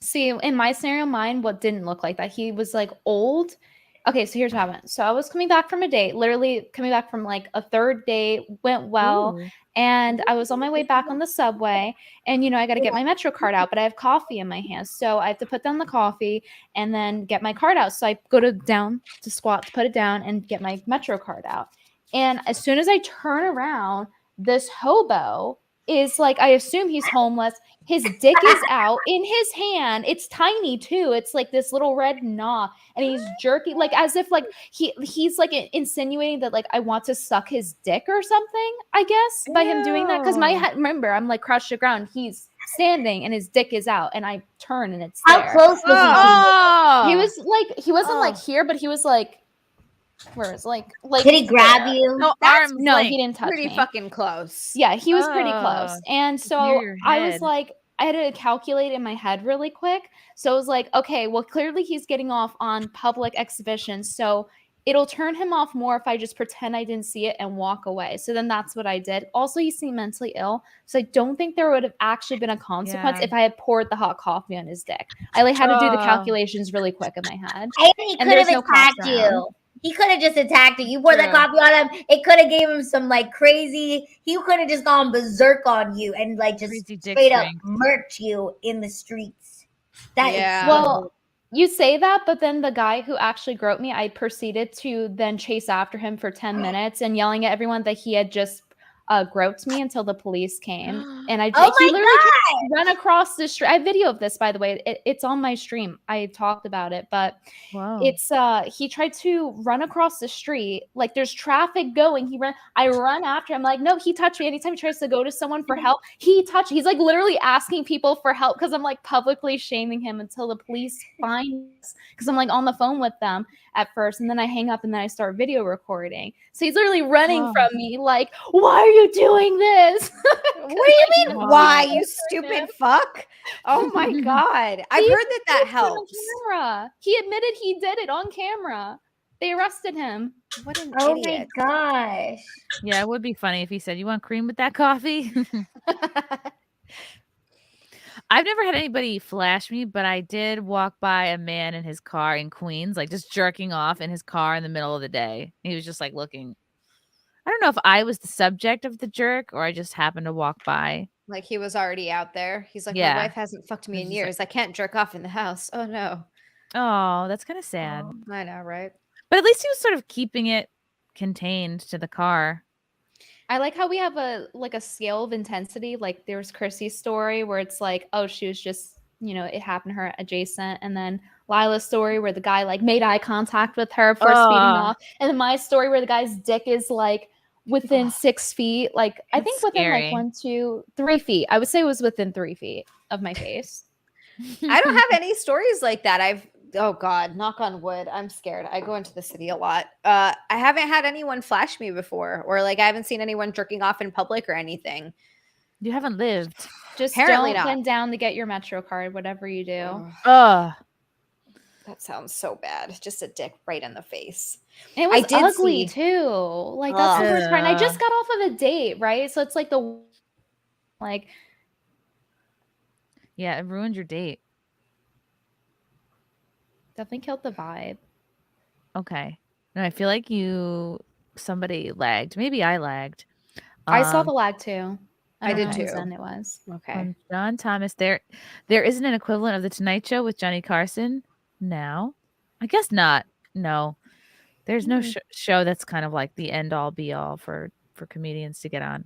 See, in my scenario, mine what didn't look like that. He was like old. Okay, so here's what happened. So I was coming back from a date, literally coming back from like a third date, went well, Ooh. and I was on my way back on the subway, and I got to get my Metro card out, but I have coffee in my hands, so I have to put down the coffee and then get my card out. So I go down to squat to put it down and get my Metro card out, and as soon as I turn around, this hobo is like, I assume he's homeless. His dick is out in his hand. It's tiny too. It's like this little red knob, and he's jerking like as if like he's like insinuating that like I want to suck his dick or something. I guess by him doing that because remember I'm like crouched to the ground. He's standing and his dick is out, and I turn and it's How there. close was he? He was like he wasn't like here, but he was like where is like Did he grab there. you? No, That's arms No, length. he didn't touch Pretty me. fucking close. Yeah, he was pretty close. Oh, And so near your I was head. like, I had to calculate in my head really quick. So I was like, okay, well, clearly he's getting off on public exhibition. So it'll turn him off more if I just pretend I didn't see it and walk away. So then that's what I did. Also, he seemed mentally ill. So I don't think there would have actually been a consequence Yeah. if I had poured the hot coffee on his dick. I like had to do the Oh. calculations really quick in my head. And he And could have there's no cops attacked you. around. He could have just attacked you. You poured that True. coffee on him. It could have gave him some like crazy. He could have just gone berserk on you and like just Crazy dick straight up strength. murked you in the streets. That is Yeah. so- Well, you say that, but then the guy who actually groped me, I proceeded to then chase after him for 10 minutes and yelling at everyone that he had just groped me until the police came. And I Oh he my literally tried to run across the street. I have video of this, by the way. It's on my stream. I talked about it, but Wow. it's he tried to run across the street. Like there's traffic going. I run after him. Like, no, he touched me. Anytime he tries to go to someone for help, he's like literally asking people for help because I'm like publicly shaming him until the police find us. Because I'm like on the phone with them at first, and then I hang up and then I start video recording. So he's literally running Wow. from me, like, why are you doing this? What do you mean? Wow. Why, you stupid fuck? Oh my god! I've He heard that admitted it helps. on camera. He admitted he did it on camera. They arrested him. What an Oh idiot! my gosh. Yeah, it would be funny if he said, "You want cream with that coffee?" I've never had anybody flash me, but I did walk by a man in his car in Queens, like just jerking off in his car in the middle of the day. He was just like looking. I don't know if I was the subject of the jerk or I just happened to walk by. Like he was already out there. He's like, Yeah. my wife hasn't fucked me He's in just like- years. I can't jerk off in the house. Oh no! Oh, that's kind of sad. I know, right? But at least he was sort of keeping it contained to the car. I like how we have a scale of intensity. Like there's Chrissie's story where it's like, oh, she was just, it happened to her adjacent. And then Lila's story where the guy like made eye contact with her for speeding off. And then my story where the guy's dick is like within 6 feet. Like I think within scary. like 1, 2, 3 feet. I would say it was within 3 feet of my face. I don't have any stories like that. Oh God, knock on wood. I'm scared. I go into the city a lot. I haven't had anyone flash me before, or like I haven't seen anyone jerking off in public or anything. You haven't lived. Just Apparently don't not. bend down to get your Metro card, whatever you do. Ugh. That sounds so bad. Just a dick right in the face. And it I was did ugly see- too. Like that's the worst part. And I just got off of a date, right? So it's like like Yeah, it ruined your date. definitely killed the vibe. Okay. No, I feel like somebody lagged. Maybe I lagged. I saw the lag too. I don't did know too. whose end it was. Okay. From John Thomas. There isn't an equivalent of the Tonight Show with Johnny Carson now. I guess not. No. There's no show that's kind of like the end all be all for comedians to get on.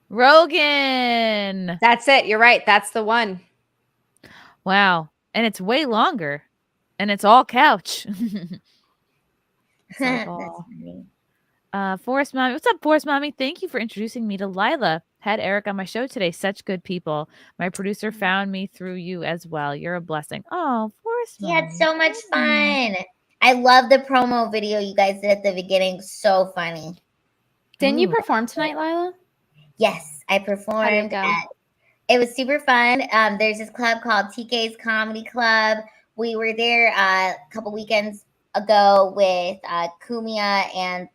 Rogan. That's it. You're right. That's the one. Wow. And it's way longer. And it's all couch. It's like all... Forest Mommy. What's up, Forest Mommy? Thank you for introducing me to Lila. Had Eric on my show today. Such good people. My producer found me through you as well. You're a blessing. Oh, Forest He Mommy. had so much fun. I love the promo video you guys did at the beginning. So funny. Didn't you perform tonight, Lila? Yes, I performed. It was super fun. There's this club called TK's Comedy Club. We were there a couple weekends ago with Kumia and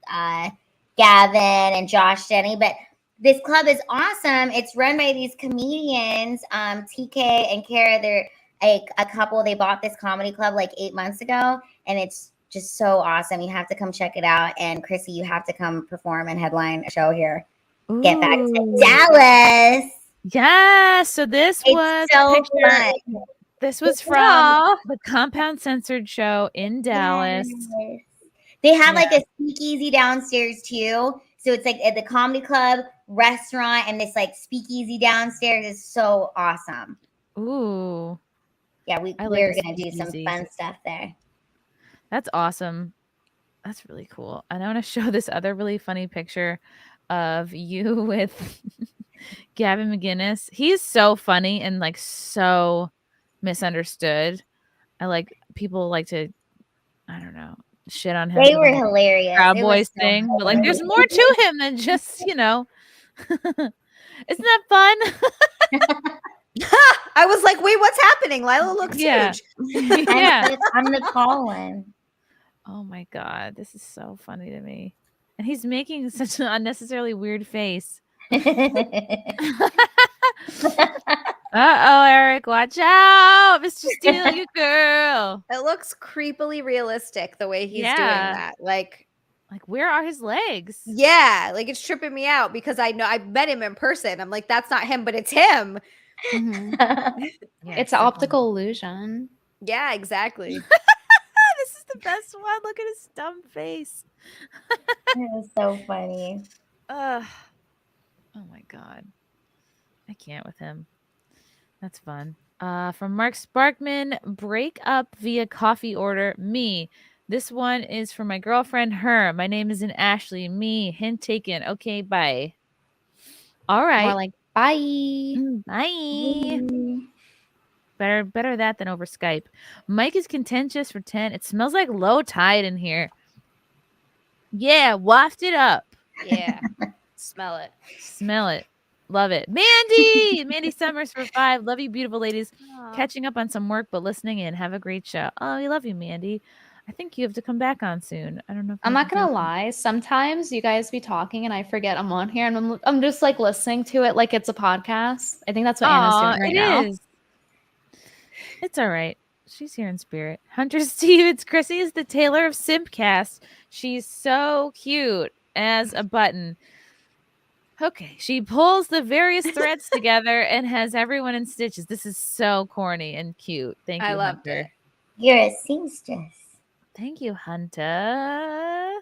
Gavin and Josh Denny. But this club is awesome. It's run by these comedians, TK and Kara. They're a couple. They bought this comedy club like 8 months ago, and it's just so awesome. You have to come check it out. And Chrissy, you have to come perform and headline a show here. Ooh. Get back to Dallas. Yeah. So this was so a picture. fun. This was from the Compound Censored show in Dallas. Yes. They have like a speakeasy downstairs too. So it's like at the comedy club, restaurant, and this like speakeasy downstairs is so awesome. Ooh. Yeah, we're gonna do some fun stuff there. That's awesome. That's really cool. And I want to show this other really funny picture of you with Gavin McGinnis. He's so funny and like so misunderstood. People like to, I don't know, shit on him. They were hilarious. Proud Boys so thing, but like there's more to him than just, isn't that fun? I was like, wait, what's happening? Lila looks huge. Yeah. I'm the tall one. Oh my God. This is so funny to me. And he's making such an unnecessarily weird face. Uh-oh, Eric, watch out. Mr. Steal Your Girl. It looks creepily realistic the way he's doing that. Like, where are his legs? Yeah, like it's tripping me out because I know I've met him in person. I'm like, that's not him, but it's him. Mm-hmm. It's an optical illusion. Yeah, exactly. This is the best one. Look at his dumb face. It was so funny. Oh my God. I can't with him. That's fun. From Mark Sparkman, break up via coffee order. Me. This one is for my girlfriend, her. My name isn't Ashley. Me. Hint taken. Okay, bye. All right. More like bye. Bye. Better that than over Skype. Mike is contentious for 10. It smells like low tide in here. Yeah, waft it up. Yeah. Smell it. Smell it. Love it. Mandy Summers for 5. Love you, beautiful ladies. Aww. Catching up on some work, but listening in. Have a great show. Oh, we love you, Mandy. I think you have to come back on soon. I don't know. I'm not gonna lie. Sometimes you guys be talking and I forget I'm on here, and I'm just like listening to it like it's a podcast. I think that's what Anna's doing right now. Is. It's all right. She's here in spirit. Hunter Steve, it's Chrissy is the Taylor of SimpCast. She's so cute as a button. Okay, she pulls the various threads together and has everyone in stitches. This is so corny and cute. Thank you, I loved Hunter. it. You're a seamstress. Thank you, Hunter.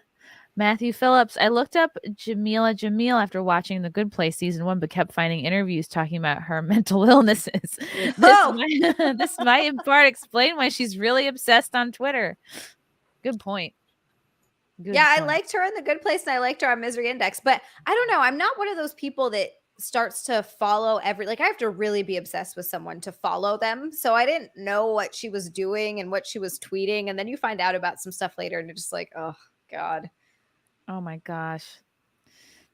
Matthew Phillips. I looked up Jamil after watching The Good Place season 1, but kept finding interviews talking about her mental illnesses. This might in part explain why she's really obsessed on Twitter. Good point. I liked her in The Good Place and I liked her on Misery Index, but I don't know. I'm not one of those people that starts to follow I have to really be obsessed with someone to follow them. So I didn't know what she was doing and what she was tweeting. And then you find out about some stuff later and you're just like, oh God. Oh my gosh.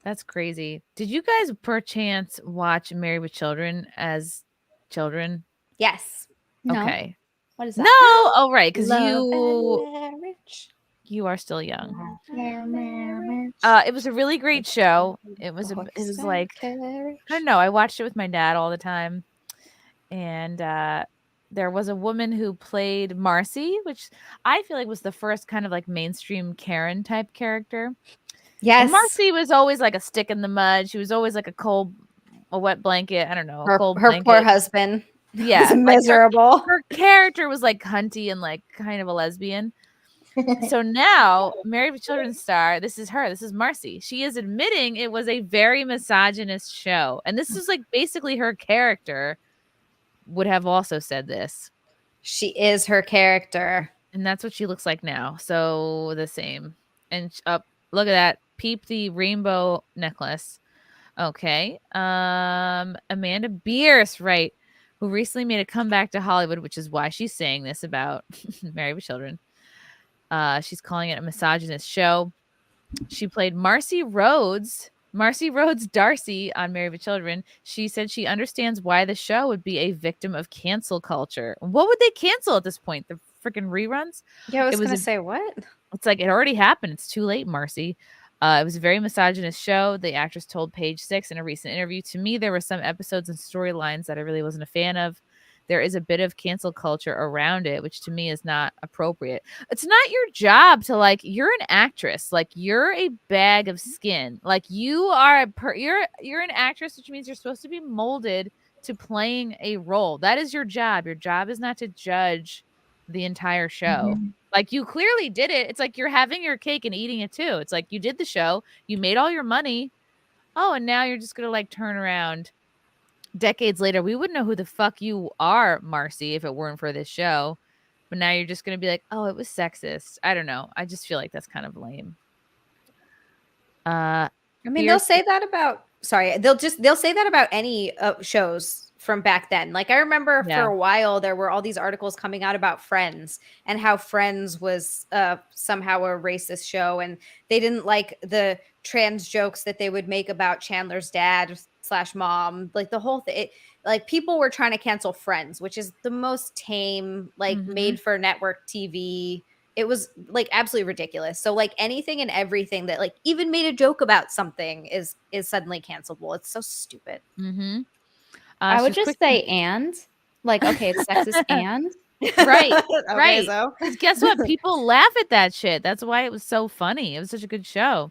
That's crazy. Did you guys perchance watch Married with Children as children? Yes. No. Okay. What is that? No. Oh, right. Because Love and marriage. You are still young. It was a really great show. It was like, I don't know. I watched it with my dad all the time. And there was a woman who played Marcy, which I feel like was the first kind of like mainstream Karen type character. Yes. And Marcy was always like a stick in the mud. She was always like a wet blanket. I don't know. Her poor husband. Yeah. Was miserable. Her character was like cunty and like kind of a lesbian. So now, Married with Children star, this is her. This is Marcy. She is admitting it was a very misogynist show. And this is like basically her character would have also said this. She is her character. And that's what she looks like now. So the same. And look at that. Peep the rainbow necklace. Okay. Amanda Bierce, right, who recently made a comeback to Hollywood, which is why she's saying this about Married with Children. She's calling it a misogynist show. She played Marcy Rhodes Darcy on Married with Children. She said she understands why the show would be a victim of cancel culture. What would they cancel at this point? The freaking reruns? Yeah, I was going to say what? It's like it already happened. It's too late, Marcy. It was a very misogynist show. The actress told Page Six in a recent interview, to me, there were some episodes and storylines that I really wasn't a fan of. There is a bit of cancel culture around it, which to me is not appropriate. It's not your job to like, you're an actress. Like you're a bag of skin. Like you are, you're an actress, which means you're supposed to be molded to playing a role. That is your job. Your job is not to judge the entire show. Mm-hmm. Like you clearly did it. It's like you're having your cake and eating it too. It's like you did the show, you made all your money. Oh, and now you're just going to like turn around. Decades later, we wouldn't know who the fuck you are, Marcy, if it weren't for this show. But now you're just going to be like, oh, it was sexist. I don't know. I just feel like that's kind of lame. I mean, they'll say that about, they'll say that about any shows from back then. Like I remember for a while, there were all these articles coming out about Friends and how Friends was somehow a racist show. And they didn't like the trans jokes that they would make about Chandler's dad / mom, like the whole thing. Like people were trying to cancel Friends, which is the most tame, like made for network TV. It was like absolutely ridiculous. So like anything and everything that like even made a joke about something is suddenly cancelable. It's so stupid. I would just say and like, okay, it's sexist and right. Okay, Right. so. Because guess what? People laugh at that shit. That's why it was so funny. It was such a good show.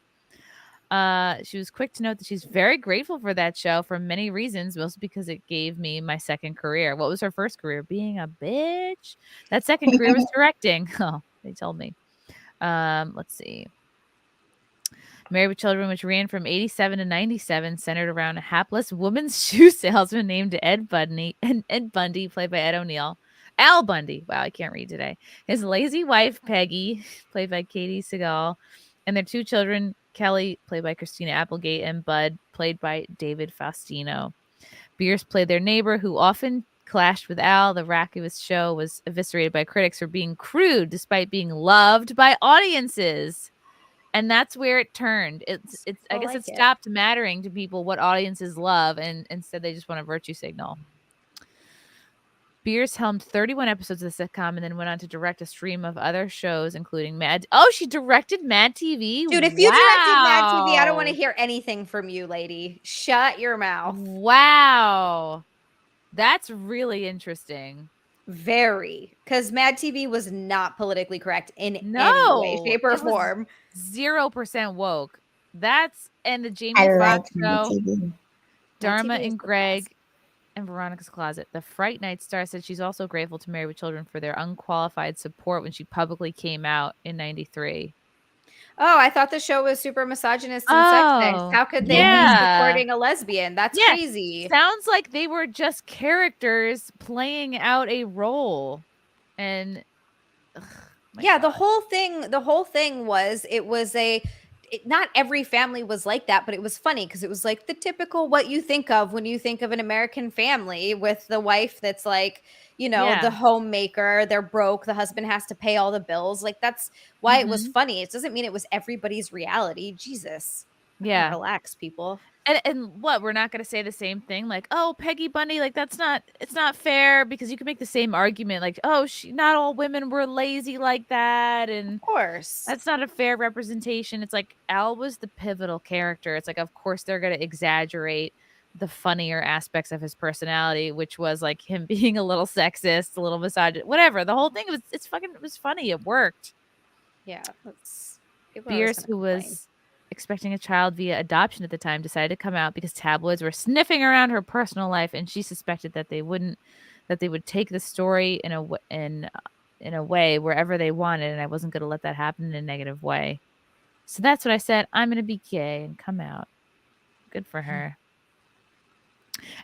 She was quick to note that she's very grateful for that show for many reasons, mostly because it gave me my second career. What was her first career? Being a bitch. That second career was directing. Oh, they told me. Let's see. Married with Children, which ran from 87 to 97, centered around a hapless woman's shoe salesman named Ed Bundy, played by Ed O'Neill. Al Bundy. Wow, I can't read today. His lazy wife, Peggy, played by Katie Segal, and their two children, Kelly, played by Christina Applegate, and Bud, played by David Faustino. Bierce played their neighbor, who often clashed with Al. The raucous show was eviscerated by critics for being crude, despite being loved by audiences. And that's where it turned. I guess it stopped mattering to people what audiences love, and instead they just want a virtue signal. Bierce helmed 31 episodes of the sitcom and then went on to direct a stream of other shows, including Mad. Oh, she directed Mad TV? Dude, if you directed Mad TV, I don't want to hear anything from you, lady. Shut your mouth. Wow. That's really interesting. Very. Because Mad TV was not politically correct in any way, shape, or form. 0% woke. That's, and the Jamie I Foxx like Mad show, TV. Dharma TV is and the Greg, and Veronica's Closet. The Fright Night star said she's also grateful to Married with Children for their unqualified support when she publicly came out in 93. Oh, I thought the show was super misogynist and sexist. How could they be supporting a lesbian? That's crazy. Sounds like they were just characters playing out a role. And the whole thing was not every family was like that, but it was funny because it was like the typical what you think of when you think of an American family with the wife that's like, you know, the homemaker, they're broke, the husband has to pay all the bills. Like that's why it was funny. It doesn't mean it was everybody's reality. Jesus. Yeah. Relax, people. And what, we're not going to say the same thing like, oh, Peggy Bundy, like it's not fair, because you can make the same argument like, oh, not all women were lazy like that, and of course that's not a fair representation. It's like Al was the pivotal character. It's like, of course they're going to exaggerate the funnier aspects of his personality, which was like him being a little sexist, a little misogynist, whatever. The whole thing it was funny. It worked. Yeah, Pierce, who was expecting a child via adoption at the time, decided to come out because tabloids were sniffing around her personal life, and she suspected that they would take the story in a way wherever they wanted, and I wasn't going to let that happen in a negative way. So that's what I said. I'm going to be gay and come out. Good for her.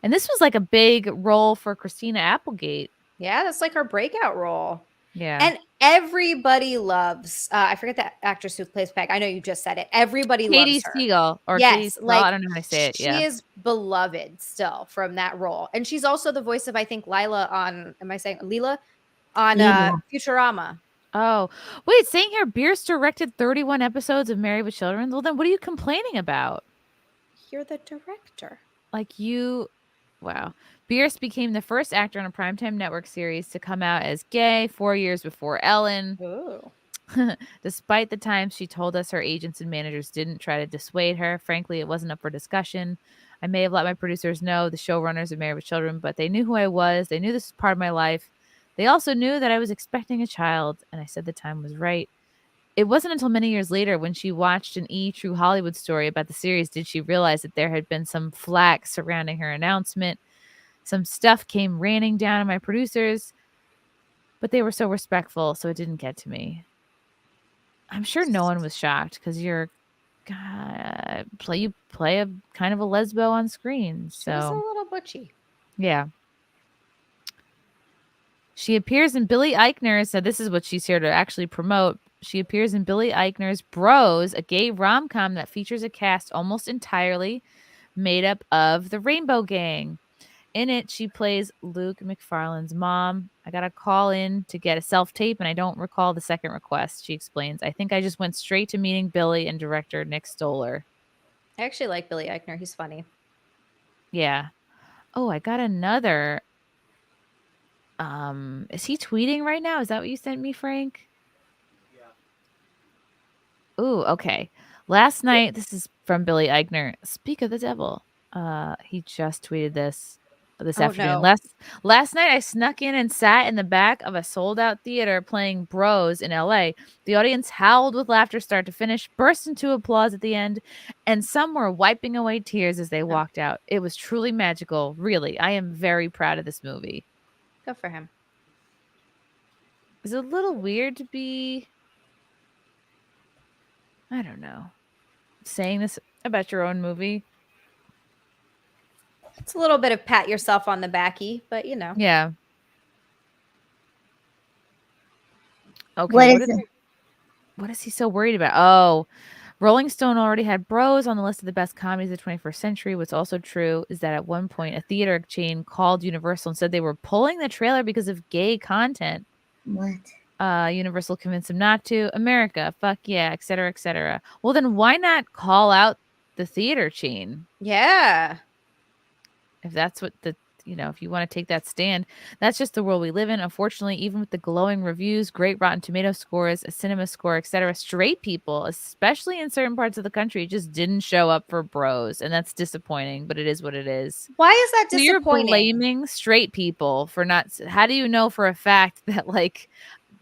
And this was like a big role for Christina Applegate. Yeah, that's like her breakout role. Yeah. And everybody loves, I forget the actress who plays Peg. I know you just said it. Everybody Katie loves her. Siegel. Or yes, well, I don't know how to say it. She Yeah. is beloved still from that role. And she's also the voice of, I think, Lila on Futurama. Oh, wait, saying here, Bierce directed 31 episodes of Married with Children. Well, then what are you complaining about? You're the director. Wow. Bierce became the first actor on a primetime network series to come out as gay 4 years before Ellen. Ooh. Despite the times she told us her agents and managers didn't try to dissuade her, frankly, it wasn't up for discussion. I may have let my producers know, the showrunners of Married with Children, but they knew who I was. They knew this was part of my life. They also knew that I was expecting a child, and I said the time was right. It wasn't until many years later, when she watched an E! True Hollywood story about the series, did she realize that there had been some flack surrounding her announcement. Some stuff came raining down on my producers, but they were so respectful, so it didn't get to me. I'm sure no one was shocked, because you play a kind of a lesbo on screen. So She was a little butchy. Yeah. She appears in Billy Eichner's, so this is what she's here to actually promote. She appears in Billy Eichner's Bros, a gay rom-com that features a cast almost entirely made up of the Rainbow Gang. In it, she plays Luke McFarlane's mom. I got a call in to get a self-tape, and I don't recall the second request, she explains. I think I just went straight to meeting Billy and director Nick Stoller. I actually like Billy Eichner. He's funny. Yeah. Oh, I got another. Is he tweeting right now? Is that what you sent me, Frank? Yeah. Ooh, okay. Last night, this is from Billy Eichner. Speak of the devil. He just tweeted this afternoon. No. Last night, I snuck in and sat in the back of a sold-out theater playing Bros in LA. The audience howled with laughter start to finish, burst into applause at the end, and some were wiping away tears as they walked out. It was truly magical. Really, I am very proud of this movie. Good for him. Is it a little weird to be, I don't know, saying this about your own movie? It's a little bit of pat yourself on the backy, but you know. Yeah. What Okay. is it? What is he so worried about? Oh, Rolling Stone already had Bros on the list of the best comedies of the 21st century. What's also true is that at one point, a theater chain called Universal and said they were pulling the trailer because of gay content. What? Universal convinced them not to. America, fuck yeah, et cetera, et cetera. Well, then why not call out the theater chain? Yeah. If that's what if you want to take that stand, that's just the world we live in. Unfortunately, even with the glowing reviews, great Rotten Tomato scores, a cinema score, etc., straight people, especially in certain parts of the country, just didn't show up for Bros, and that's disappointing. But it is what it is. Why is that So disappointing? you're blaming straight people for not. How do you know for a fact that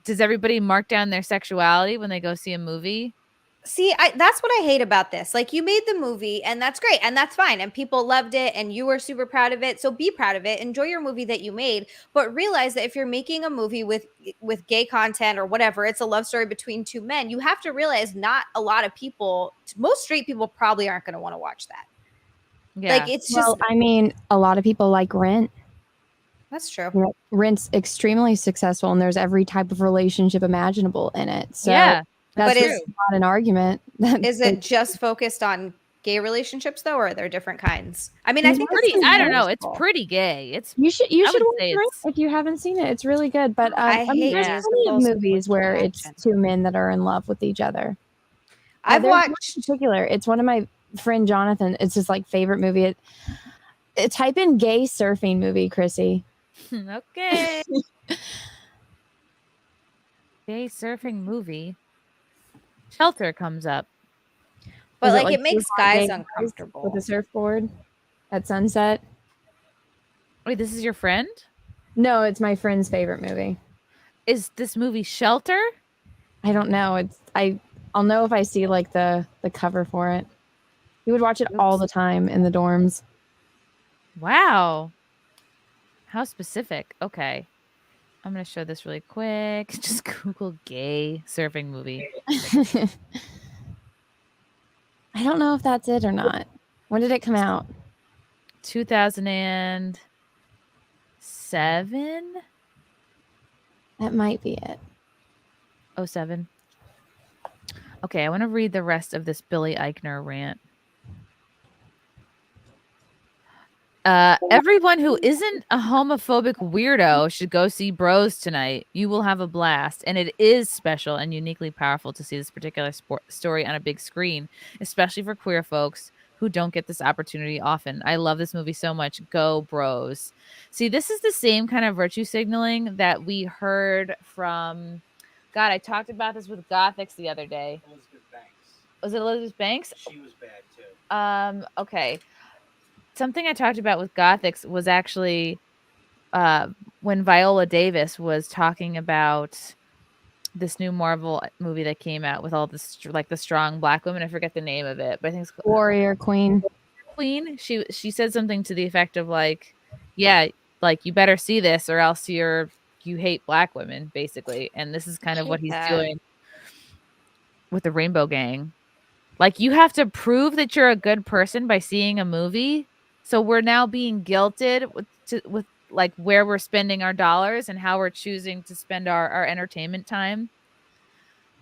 does everybody mark down their sexuality when they go see a movie? See, that's what I hate about this. Like, you made the movie, and that's great, and that's fine, and people loved it, and you were super proud of it. So be proud of it. Enjoy your movie that you made, but realize that if you're making a movie with gay content or whatever, it's a love story between two men. You have to realize not a lot of people, most straight people, probably aren't going to want to watch that. Yeah. Like, it's just. I mean, a lot of people like Rent. That's true. Rent's extremely successful, and there's every type of relationship imaginable in it. So yeah. That's But not an argument. Is it just focused on gay relationships though, or are there different kinds? I mean, I think I don't know. It's pretty gay. You should watch say Rent if you haven't seen it. It's really good. But I hate there's plenty of movies where it's two men that are in love with each other. I've There's one watched in particular. It's one of my friend Jonathan. It's his like favorite movie. Type in gay surfing movie, Chrissy. Okay. Gay surfing movie. Shelter comes up. But Was like it makes guys gay uncomfortable. with a surfboard at sunset. Wait, this is your friend? No, it's my friend's favorite movie. Is this movie Shelter? I don't know. I'll know if I see like the cover for it. He would watch it all the time in the dorms. Wow. How specific. Okay. I'm going to show this really quick. Just Google gay surfing movie. I don't know if that's it or not. When did it come out? 2007? That might be it. 07. Okay, I want to read the rest of this Billy Eichner rant. Everyone who isn't a homophobic weirdo should go see Bros tonight. You will have a blast. And it is special and uniquely powerful to see this particular story on a big screen, especially for queer folks who don't get this opportunity often. I love this movie so much. Go Bros. See, this is the same kind of virtue signaling that we heard from... God, I talked about this with Gothics the other day. Elizabeth Banks. Was it Elizabeth Banks? She was bad too. Okay. Something I talked about with Gothics was actually when Viola Davis was talking about this new Marvel movie that came out with all this like the strong black women. I forget the name of it, but I think it's Warrior Queen. She said something to the effect of like, yeah, like you better see this or else you hate black women, basically. And this is kind of what he's doing with the Rainbow Gang. Like you have to prove that you're a good person by seeing a movie. So we're now being guilted with like where we're spending our dollars and how we're choosing to spend our entertainment time.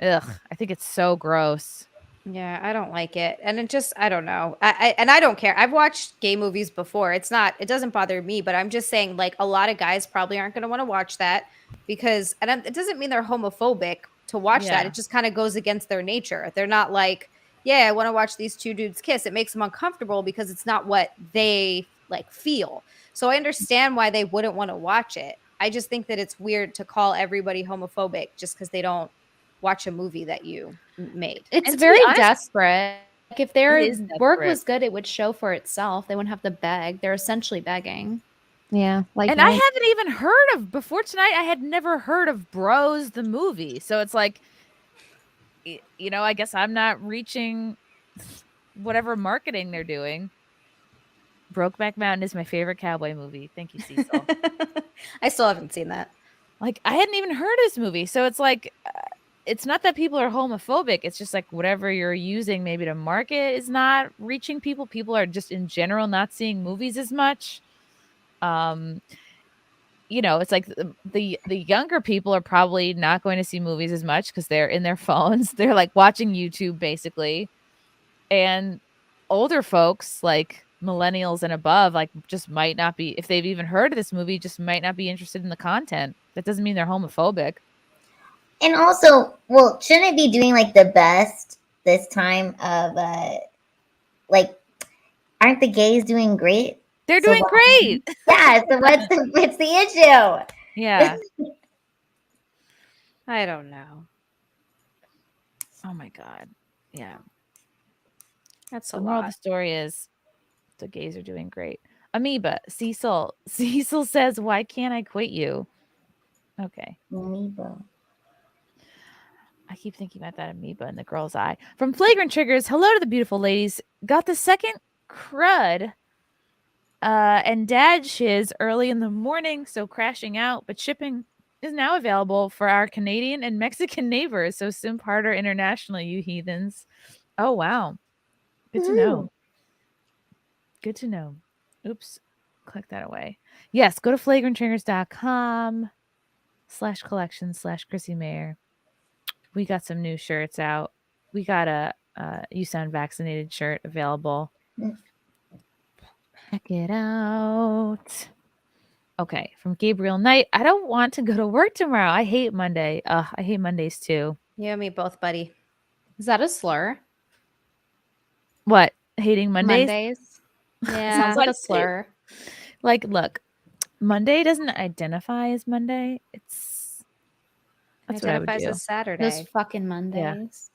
Ugh, I think it's so gross. Yeah, I don't like it. And it just, I don't know. I don't care. I've watched gay movies before. It doesn't bother me, but I'm just saying like a lot of guys probably aren't going to want to watch that because, it doesn't mean they're homophobic to watch that. It just kind of goes against their nature. They're not like, yeah, I want to watch these two dudes kiss. It makes them uncomfortable because it's not what they like feel. So I understand why they wouldn't want to watch it. I just think that it's weird to call everybody homophobic just because they don't watch a movie that you made. It's very desperate. Like if their work was good, it would show for itself. They wouldn't have to beg. They're essentially begging. Yeah. Like and I haven't even heard of before tonight. I had never heard of Bros the movie. So it's like, you know, I guess I'm not reaching whatever marketing they're doing. Brokeback Mountain is my favorite cowboy movie. Thank you, Cecil. I still haven't seen that. Like, I hadn't even heard of this movie. So it's like, it's not that people are homophobic. It's just like whatever you're using maybe to market is not reaching people. People are just in general not seeing movies as much. You know, it's like the younger people are probably not going to see movies as much because they're in their phones. They're like watching YouTube basically. And older folks like millennials and above, like just might not be, if they've even heard of this movie, just might not be interested in the content. That doesn't mean they're homophobic. And also, well, shouldn't it be doing like the best this time of like, aren't the gays doing great? They're doing great. Yeah. So what's the issue? Yeah. I don't know. Oh my God. Yeah. That's the moral of the story is the gays are doing great. Amoeba, Cecil says, why can't I quit you? Okay. Amoeba. I keep thinking about that amoeba in the girl's eye. From Flagrant Triggers, hello to the beautiful ladies. Got the second crud and dad shiz early in the morning, so crashing out, but shipping is now available for our Canadian and Mexican neighbors, so simp harder internationally, you heathens. Oh, wow. Good to know. Good to know. Oops. Click that away. Yes, go to flagranttriggers.com/collection/Chrissie Mayr. We got some new shirts out. We got a You Sound Vaccinated shirt available. Check it out. Okay, from Gabriel Knight. I don't want to go to work tomorrow. I hate Monday. I hate Mondays too. You and me both, buddy. Is that a slur? What? Hating Mondays. Yeah. Sounds like a slur. Like, look, Monday doesn't identify as Monday. That's what I would Identifies do. as Saturday. Those fucking Mondays.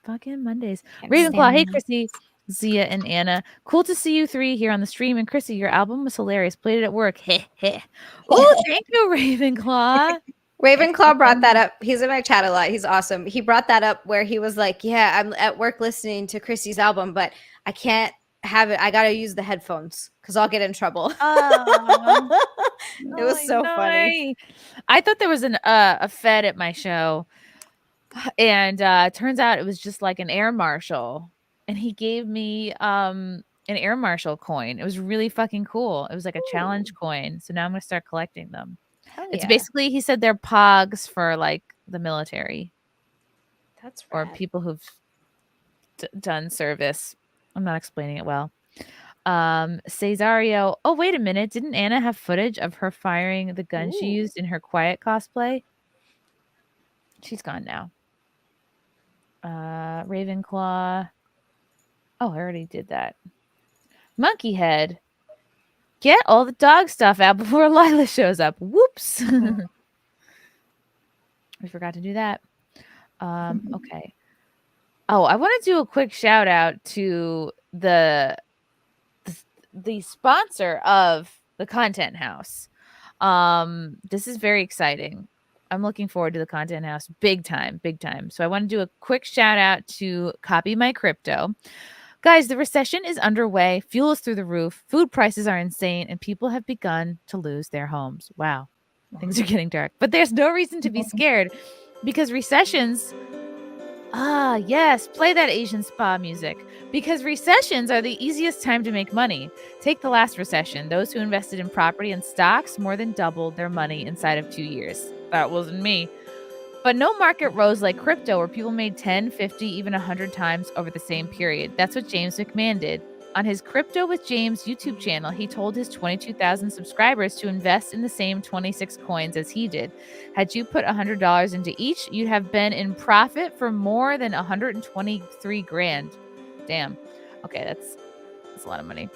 Fucking Mondays. Can't Ravenclaw, stand hey them. Chrissy, Zia, and Anna. Cool to see you three here on the stream. And Chrissy, your album was hilarious. Played it at work. Heh heh. Oh, thank you, Ravenclaw. Ravenclaw brought that up. He's in my chat a lot. He's awesome. He brought that up where he was like, yeah, I'm at work listening to Chrissy's album, but I can't have it. I got to use the headphones because I'll get in trouble. It was so funny. I thought there was a Fed at my show, and turns out it was just like an air marshal, and he gave me an air marshal coin. It was really fucking cool. It was like a challenge coin. So now I'm gonna start collecting them. It's basically, he said they're pogs for like the military. That's or rad. people who've done service. I'm not explaining it well. Cesario. Oh, wait a minute. Didn't Anna have footage of her firing the gun she used in her Quiet cosplay? She's gone now. Ravenclaw. Oh, I already did that. Monkey Head. Get all the dog stuff out before Lila shows up. Whoops. We forgot to do that. Okay. Oh, I want to do a quick shout out to the sponsor of the Content House. This is very exciting. I'm looking forward to the Content House big time. So I want to do a quick shout out to Copy My Crypto. Guys, the recession is underway. Fuel is through the roof. Food prices are insane, and people have begun to lose their homes. Wow. Things are getting dark. But there's no reason to be scared because recessions... Ah, yes. Play that Asian spa music. Because recessions are the easiest time to make money. Take the last recession. Those who invested in property and stocks more than doubled their money inside of 2 years. That wasn't me. But no market rose like crypto, where people made 10, 50, even 100 times over the same period. That's what James McMahon did. On his Crypto with James YouTube channel, he told his 22,000 subscribers to invest in the same 26 coins as he did. Had you put $100 into each, you'd have been in profit for more than 123 grand. Damn. Okay, that's a lot of money.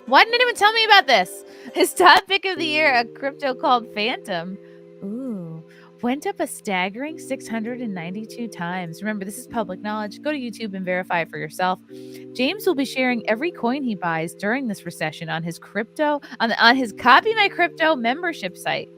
Why didn't anyone tell me about this? His top pick of the year, a crypto called Phantom. Ooh. Went up a staggering 692 times. Remember, this is public knowledge. Go to YouTube and verify it for yourself. James will be sharing every coin he buys during this recession on his on his Copy My Crypto membership site.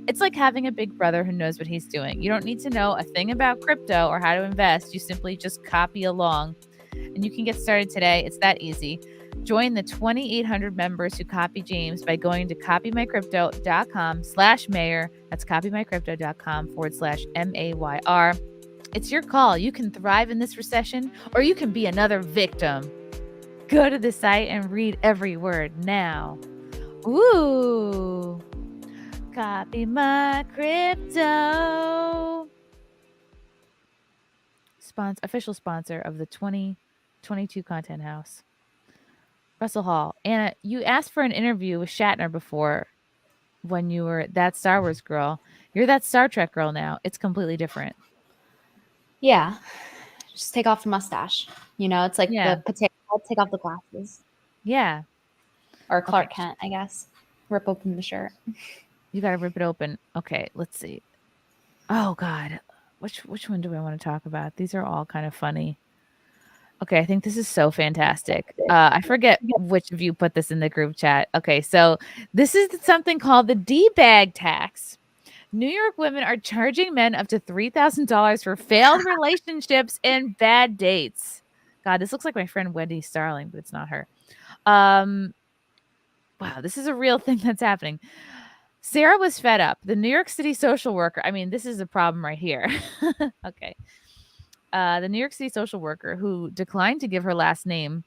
It's like having a big brother who knows what he's doing. You don't need to know a thing about crypto or how to invest. You simply just copy along. And you can get started today. It's that easy. Join the 2,800 members who copy James by going to copymycrypto.com/mayor. That's copymycrypto.com/MAYR. It's your call. You can thrive in this recession, or you can be another victim. Go to the site and read every word now. Ooh. Copy my crypto. Official sponsor of the 2022 Content House. Russell Hall. Anna, you asked for an interview with Shatner before when you were that Star Wars girl. You're that Star Trek girl now. It's completely different. Yeah. Just take off the mustache. You know, it's like the potato. I'll take off the glasses. Yeah. Or Clark Kent, I guess. Rip open the shirt. You got to rip it open. Okay, let's see. Oh, God. Which one do I want to talk about? These are all kind of funny. Okay, I think this is so fantastic. I forget which of you put this in the group chat. Okay, so this is something called the D-bag tax. New York women are charging men up to $3,000 for failed relationships and bad dates. God, this looks like my friend Wendy Starling, but it's not her. Wow, this is a real thing that's happening. Sarah was fed up. The New York City social worker. I mean, this is a problem right here. Okay. The New York City social worker, who declined to give her last name,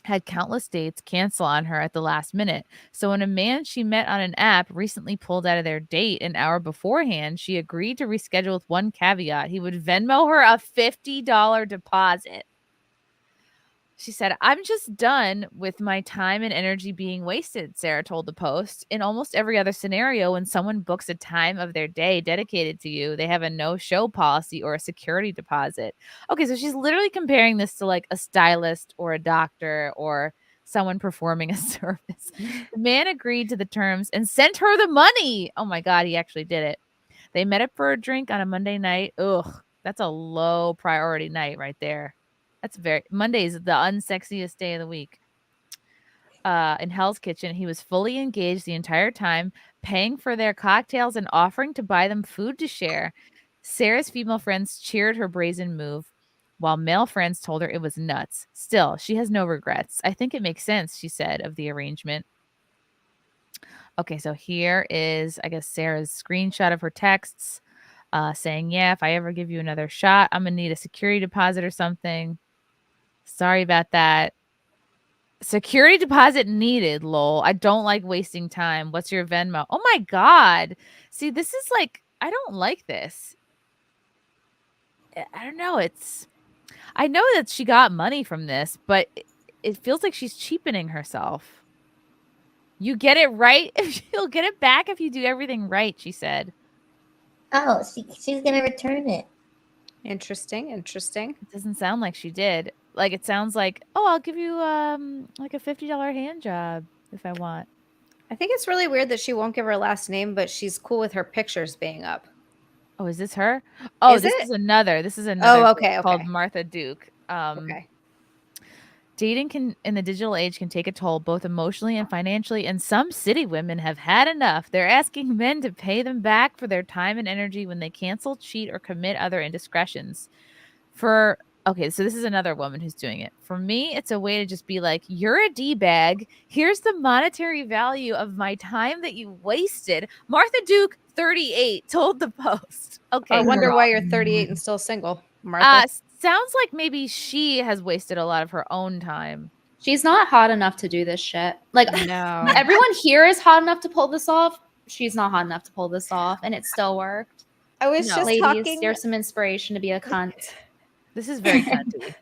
had countless dates cancel on her at the last minute. So when a man she met on an app recently pulled out of their date an hour beforehand, she agreed to reschedule with one caveat. He would Venmo her a $50 deposit. She said, "I'm just done with my time and energy being wasted," Sarah told the Post. "In almost every other scenario, when someone books a time of their day dedicated to you, they have a no-show policy or a security deposit." Okay, so she's literally comparing this to like a stylist or a doctor or someone performing a service. The man agreed to the terms and sent her the money. Oh my God, he actually did it. They met up for a drink on a Monday night. Ugh, that's a low priority night right there. That's Monday's the unsexiest day of the week. In Hell's Kitchen, he was fully engaged the entire time, paying for their cocktails and offering to buy them food to share. Sarah's female friends cheered her brazen move, while male friends told her it was nuts. Still, she has no regrets. "I think it makes sense," she said of the arrangement. Okay, so here is, I guess, Sarah's screenshot of her texts saying, "Yeah, if I ever give you another shot, I'm going to need a security deposit or something. Sorry about that. Security deposit needed, lol. I don't like wasting time. What's your Venmo?" Oh my God. See, this is like, I don't like this. I don't know. I know that she got money from this, but it feels like she's cheapening herself. "You get it right. You'll get it back if you do everything right," she said. Oh, she's going to return it. Interesting. It doesn't sound like she did. Like, it sounds like, "Oh, I'll give you like a $50 hand job if I want." I think it's really weird that she won't give her last name, but she's cool with her pictures being up. Oh, is this her? Oh, Is this it? is another. This is Oh, another girl okay. called Martha Duke. Okay. Dating in the digital age can take a toll both emotionally and financially, and some city women have had enough. They're asking men to pay them back for their time and energy when they cancel, cheat, or commit other indiscretions. Okay, so this is another woman who's doing it. "For me, it's a way to just be like, you're a D-bag. Here's the monetary value of my time that you wasted." Martha Duke, 38, told the Post. Okay, I wonder girl. why you're 38 and still single, Martha. Sounds like maybe she has wasted a lot of her own time. She's not hot enough to do this shit. Like, no. Everyone here is hot enough to pull this off. She's not hot enough to pull this off, and it still worked. I was just Ladies, talking. here's some inspiration to be a cunt. This is very cunty.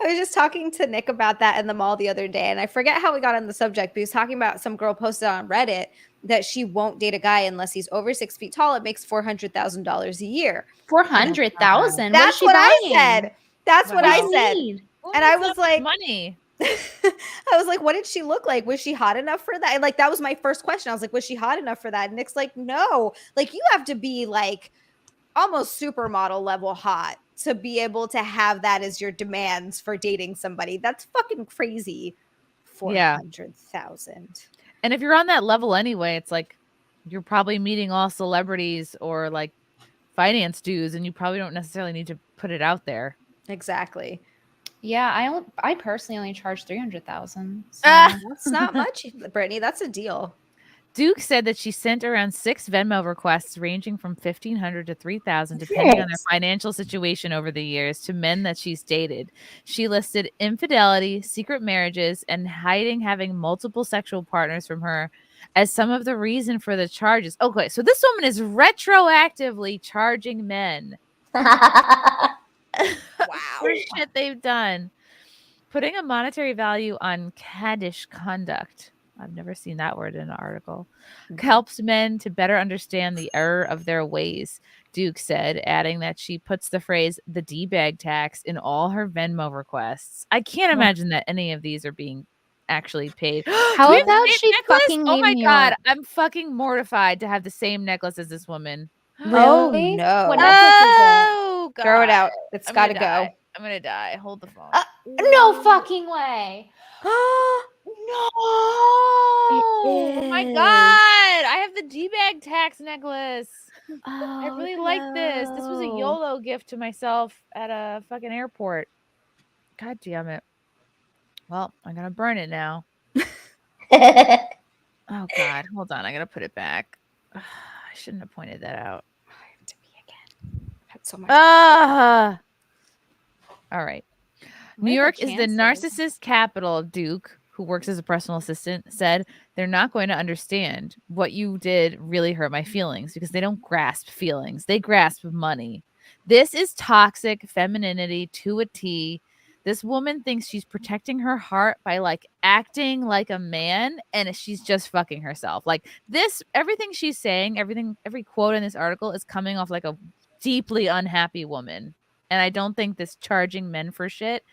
I was just talking to Nick about that in the mall the other day, and I forget how we got on the subject, but he was talking about some girl posted on Reddit that she won't date a guy unless he's over 6 feet tall. It makes $400,000 a year. 400,000. That's what I said. That's what I said. And I was like, money. I was like, what did she look like? Was she hot enough for that? And like, that was my first question. I was like, was she hot enough for that? And Nick's like, no. Like, you have to be like almost supermodel level hot to be able to have that as your demands for dating somebody. That's fucking crazy. 400,000. And if you're on that level anyway, it's like you're probably meeting all celebrities or like finance dudes, and you probably don't necessarily need to put it out there. Exactly. Yeah, I personally only charge 300,000. So. That's not much, Brittany. That's a deal. Duke said that she sent around 6 Venmo requests ranging from $1,500 to $3,000 depending on their financial situation over the years to men that she's dated. She listed infidelity, secret marriages, and hiding having multiple sexual partners from her as some of the reason for the charges. Okay, so this woman is retroactively charging men. Wow. For shit they've done. Putting a monetary value on caddish conduct. I've never seen that word in an article. Helps men to better understand the error of their ways, Duke said, adding that she puts the phrase "the D-bag tax" in all her Venmo requests. I can't imagine that any of these are being actually paid. How about she fucking Oh my leave me God, up? I'm fucking mortified to have the same necklace as this woman. Really? No. What necklace is it? Oh, God. Throw it out. It's I'm got to gonna go. die. I'm going to die. Hold the phone. No fucking way. No! Oh my God! I have the D-bag tax necklace. I really like this. This was a YOLO gift to myself at a fucking airport. God damn it. Well, I'm gonna burn it now. Oh God, hold on. I gotta put it back. I shouldn't have pointed that out. I have to pee again. I've had so much. All right. New York is the narcissist capital, Duke, who works as a personal assistant, said they're not going to understand what you did really hurt my feelings because they don't grasp feelings. They grasp money. This is toxic femininity to a T. This woman thinks she's protecting her heart by like acting like a man, and she's just fucking herself. Like this, everything she's saying, every quote in this article is coming off like a deeply unhappy woman. And I don't think this charging men for shit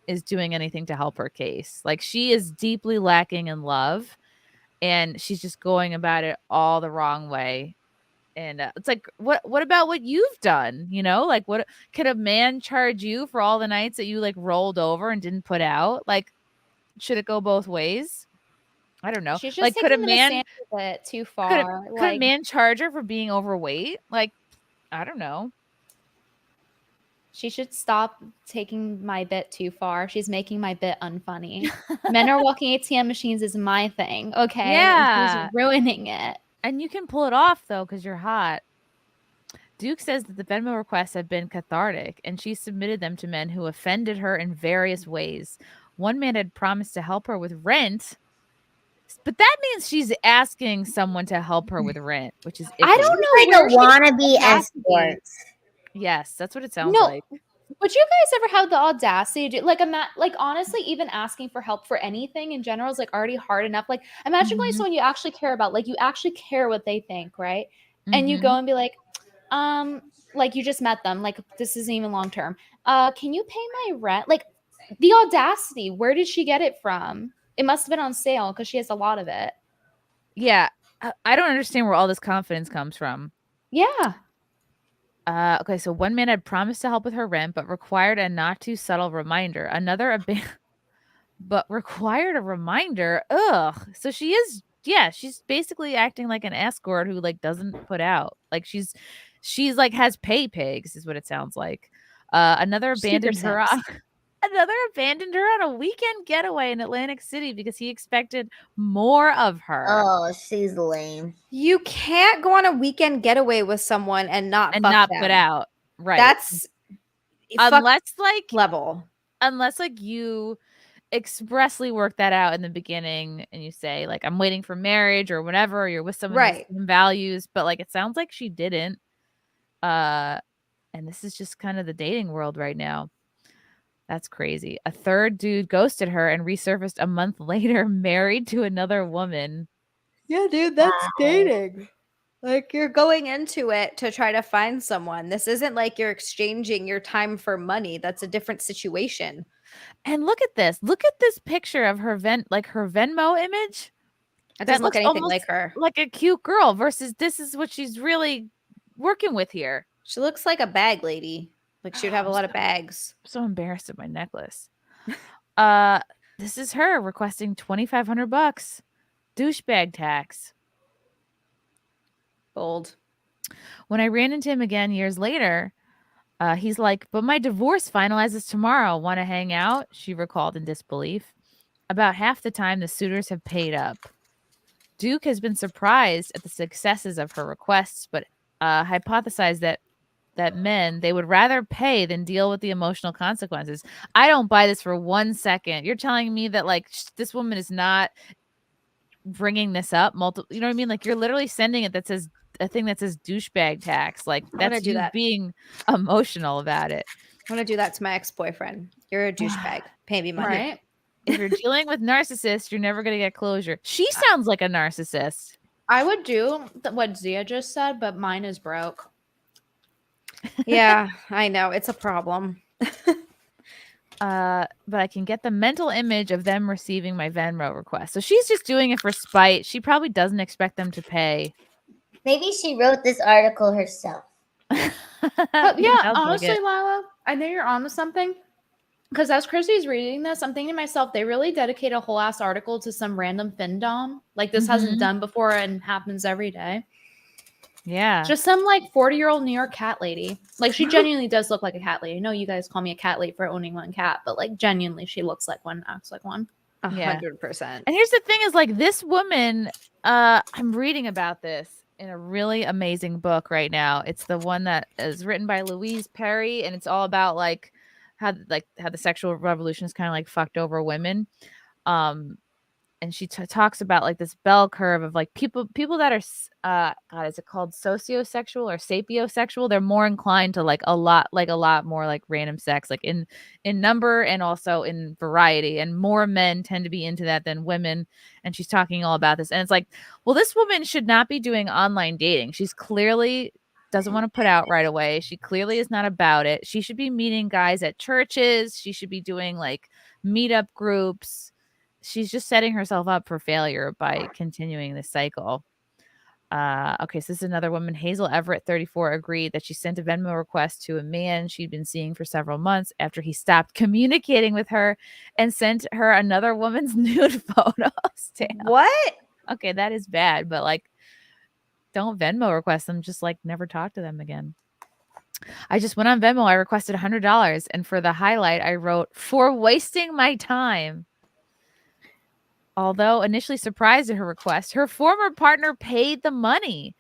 is doing anything to help her case. Like she is deeply lacking in love, and she's just going about it all the wrong way. And it's like, what about what you've done? You know, like what could a man charge you for all the nights that you like rolled over and didn't put out? Like, should it go both ways? I don't know. She's just Like, could a taking man the a bit too far? Could a man charge her for being overweight? Like, I don't know. She should stop taking my bit too far. She's making my bit unfunny. Men are walking ATM machines is my thing. Okay. Yeah. And she's ruining it. And you can pull it off, though, because you're hot. Duke says that the Venmo requests have been cathartic, and she submitted them to men who offended her in various ways. One man had promised to help her with rent, but that means she's asking someone to help her with rent, which is icky. I don't know. Like a wannabe escort. Yes, that's what it sounds like. Would you guys ever have the audacity to do like honestly, even asking for help for anything in general is like already hard enough. Like imagine going to someone you actually care about, like you actually care what they think, right? And you go and be like you just met them, like this isn't even long term. Can you pay my rent? Like the audacity, where did she get it from? It must have been on sale because she has a lot of it. Yeah. I don't understand where all this confidence comes from. Yeah. Okay, so one man had promised to help with her rent, but required a not too subtle reminder. Another but required a reminder. Ugh. So she's basically acting like an escort who like doesn't put out. Like she's like has pay pigs is what it sounds like. Another abandoned her on a weekend getaway in Atlantic City because he expected more of her. Oh, she's lame. You can't go on a weekend getaway with someone and not put out. Right. That's unless you expressly work that out in the beginning and you say like I'm waiting for marriage or whatever, or you're with someone with some values, but like it sounds like she didn't. And this is just kind of the dating world right now. That's crazy. A third dude ghosted her and resurfaced a month later, married to another woman. Yeah, dude, that's dating. Like you're going into it to try to find someone. This isn't like you're exchanging your time for money. That's a different situation. And look at this. Look at this picture of her her Venmo image. It doesn't look anything like her. Like a cute girl versus this is what she's really working with here. She looks like a bag lady. Like she would have a lot of bags. I'm so embarrassed of my necklace. This is her requesting $2,500. Douchebag tax. Bold. When I ran into him again years later, he's like, but my divorce finalizes tomorrow. Want to hang out? She recalled in disbelief. About half the time, the suitors have paid up. Duke has been surprised at the successes of her requests, but hypothesized that men, they would rather pay than deal with the emotional consequences. I don't buy this for 1 second. You're telling me that like this woman is not bringing this up multiple, you know what I mean? Like you're literally sending it that says a thing that says douchebag tax. Like that's you being emotional about it. I want to do that to my ex-boyfriend. You're a douchebag. Pay me money. Right? If you're dealing with narcissists, you're never going to get closure. She sounds like a narcissist. I would do what Zia just said, but mine is broke. Yeah, I know. It's a problem. But I can get the mental image of them receiving my Venmo request. So she's just doing it for spite. She probably doesn't expect them to pay. Maybe she wrote this article herself. But yeah, honestly, Lila, I think you're onto something. Because as Chrissy's reading this, I'm thinking to myself, they really dedicate a whole ass article to some random findom. Like this hasn't done before and happens every day. Yeah. Just some like 40-year-old New York cat lady. Like she genuinely does look like a cat lady. I know you guys call me a cat lady for owning one cat, but like genuinely she looks like one, acts like one. 100%. And here's the thing is like this woman, I'm reading about this in a really amazing book right now. It's the one that is written by Louise Perry, and it's all about like how the sexual revolution is kind of like fucked over women. and she talks about like this bell curve of like people that are God, is it called sociosexual or sapiosexual? They're more inclined to like a lot more like random sex, like in number and also in variety, and more men tend to be into that than women. And she's talking all about this, and it's like, well, this woman should not be doing online dating. She's clearly doesn't want to put out right away. She clearly is not about it. She should be meeting guys at churches. She should be doing like meetup groups. She's just setting herself up for failure by continuing this cycle. Okay, so this is another woman. Hazel Everett, 34, agreed that she sent a Venmo request to a man she'd been seeing for several months after he stopped communicating with her and sent her another woman's nude photos. Damn. What? Okay, that is bad, but like, don't Venmo request them. Just like never talk to them again. I just went on Venmo. I requested $100, and for the highlight, I wrote, "For wasting my time." Although initially surprised at her request, her former partner paid the money,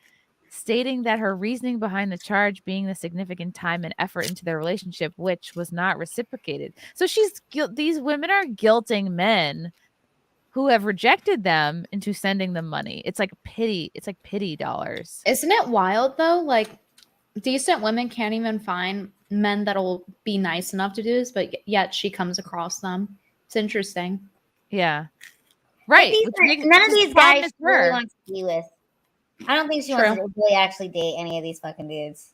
stating that her reasoning behind the charge being the significant time and effort into their relationship, which was not reciprocated. So these women are guilting men who have rejected them into sending them money. It's like pity. It's like pity dollars. Isn't it wild though? Like decent women can't even find men that'll be nice enough to do this, but yet she comes across them. It's interesting. Yeah. Right. None of these guys she really wants to be with. I don't think she wants to really actually date any of these fucking dudes.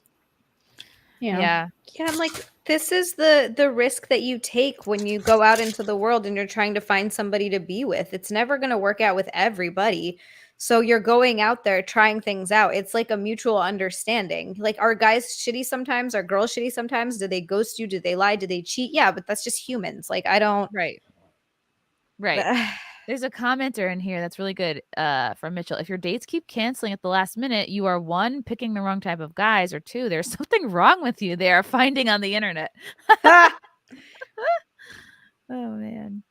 Yeah. I'm like, this is the risk that you take when you go out into the world and you're trying to find somebody to be with. It's never going to work out with everybody. So you're going out there trying things out. It's like a mutual understanding. Like, are guys shitty sometimes? Are girls shitty sometimes? Do they ghost you? Do they lie? Do they cheat? Yeah, but that's just humans. Like, I don't. Right. There's a commenter in here that's really good from Mitchell. If your dates keep canceling at the last minute, you are 1, picking the wrong type of guys, or 2, there's something wrong with you they are finding on the internet. Oh, man.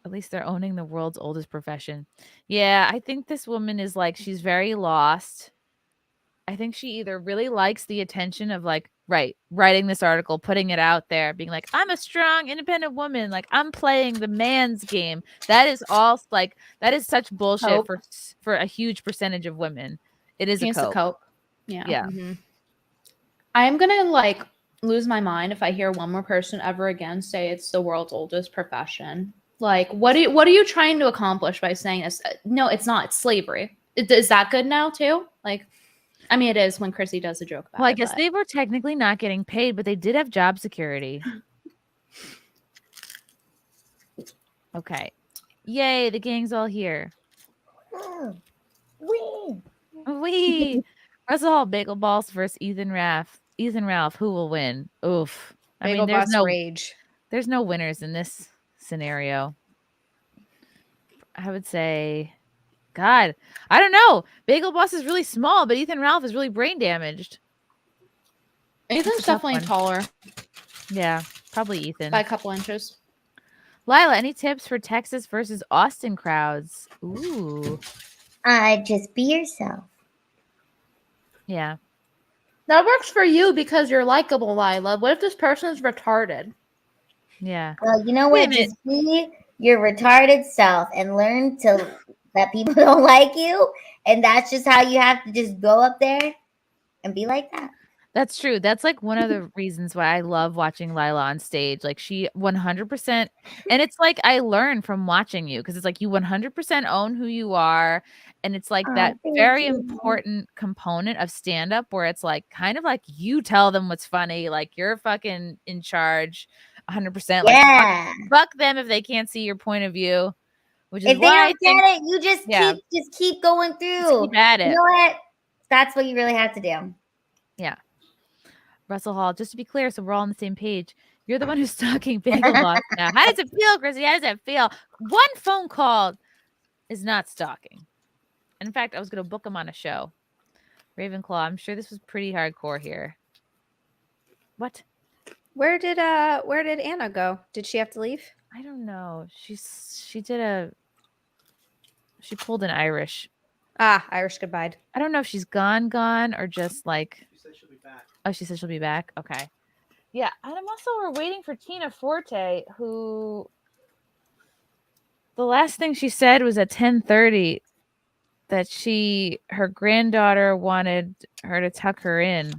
At least they're owning the world's oldest profession. Yeah, I think this woman is like, she's very lost. I think she either really likes the attention of like, writing this article, putting it out there, being like, I'm a strong, independent woman. Like, I'm playing the man's game. That is all like, that is such bullshit for a huge percentage of women. It is a cope. Yeah. Yeah. I'm going to like lose my mind if I hear one more person ever again say it's the world's oldest profession. Like, what are you trying to accomplish by saying this? No, it's not. It's slavery. Is that good now too? Like, I mean, it is when Chrissy does a joke about it. Well, I guess they were technically not getting paid, but they did have job security. Okay. Yay, the gang's all here. Wee. Russell Hall, Bagel Balls versus Ethan Ralph. Who will win? Oof. I mean, there's no rage. There's no winners in this scenario. I would say, God, I don't know. Bagel Boss is really small, but Ethan Ralph is really brain damaged. Ethan's definitely taller. Yeah, probably Ethan. By a couple inches. Lila, any tips for Texas versus Austin crowds? Ooh. Just be yourself. Yeah. That works for you because you're likable, Lila. What if this person is retarded? Yeah. Well, you know what? Just be your retarded self and learn that people don't like you. And that's just how you have to just go up there and be like that. That's true. That's like one of the reasons why I love watching Lila on stage. Like, she 100%, and it's like I learn from watching you, because it's like you 100% own who you are, and it's like that very important component of stand-up where it's like kind of like you tell them what's funny, like you're fucking in charge 100%. Like, yeah. Fuck them if they can't see your point of view. Which is if they why don't get it, you just keep going through. Just keep at it. You know what? That's what you really have to do. Yeah. Russell Hall, just to be clear, so we're all on the same page. You're the one who's stalking Bagel Boss now. How does it feel, Chrissy? How does it feel? One phone call is not stalking. In fact, I was going to book him on a show. Ravenclaw, I'm sure this was pretty hardcore here. What? Where did Anna go? Did she have to leave? I don't know. She pulled an Irish. Irish goodbye. I don't know if she's gone, or just like. She said she'll be back. Oh, she said she'll be back. Okay. Yeah, and we're waiting for Tina Forte, who The last thing she said was at 10:30 that her granddaughter wanted her to tuck her in.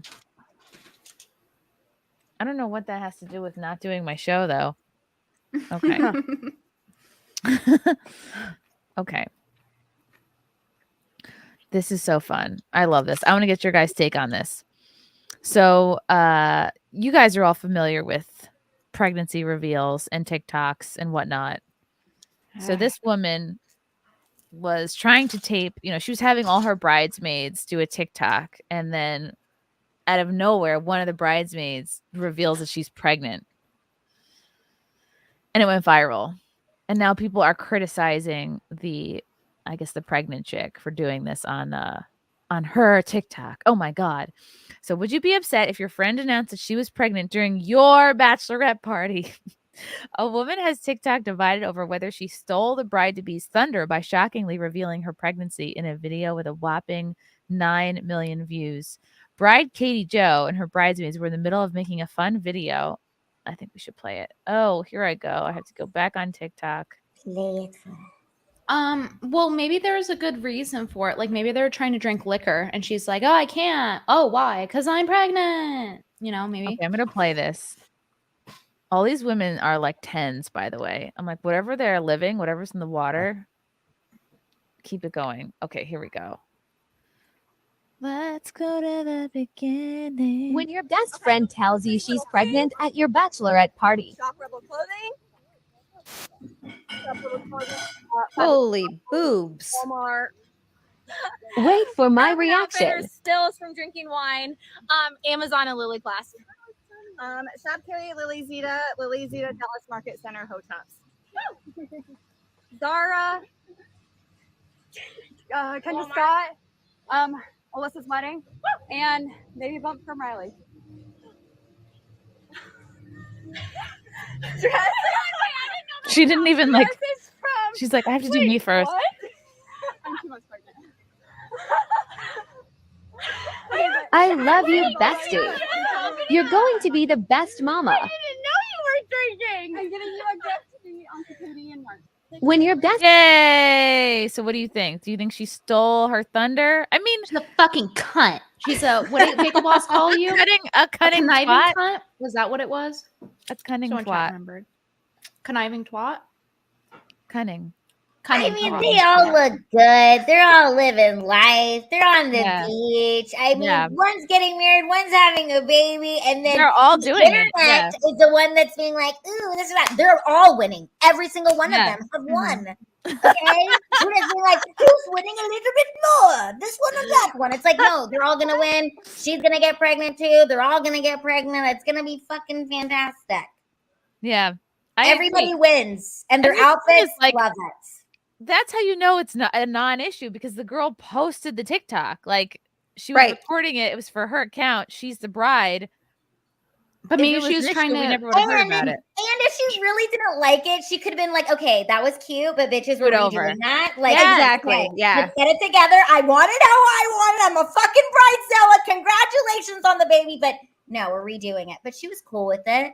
I don't know what that has to do with not doing my show, though. Okay. Okay. This is so fun. I love this. I want to get your guys' take on this. So, you guys are all familiar with pregnancy reveals and TikToks and whatnot. So this woman was trying to tape, she was having all her bridesmaids do a TikTok, and then out of nowhere, one of the bridesmaids reveals that she's pregnant. And it went viral. And now people are criticizing the pregnant chick for doing this on her TikTok. Oh my God. So would you be upset if your friend announced that she was pregnant during your bachelorette party? A woman has TikTok divided over whether she stole the bride-to-be's thunder by shockingly revealing her pregnancy in a video with a whopping 9 million views. Bride Katie Jo and her bridesmaids were in the middle of making a fun video. I think we should play it. Oh, here I go. I have to go back on TikTok. Play it. Well, maybe there's a good reason for it. Like maybe they're trying to drink liquor and she's like, oh, I can't. Oh, why? Because I'm pregnant. Maybe. Okay, I'm going to play this. All these women are like 10s, by the way. I'm like, whatever they're living, whatever's in the water, keep it going. Okay, here we go. Let's go to the beginning. When your best friend tells you she's pregnant at your bachelorette party. Shop Rebel Clothing. Shop Rebel Clothing. Holy boobs. Walmart. Wait for my reaction. Stills from drinking wine. Amazon and Lily Class. Shop Carrie, Lily Zeta, Dallas Market Center, Hotels. Zara. Kendra Scott. Alyssa's wedding. And maybe bump from Riley. She didn't even like. She's like, I have to do me first. What? I'm too much pregnant. I love you, bestie. You're going to be the best mama. I didn't know you were drinking. I'm getting you a gift to be on Katie and Mark. When your best. Yay! So what do you think? Do you think she stole her thunder? I mean, she's a fucking cunt. She's a what did Pickle Boss call you? A cunning twat. Cunt? Was that what it was? A cunning twat. Conniving twat. Cunning. I mean, they all look good. They're all living life. They're on the beach. I mean, one's getting married, one's having a baby, and then they're all doing it. Internet is the one that's being like, ooh, this is that. They're all winning. Every single one of them have won. Okay? We're just being like, who's winning a little bit more? This one or that one? It's like, no, they're all gonna win. She's gonna get pregnant too. They're all gonna get pregnant. It's gonna be fucking fantastic. Yeah. Everybody wins, and their outfits love it. That's how you know it's not a non-issue, because the girl posted the TikTok. Like, she was recording it. It was for her account. She's the bride. But maybe she was trying to. We never would have heard about it. And if she really didn't like it, she could have been like, okay, that was cute, but bitches were doing that. Like, exactly. Okay, yeah. Let's get it together. I want it how I want it. I'm a fucking bridezilla. Congratulations on the baby. But no, we're redoing it. But she was cool with it.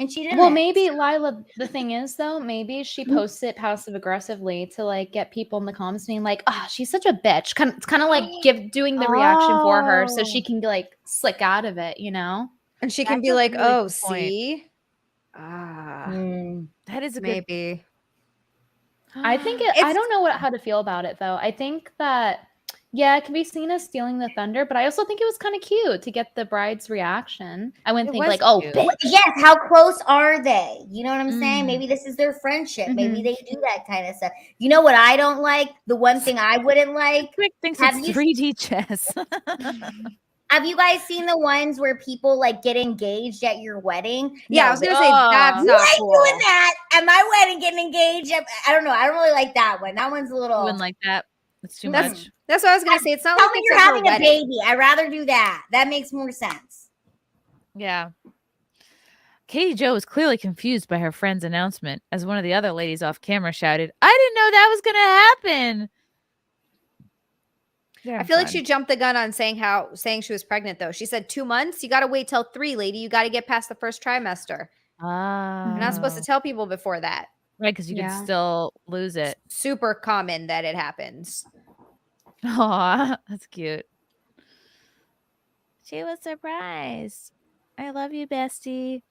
And she didn't. Well, maybe Lila, the thing is though, maybe she posts it passive aggressively to like get people in the comments being like, she's such a bitch. It's kind of like doing the reaction for her so she can like slick out of it, And she can be like, really see? That is a maybe. I think I don't know how to feel about it though. I think that it can be seen as stealing the thunder, but I also think it was kind of cute to get the bride's reaction. I wouldn't think like, oh, bitch. Yes, how close are they? You know what I'm saying? Maybe this is their friendship. Maybe they do that kind of stuff. You know what I don't like? The one thing I wouldn't like. Rick thinks it's 3D chess. Have you guys seen the ones where people like get engaged at your wedding? Yeah, I was gonna say that's not cool. Doing that at my wedding, getting engaged. I don't know. I don't really like that one. That one's a little. Wouldn't like that. It's too much. That's what I was gonna say. It's not Tell like me you're having a baby. I'd rather do that. That makes more sense. Yeah. Katie Jo was clearly confused by her friend's announcement, as one of the other ladies off camera shouted, "I didn't know that was gonna happen." I feel like she jumped the gun on saying she was pregnant though. She said 2 months. You got to wait till 3, lady. You got to get past the first trimester. You're not supposed to tell people before that. Right, because you can still lose it. Super common that it happens. Aw, that's cute. She was surprised. I love you, bestie.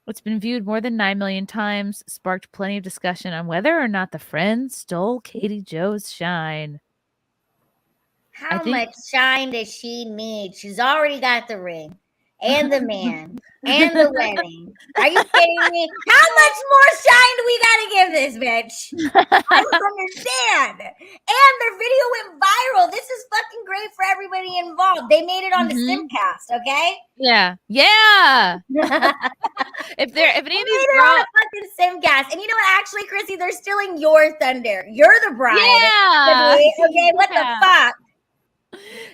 It's been viewed more than 9 million times, sparked plenty of discussion on whether or not the friend stole Katie Joe's shine. How much shine does she need? She's already got the ring and the man and the wedding. Are you kidding me? How much more shine do we gotta give this bitch? I don't understand. And their video went viral. This is fucking great for everybody involved. They made it on the SimpCast, okay? Yeah. Yeah. if any of these girls fucking SimpCast. And you know what? Actually, Chrissy, they're stealing your thunder. You're the bride. Yeah. Okay, what the fuck?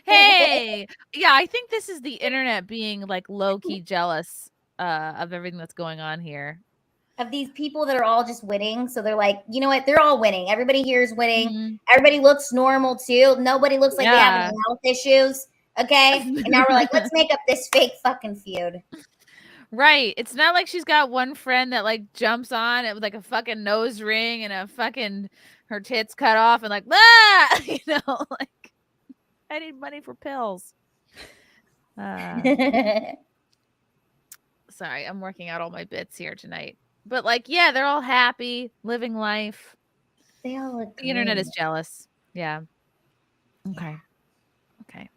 Hey, yeah, I think this is the internet being like low-key jealous of everything that's going on here. Of these people that are all just winning. So they're like, you know what? They're all winning. Everybody here is winning. Everybody looks normal too. Nobody looks like they have any health issues. Okay. And now we're like, let's make up this fake fucking feud. Right. It's not like she's got one friend that like jumps on it with like a fucking nose ring and a fucking her tits cut off and like, ah, you know, like I need money for pills. Sorry, I'm working out all my bits here tonight. But like, yeah, they're all happy, living life. They all look The internet is jealous. Yeah. Okay. Okay.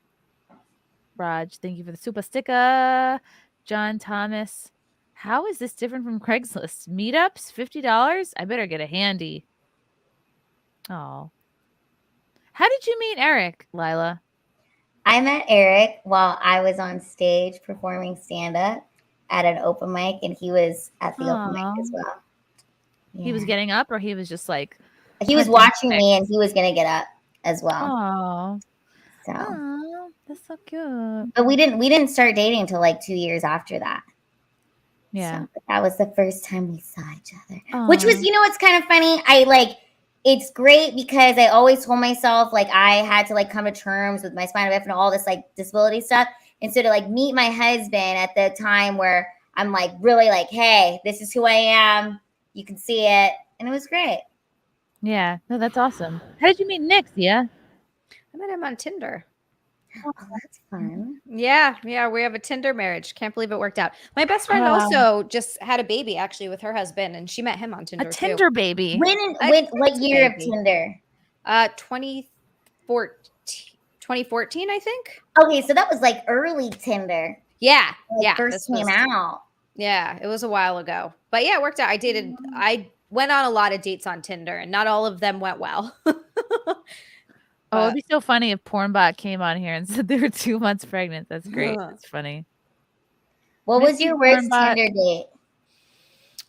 Raj, thank you for the super sticker. John Thomas. How is this different from Craigslist? Meetups, $50? I better get a handy. Oh. How did you meet Eric, Lila? I met Eric while I was on stage performing stand-up at an open mic, and he was at the open mic as well. Yeah. He was getting up, or he was just like... He was watching me, and he was going to get up as well. Oh. So. That's so cute. But we didn't start dating until like 2 years after that. Yeah. So that was the first time we saw each other. Which was, you know what's kind of funny? It's great because I always told myself like I had to like come to terms with my spinal bifida and all this like disability stuff. And so to like meet my husband at the time where I'm like really like, hey, this is who I am. You can see it. And it was great. Yeah. No, that's awesome. How did you meet Nick, Zia? I met him on Tinder. Oh, that's fun. Yeah, we have a Tinder marriage. Can't believe it worked out. My best friend also just had a baby actually with her husband, and she met him on Tinder. A Tinder baby. What year of Tinder? 2014, I think. Okay, so that was like early Tinder. Yeah, first came out. Yeah, it was a while ago, but yeah, it worked out. I went on a lot of dates on Tinder, and not all of them went well. Oh, it'd be so funny if Pornbot came on here and said they were 2 months pregnant. That's great. That's funny. What was your worst Tinder date?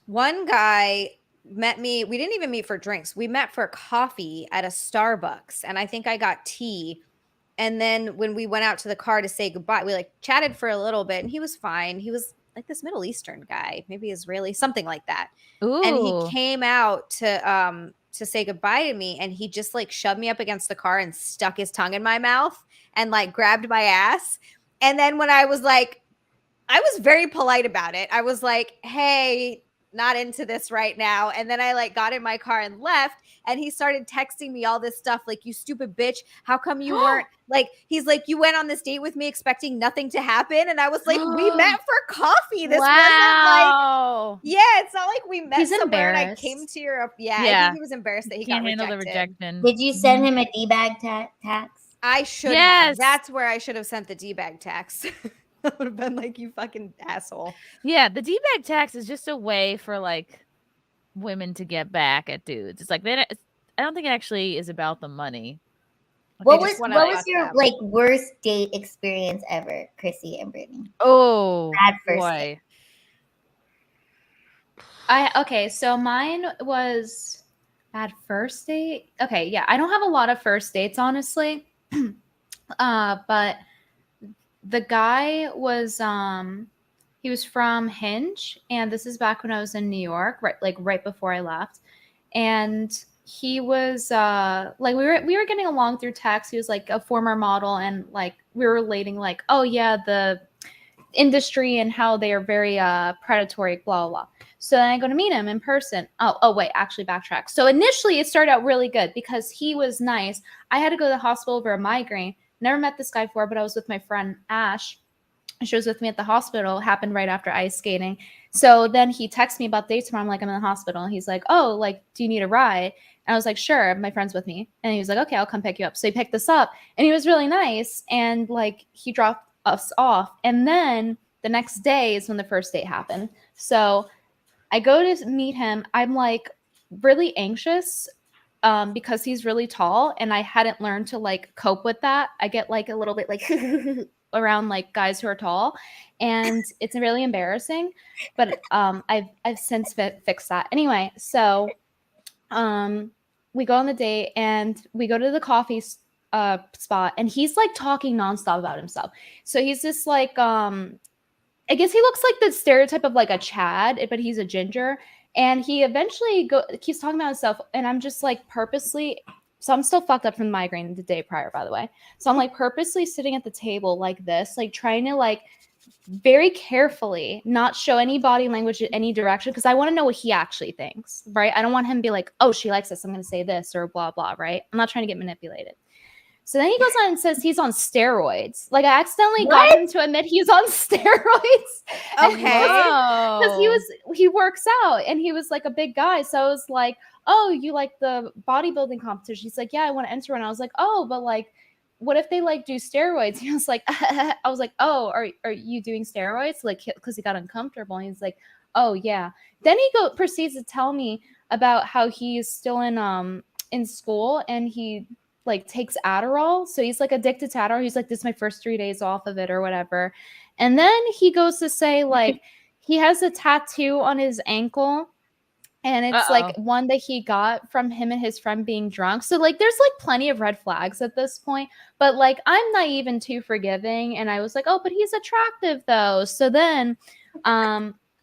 One guy met me. We didn't even meet for drinks. We met for coffee at a Starbucks, and I think I got tea. And then when we went out to the car to say goodbye, we like chatted for a little bit, and he was fine. He was like this Middle Eastern guy, maybe Israeli, something like that. Ooh. And he came out to say goodbye to me, and he just like shoved me up against the car and stuck his tongue in my mouth and like grabbed my ass. And then when I was very polite about it. I was like, hey, not into this right now. And then I like got in my car and left, and he started texting me all this stuff like, you stupid bitch, how come you weren't like, he's like, you went on this date with me expecting nothing to happen. And I was like, we met for coffee. This wasn't like, it's not like we met somewhere and I came to Europe. I think he was embarrassed that he got handle rejected. the rejection. Did you send him a D-bag tax? I should have. That's where I should have sent the D-bag tax. That would have been like, you fucking asshole. Yeah, the D-bag tax is just a way for like women to get back at dudes. It's like I don't think it actually is about the money. What was your like worst date experience ever, Chrissy and Brittany? Oh, bad first boy. date. So mine was bad first date. Okay, yeah, I don't have a lot of first dates, honestly. But the guy was he was from Hinge, and this is back when I was in New York, right before I left. And he was like we were getting along through text. He was like a former model, and like we were relating like, oh yeah, industry and how they are very predatory, blah, blah, blah. So then I go to meet him in person. Oh, wait, actually backtrack. So initially it started out really good because he was nice. I had to go to the hospital over a migraine. Never met this guy before, but I was with my friend Ash. She was with me at the hospital. Happened right after ice skating. So then he texts me about dates tomorrow. I'm like, I'm in the hospital. And he's like, oh, like, do you need a ride? And I was like, sure, my friend's with me. And he was like, okay, I'll come pick you up. So he picked us up and he was really nice. And like, he dropped us off. And then the next day is when the first date happened. So I go to meet him. I'm like really anxious because he's really tall and I hadn't learned to like cope with that. I get like a little bit like around like guys who are tall and it's really embarrassing, but I've since fixed that. Anyway, so we go on the date and we go to the coffee spot and he's like talking nonstop about himself. So he's just like I guess he looks like the stereotype of like a Chad, but he's a ginger. And he eventually keeps talking about himself. And I'm just like purposely, so I'm still fucked up from the migraine the day prior, by the way. So I'm like purposely sitting at the table like this, like trying to like very carefully not show any body language in any direction because I want to know what he actually thinks, right? I don't want him to be like, oh, she likes this, I'm going to say this or blah, blah, right? I'm not trying to get manipulated. So then he goes on and says he's on steroids. Like I accidentally got him to admit he's on steroids. Okay. Because he works out and he was like a big guy. So I was like, oh, you like the bodybuilding competition? He's like, yeah, I want to enter one. I was like, oh, but like, what if they like do steroids? He was like, I was like, oh, are you doing steroids? Like, because he got uncomfortable. And he's like, oh yeah. Then he proceeds to tell me about how he's still in school and he like takes Adderall. So he's like addicted to Adderall. He's like, this is my first 3 days off of it or whatever. And then he goes to say like he has a tattoo on his ankle and it's like one that he got from him and his friend being drunk. So like there's like plenty of red flags at this point, but like I'm naive and too forgiving. And I was like, oh, but he's attractive though. So then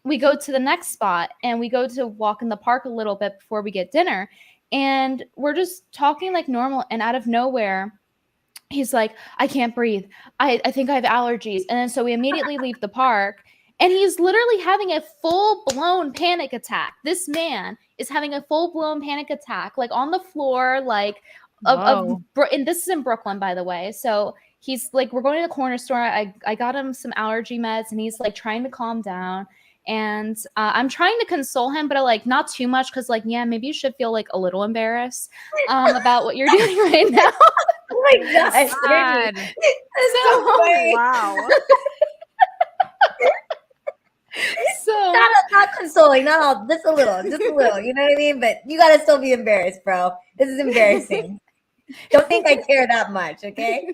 we go to the next spot and we go to walk in the park a little bit before we get dinner. And we're just talking like normal. And out of nowhere, he's like, I can't breathe. I think I have allergies. And then so we immediately leave the park. And he's literally having a full-blown panic attack. This man is having a full-blown panic attack, like on the floor, like and this is in Brooklyn, by the way. So he's like, we're going to the corner store. I got him some allergy meds, and he's like trying to calm down. And I'm trying to console him, but like not too much because like, yeah, maybe you should feel like a little embarrassed about what you're doing right now. Oh my gosh. God. So funny. Wow. So not consoling, not all, just a little, you know what I mean? But you gotta still be embarrassed, bro. This is embarrassing. Don't think I care that much, okay?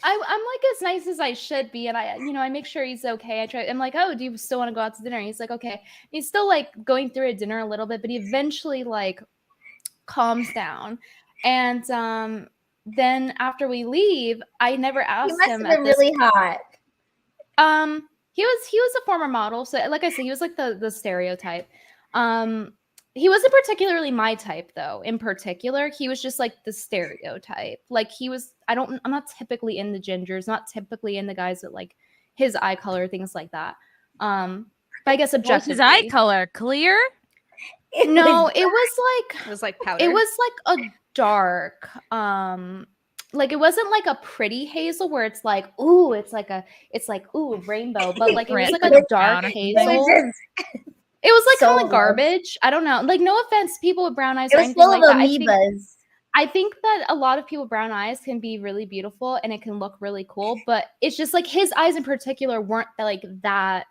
I'm like as nice as I should be, and I make sure he's okay. I'm like, oh, do you still want to go out to dinner? And he's like, okay. He's still like going through a dinner a little bit, but he eventually like calms down. And then after we leave, I never asked him. He must have been really hot. He was a former model, so like I said, he was like the stereotype. He wasn't particularly my type though. In particular, he was just like the stereotype. Like I'm not typically into gingers, not typically into guys with like his eye color, things like that. But I guess objectively, his eye color clear? No, it was like powder. It was like a dark. Like it wasn't like a pretty hazel where it's like ooh, it's like ooh, rainbow, but like it was like a dark hazel. It was like kind of like garbage. I don't know. Like no offense, people with brown eyes. It was full of amoebas. I think that a lot of people with brown eyes can be really beautiful and it can look really cool, but it's just like his eyes in particular weren't like that.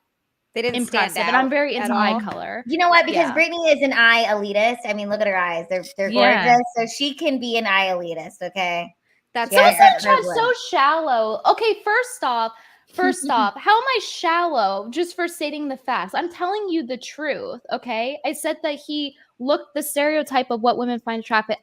They didn't impressive, stand out and I'm very into eye color. You know what? Because Brittany is an eye elitist. I mean, look at her eyes; they're gorgeous. So she can be an eye elitist. Okay. That's so shallow. Okay, first off, how am I shallow just for stating the facts? I'm telling you the truth, okay? I said that he looked the stereotype of what women find attractive.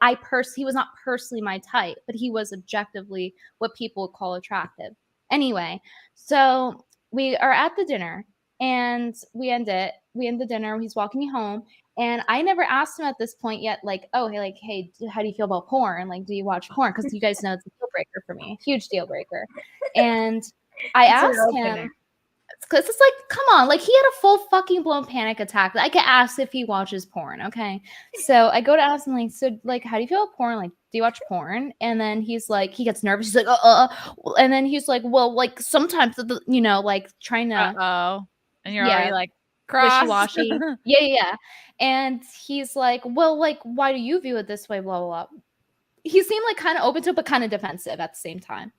He was not personally my type, but he was objectively what people would call attractive. Anyway, so we are at the dinner and we end the dinner. He's walking me home. And I never asked him at this point yet, like, oh, hey, how do you feel about porn? Like, do you watch porn? Because you guys know it's a deal breaker for me, huge deal breaker. And I That's an asked opener. him because it's like, come on, like he had a full fucking blown panic attack. I get asked if he watches porn. Okay, so I go to ask him like, so like, how do you feel about porn? Like, do you watch porn? And then he's like, he gets nervous. He's like, and then he's like, well, like sometimes, you know, like trying to, and you're already like wishy-washy. yeah. And he's like, well, like, why do you view it this way? Blah blah blah. He seemed like kind of open to it, but kind of defensive at the same time.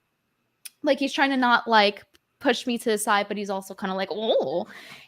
Like he's trying to not like push me to the side, but he's also kind of like, oh.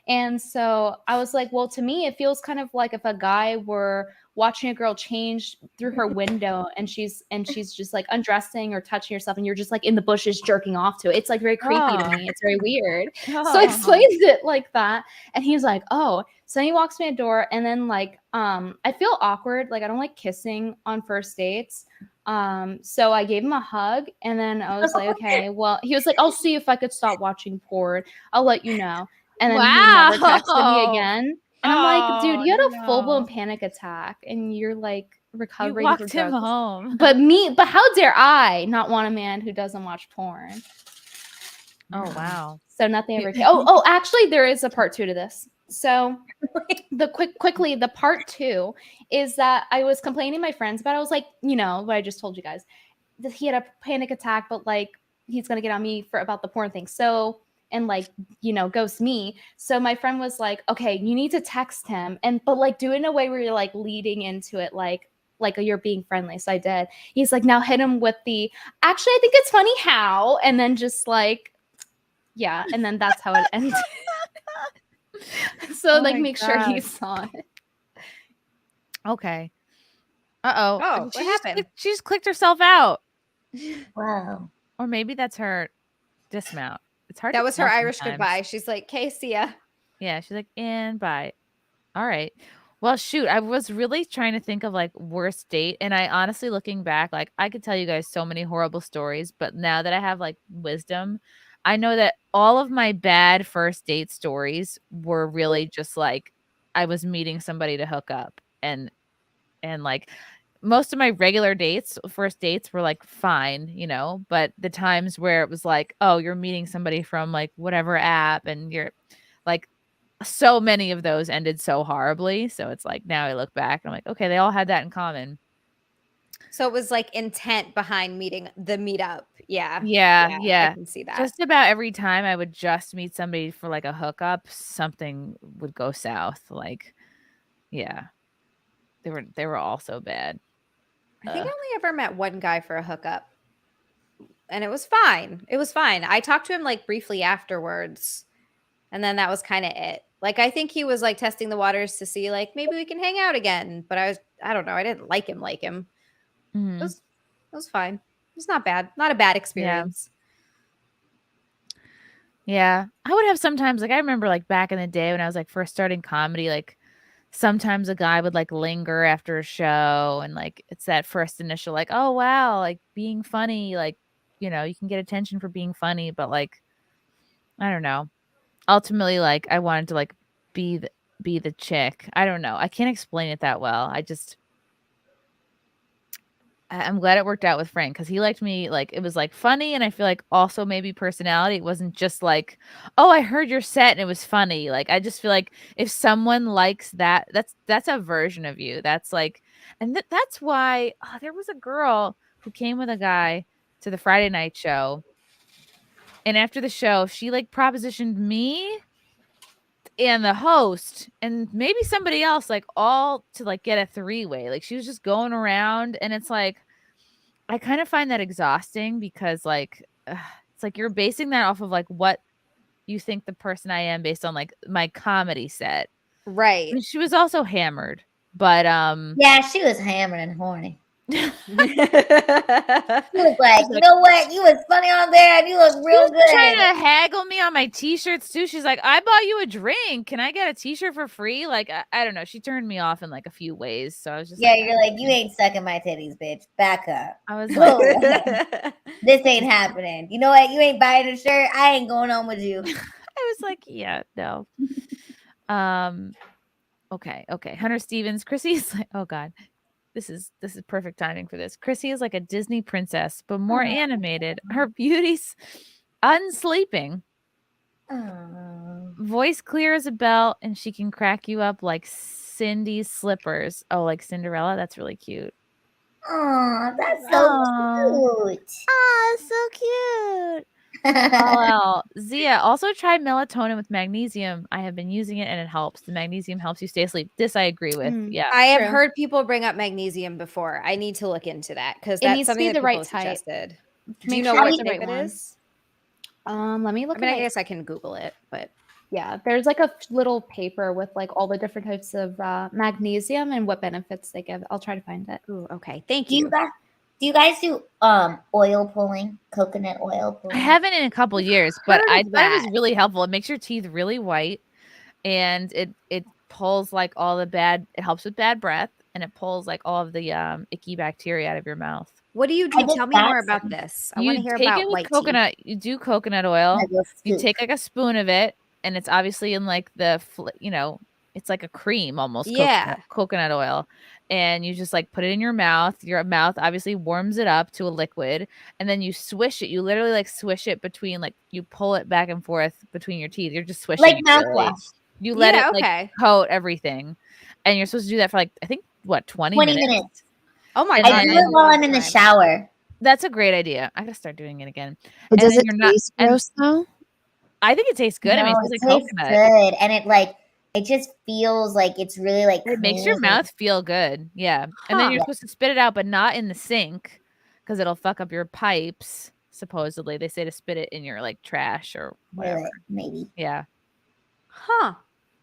And so I was like, well, to me, it feels kind of like if a guy were watching a girl change through her window and she's just like undressing or touching herself and you're just like in the bushes jerking off to it. It's like very creepy to me. It's very weird. So I explained it like that. And he's like, oh. So he walks me a door and then like, I feel awkward. Like I don't like kissing on first dates. So I gave him a hug and then I was like, okay, well, he was like, I'll see if I could stop watching porn. I'll let you know. And then he never texted me again. And I'm like, dude, you had a full-blown panic attack and you're like recovering. You walked him home. But how dare I not want a man who doesn't watch porn? Oh, wow. So nothing ever came. Oh, actually, there is a part 2 to this. So quickly, the part 2 is that I was complaining to my friends about. I was like, you know, what I just told you guys, that he had a panic attack, but like he's gonna get on me about the porn thing. So and like, you know, ghost me. So my friend was like, okay, you need to text him but like do it in a way where you're like leading into it, like you're being friendly. So I did. He's like, now hit him with the actually, I think it's funny how, and then just like, yeah, and then that's how it ended. So like make sure he saw it. Okay. Uh-oh. Oh, what happened? She just clicked herself out. Wow. Or maybe that's her dismount. It's hard. That to was her tell Irish sometimes. goodbye. She's like, "Okay, see ya." Yeah, she's like, and bye. All right. Well, shoot, I was really trying to think of like worst date, and I honestly, looking back, like I could tell you guys so many horrible stories, but now that I have like wisdom, I know that all of my bad first date stories were really just like I was meeting somebody to hook up, and like most of my regular dates, first dates were like fine, you know, but the times where it was like, oh, you're meeting somebody from like whatever app and you're like, so many of those ended so horribly. So it's like, now I look back and I'm like, okay, they all had that in common. So it was like intent behind the meetup. Yeah. Yeah. I can see that. Just about every time I would just meet somebody for like a hookup, something would go south. Like, yeah, they were all so bad. I think I only ever met one guy for a hookup, and it was fine. It was fine. I talked to him like briefly afterwards, and then that was kind of it. Like, I think he was like testing the waters to see like maybe we can hang out again. But I don't know. I didn't like him. Mm-hmm. It was fine. It was not bad. Not a bad experience. Yeah. I would have sometimes, like, I remember like back in the day when I was like first starting comedy, like sometimes a guy would like linger after a show and like it's that first initial like, oh wow, like being funny, like, you know, you can get attention for being funny, but like I don't know, ultimately like I wanted to like be the chick. I don't know, I can't explain it that well. I'm glad it worked out with Frank because he liked me. Like it was like funny, and I feel like also maybe personality. It wasn't just like, oh, I heard your set and it was funny. Like I just feel like if someone likes that, that's a version of you. That's like, and that's why there was a girl who came with a guy to the Friday night show, and after the show, she like propositioned me and the host and maybe somebody else, like all to like get a three-way. Like she was just going around, and it's like I kind of find that exhausting because like it's like you're basing that off of like what you think the person I am based on like my comedy set. Right. And she was also hammered, but yeah, she was hammered and horny. She was like, you know what? You was funny on there and you look real good. Trying to haggle me on my t-shirts too. She's like, I bought you a drink. Can I get a t-shirt for free? Like, I don't know. She turned me off in like a few ways. So I was just you're like, you ain't sucking my titties, bitch. Back up. I was like, this ain't happening. You know what? You ain't buying a shirt. I ain't going on with you. I was like, yeah, no. Okay. Hunter Stevens, Chrissie is like, oh God. This is perfect timing for this. Chrissie is like a Disney princess, but more animated. Her beauty's Unsleeping. Oh. Voice clear as a bell, and she can crack you up like Cindy's slippers. Oh, like Cinderella? That's really cute. Oh, that's so cute. Oh, so cute. LL. Zia, also try melatonin with magnesium. I have been using it and it helps. The magnesium helps you stay asleep. This I agree with. Yeah. I have heard people bring up magnesium before. I need to look into that because It that's needs to something be that the right people type. suggested. Do Make you know sure what it's the type right it one. is? Let me look I mean, at I my- guess I can Google it, but Yeah, there's like a little paper with like all the different types of magnesium and what benefits they give. I'll try to find it. Ooh, okay. Thank Do you guys do oil pulling, coconut oil pulling? I haven't in a couple years, but heard I of thought it was that. really helpful. It makes your teeth really white, and it pulls like all the bad. It helps with bad breath, and it pulls like all of the icky bacteria out of your mouth. what do you do? Tell me more about this. I want to hear take about it with white coconut. You do coconut oil. Like a You scoop. take like a spoon of it, and it's obviously in like it's like a cream almost. Yeah. Coconut oil, and you just like put it in your mouth. Your mouth obviously warms it up to a liquid, and then you swish it. You literally like swish it between you pull it back and forth between your teeth. You're just swishing Like it, literally. mouthwash. You let Yeah, it like okay. coat everything, and you're supposed to do that for like I think 20 20 minutes. minutes. Oh my And I do then- it while I'm in the shower. That's a great idea. I gotta start doing it again. But And does then it you're not- taste and gross though? I think it tastes good. I mean, No, it's it like tastes coconut. good, and it just feels like it's really like It makes your clean. mouth feel good. Yeah. And then you're Huh. supposed to spit it out, but not in the sink because it'll fuck up your pipes. Supposedly, they say to spit it in your like trash or whatever. Toilet, maybe. Yeah. Huh.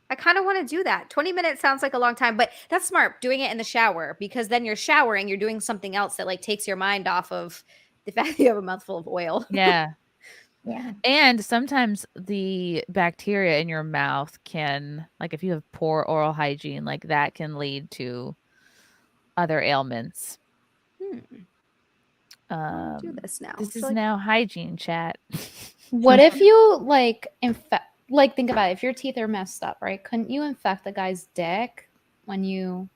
I kind of want to do that. 20 minutes sounds like a long time, but that's smart doing it in the shower because then you're showering, you're doing something else that like takes your mind off of the fact that you have a mouthful of oil. Yeah. Yeah. And sometimes the bacteria in your mouth can, like, if you have poor oral hygiene, like that can lead to other ailments. I'll do this now. This So, is like- now hygiene chat. What if you think about it, if your teeth are messed up, right? Couldn't you infect the guy's dick when you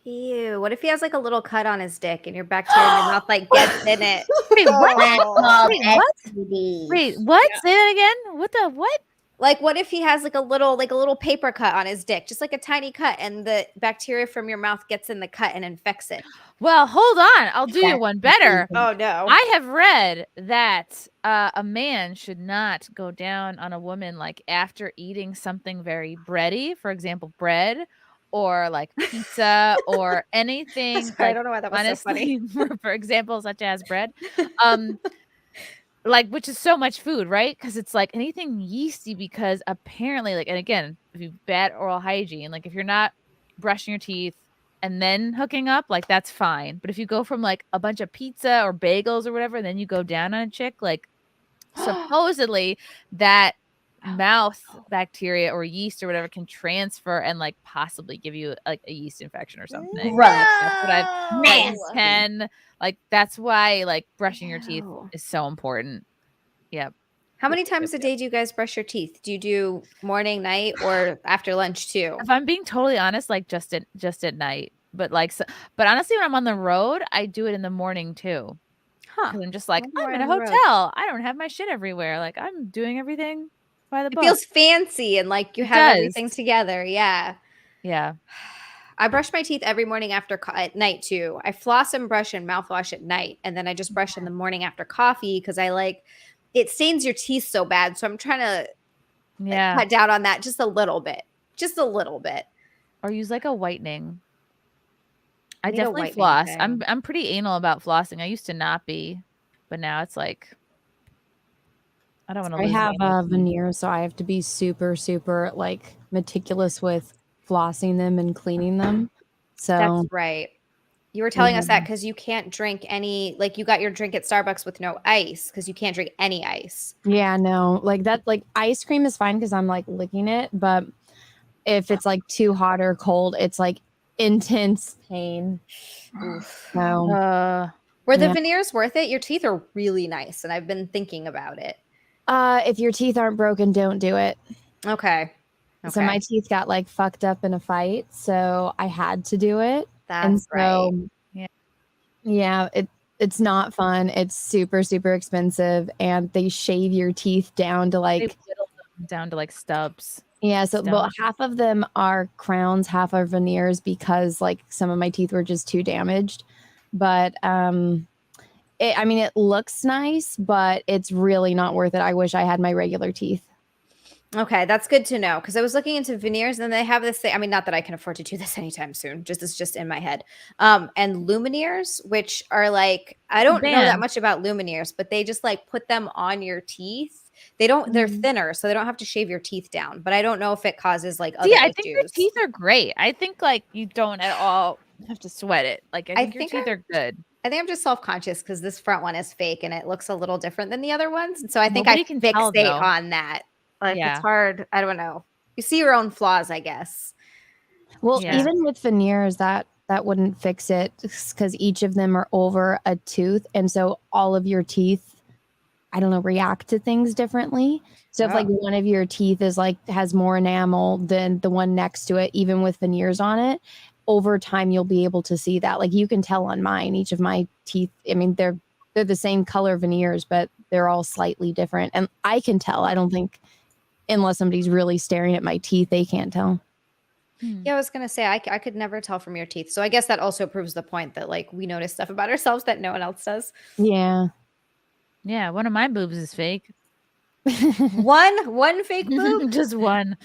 Ew. What if he has like a little cut on his dick and your bacteria in your mouth like gets in it? Wait, what? That's called Wait, what? STDs. Wait, what? Say that again? What the what? Like, what if he has like a little paper cut on his dick, just like a tiny cut, and the bacteria from your mouth gets in the cut and infects it? Well, hold on. I'll do you one better. Oh no! I have read that a man should not go down on a woman like after eating something very bready, for example, bread or like pizza or anything. Sorry, I don't know why that was so funny. for example, such as bread. Like, which is so much food, right? Because it's like anything yeasty, because apparently, like, and again, if you have bad oral hygiene, like if you're not brushing your teeth and then hooking up, like that's fine. But if you go from like a bunch of pizza or bagels or whatever, and then you go down on a chick, like supposedly that mouth bacteria or yeast or whatever can transfer and like possibly give you like a yeast infection or something. Gross. That's what I've Nasty. like that's why like brushing your teeth is so important. Yep. How many times a day do you guys brush your teeth? Do you do morning, night, or after lunch too? If I'm being totally honest, like just at night. But like but honestly, when I'm on the road, I do it in the morning too. Huh. 'Cause I'm just like, When I'm you're in a on the road. hotel. I don't have my shit everywhere. Like I'm doing everything by the It book. feels fancy and like you It have does. everything together. Yeah. Yeah. I brush my teeth every morning after at night too. I floss and brush and mouthwash at night, and then I just brush in the morning after coffee because I like it stains your teeth so bad. So I'm trying to Yeah. cut down on that just a little bit, Or use like a whitening. I Need a definitely whitening floss. thing. I'm pretty anal about flossing. I used to not be, but now it's like I don't want to I lose have anal. veneers, so I have to be super, super like meticulous with flossing them and cleaning them. So That's right. You were telling us that Mhm. because you can't drink any, like you got your drink at Starbucks with no ice because you can't drink any ice. yeah, no, like that, like ice cream is fine because I'm like licking it, but if it's like too hot or cold, it's like intense pain. So Were the yeah. veneers worth it? Your teeth are really nice, and I've been thinking about it. If your teeth aren't broken, don't do it. Okay. So my teeth got like fucked up in a fight, so I had to do it. And That's right. Yeah. Yeah, It's not fun. It's super, super expensive, and they shave your teeth down to They like whittle them down to like stubs. yeah. So, well, Stones. half of them are crowns, half are veneers because like some of my teeth were just too damaged. But I mean, it looks nice, but it's really not worth it. I wish I had my regular teeth. Okay, that's good to know because I was looking into veneers and they have this thing. I mean, not that I can afford to do this anytime soon. It's just in my head. And lumineers, which are like I don't know that much about lumineers, but they just like put them on your teeth. They're thinner, so they don't have to shave your teeth down. But I don't know if it causes like other I issues. think your teeth are great. I think like you don't at all have to sweat it. Like I think your teeth are good. I think I'm just self-conscious because this front one is fake and it looks a little different than the other ones. And so I think Nobody I can fixate tell, though. on that. Like Yeah. it's hard. I don't know. You see your own flaws, I guess. Well, Yeah. even with veneers, that wouldn't fix it because each of them are over a tooth, and so all of your teeth, I don't know, react to things differently. So if like one of your teeth is like has more enamel than the one next to it, even with veneers on it, over time you'll be able to see that. Like you can tell on mine, each of my teeth. I mean, they're the same color veneers, but they're all slightly different, and I can tell. I don't think. Unless somebody's really staring at my teeth, they can't tell. Yeah, I was gonna say I could never tell from your teeth. So I guess that also proves the point that like we notice stuff about ourselves that no one else does. Yeah. Yeah, one of my boobs is fake. One fake boob? Just one.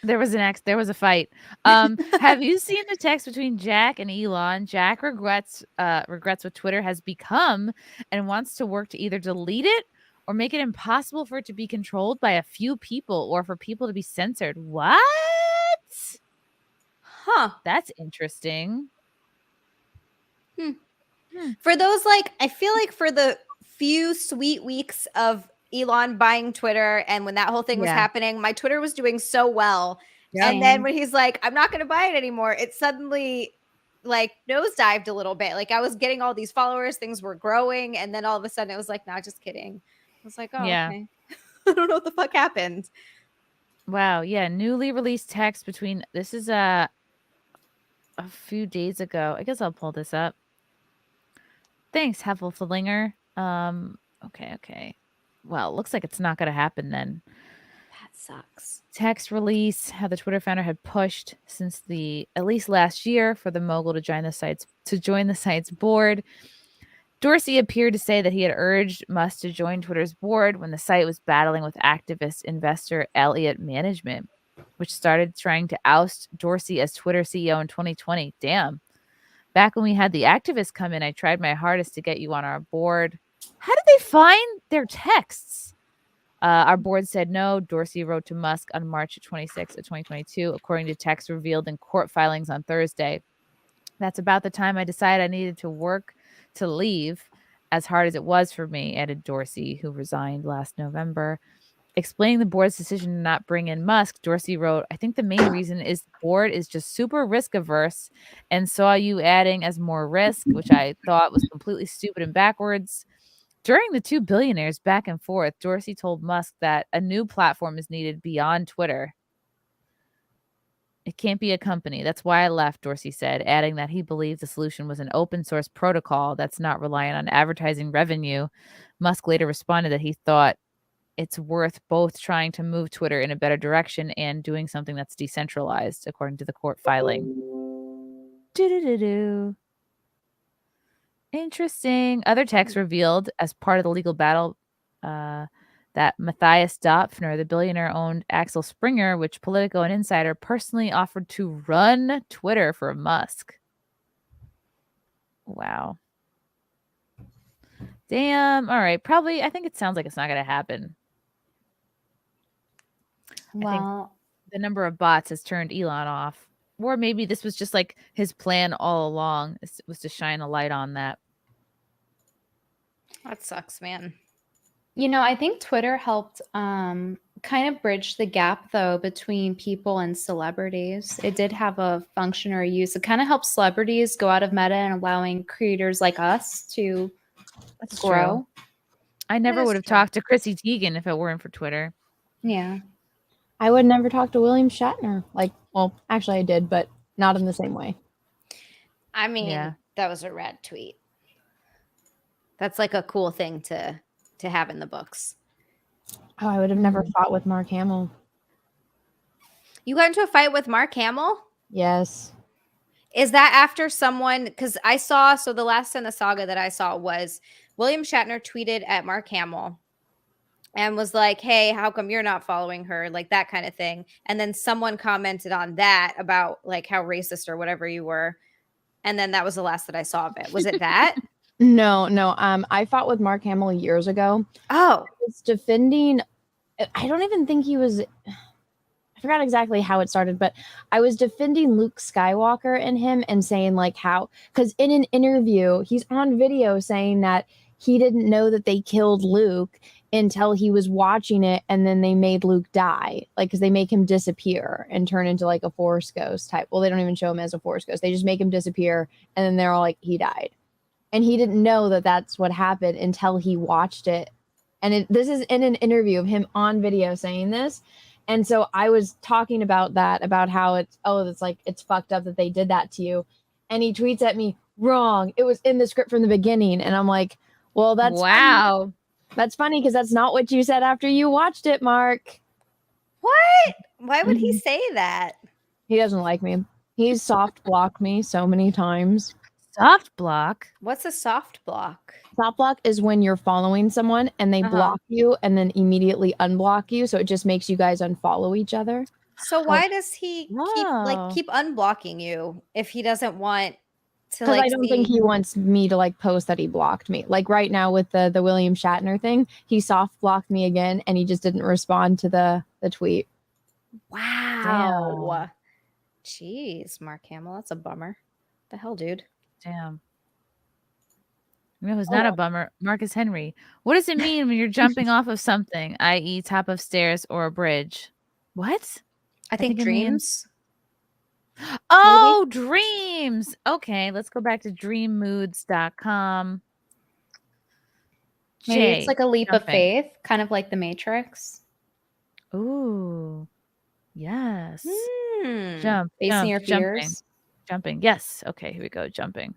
There was a fight. Have you seen the text between Jack and Elon? Jack regrets what Twitter has become and wants to work to either delete it or make it impossible for it to be controlled by a few people or for people to be censored. What? Huh. That's interesting. For those like I feel like for the few sweet weeks of Elon buying Twitter and when that whole thing was happening, my Twitter was doing so well. Yeah. And then when he's like, I'm not gonna buy it anymore, it suddenly like nosedived a little bit. Like I was getting all these followers, things were growing, and then all of a sudden it was like, nah, just kidding. I was like, oh, Yeah. okay. I don't know what the fuck happened. Wow. Yeah. Newly released text between this is a few days ago. I guess I'll pull this up. Thanks, Heffelflinger. Okay. Well, looks like it's not gonna happen then. That sucks. Text release, how the Twitter founder had pushed since at least last year for the mogul to join the site's board. Dorsey appeared to say that he had urged Musk to join Twitter's board when the site was battling with activist investor Elliott Management, which started trying to oust Dorsey as Twitter CEO in 2020. Damn. Back when we had the activists come in, I tried my hardest to get you on our board. How did they find their texts? Our board said no. Dorsey wrote to Musk on March 26 of 2022, according to texts revealed in court filings on Thursday. That's about the time I decided I needed to work to leave, as hard as it was for me, added Dorsey, who resigned last November. Explaining the board's decision to not bring in Musk, Dorsey wrote, I think the main reason is the board is just super risk averse and saw you adding as more risk, which I thought was completely stupid and backwards. During the two billionaires back and forth, Dorsey told Musk that a new platform is needed beyond Twitter. It can't be a company. That's why I left, Dorsey said, adding that he believed the solution was an open source protocol that's not reliant on advertising revenue. Musk later responded that he thought it's worth both trying to move Twitter in a better direction and doing something that's decentralized, according to the court filing. Interesting. Other texts revealed as part of the legal battle that Matthias Dopfner, the billionaire-owned Axel Springer, which Politico and Insider personally offered to run Twitter for Musk. Wow. Damn. All right. Probably, I think it sounds like it's not going to happen. I think the number of bots has turned Elon off. Or maybe this was just like his plan all along, was to shine a light on that. That sucks, man. You know, I think Twitter helped kind of bridge the gap, though, between people and celebrities. It did have a function or a use. It kind of helped celebrities go out of meta and allowing creators like us to grow. True. I never would have talked to Chrissy Teigen if it weren't for Twitter. Yeah. I would never talk to William Shatner. Like, well, actually I did, but not in the same way. I mean, that was a rad tweet. That's like a cool thing to have in the books. Oh, I would have never fought with Mark Hamill. You got into a fight with Mark Hamill? Yes. Is that after someone, because I saw, so the last in the saga that I saw was William Shatner tweeted at Mark Hamill and was like, hey, how come you're not following her? Like that kind of thing. And then someone commented on that about like how racist or whatever you were. And then that was the last that I saw of it. Was it that? No. I fought with Mark Hamill years ago. Oh. I was defending, I don't even think he was, I forgot exactly how it started, but I was defending Luke Skywalker and him and saying like how, because in an interview, he's on video saying that he didn't know that they killed Luke until he was watching it, and then they made Luke die, like because they make him disappear and turn into like a Force ghost type. Well, they don't even show him as a Force ghost. They just make him disappear, and then they're all like, he died. And he didn't know that that's what happened until he watched it. And this is in an interview of him on video saying this. And so I was talking about that, about how it's like, it's fucked up that they did that to you. And he tweets at me, wrong. It was in the script from the beginning. And I'm like, well, that's wow. Funny. That's funny because that's not what you said after you watched it, Mark. What? Why would he say that? He doesn't like me. He's soft blocked me so many times. Soft block? What's a soft block? Soft block is when you're following someone and they block you and then immediately unblock you. So it just makes you guys unfollow each other. So why does he keep unblocking you if he doesn't want to Because I don't think he wants me to like post that he blocked me. Like right now with the William Shatner thing, he soft blocked me again and he just didn't respond to the tweet. Wow. Jeez, Mark Hamill, that's a bummer. The hell, dude. Damn. You know who's not a bummer? Marcus Henry. What does it mean when you're jumping off of something, i.e. top of stairs or a bridge? What? I think dreams. Oh, dreams. Okay, let's go back to dreammoods.com. Maybe it's like a leap of faith, kind of like the Matrix. Ooh. Yes. Jump. Facing your fears. Jumping. Yes. Okay, here we go. Jumping.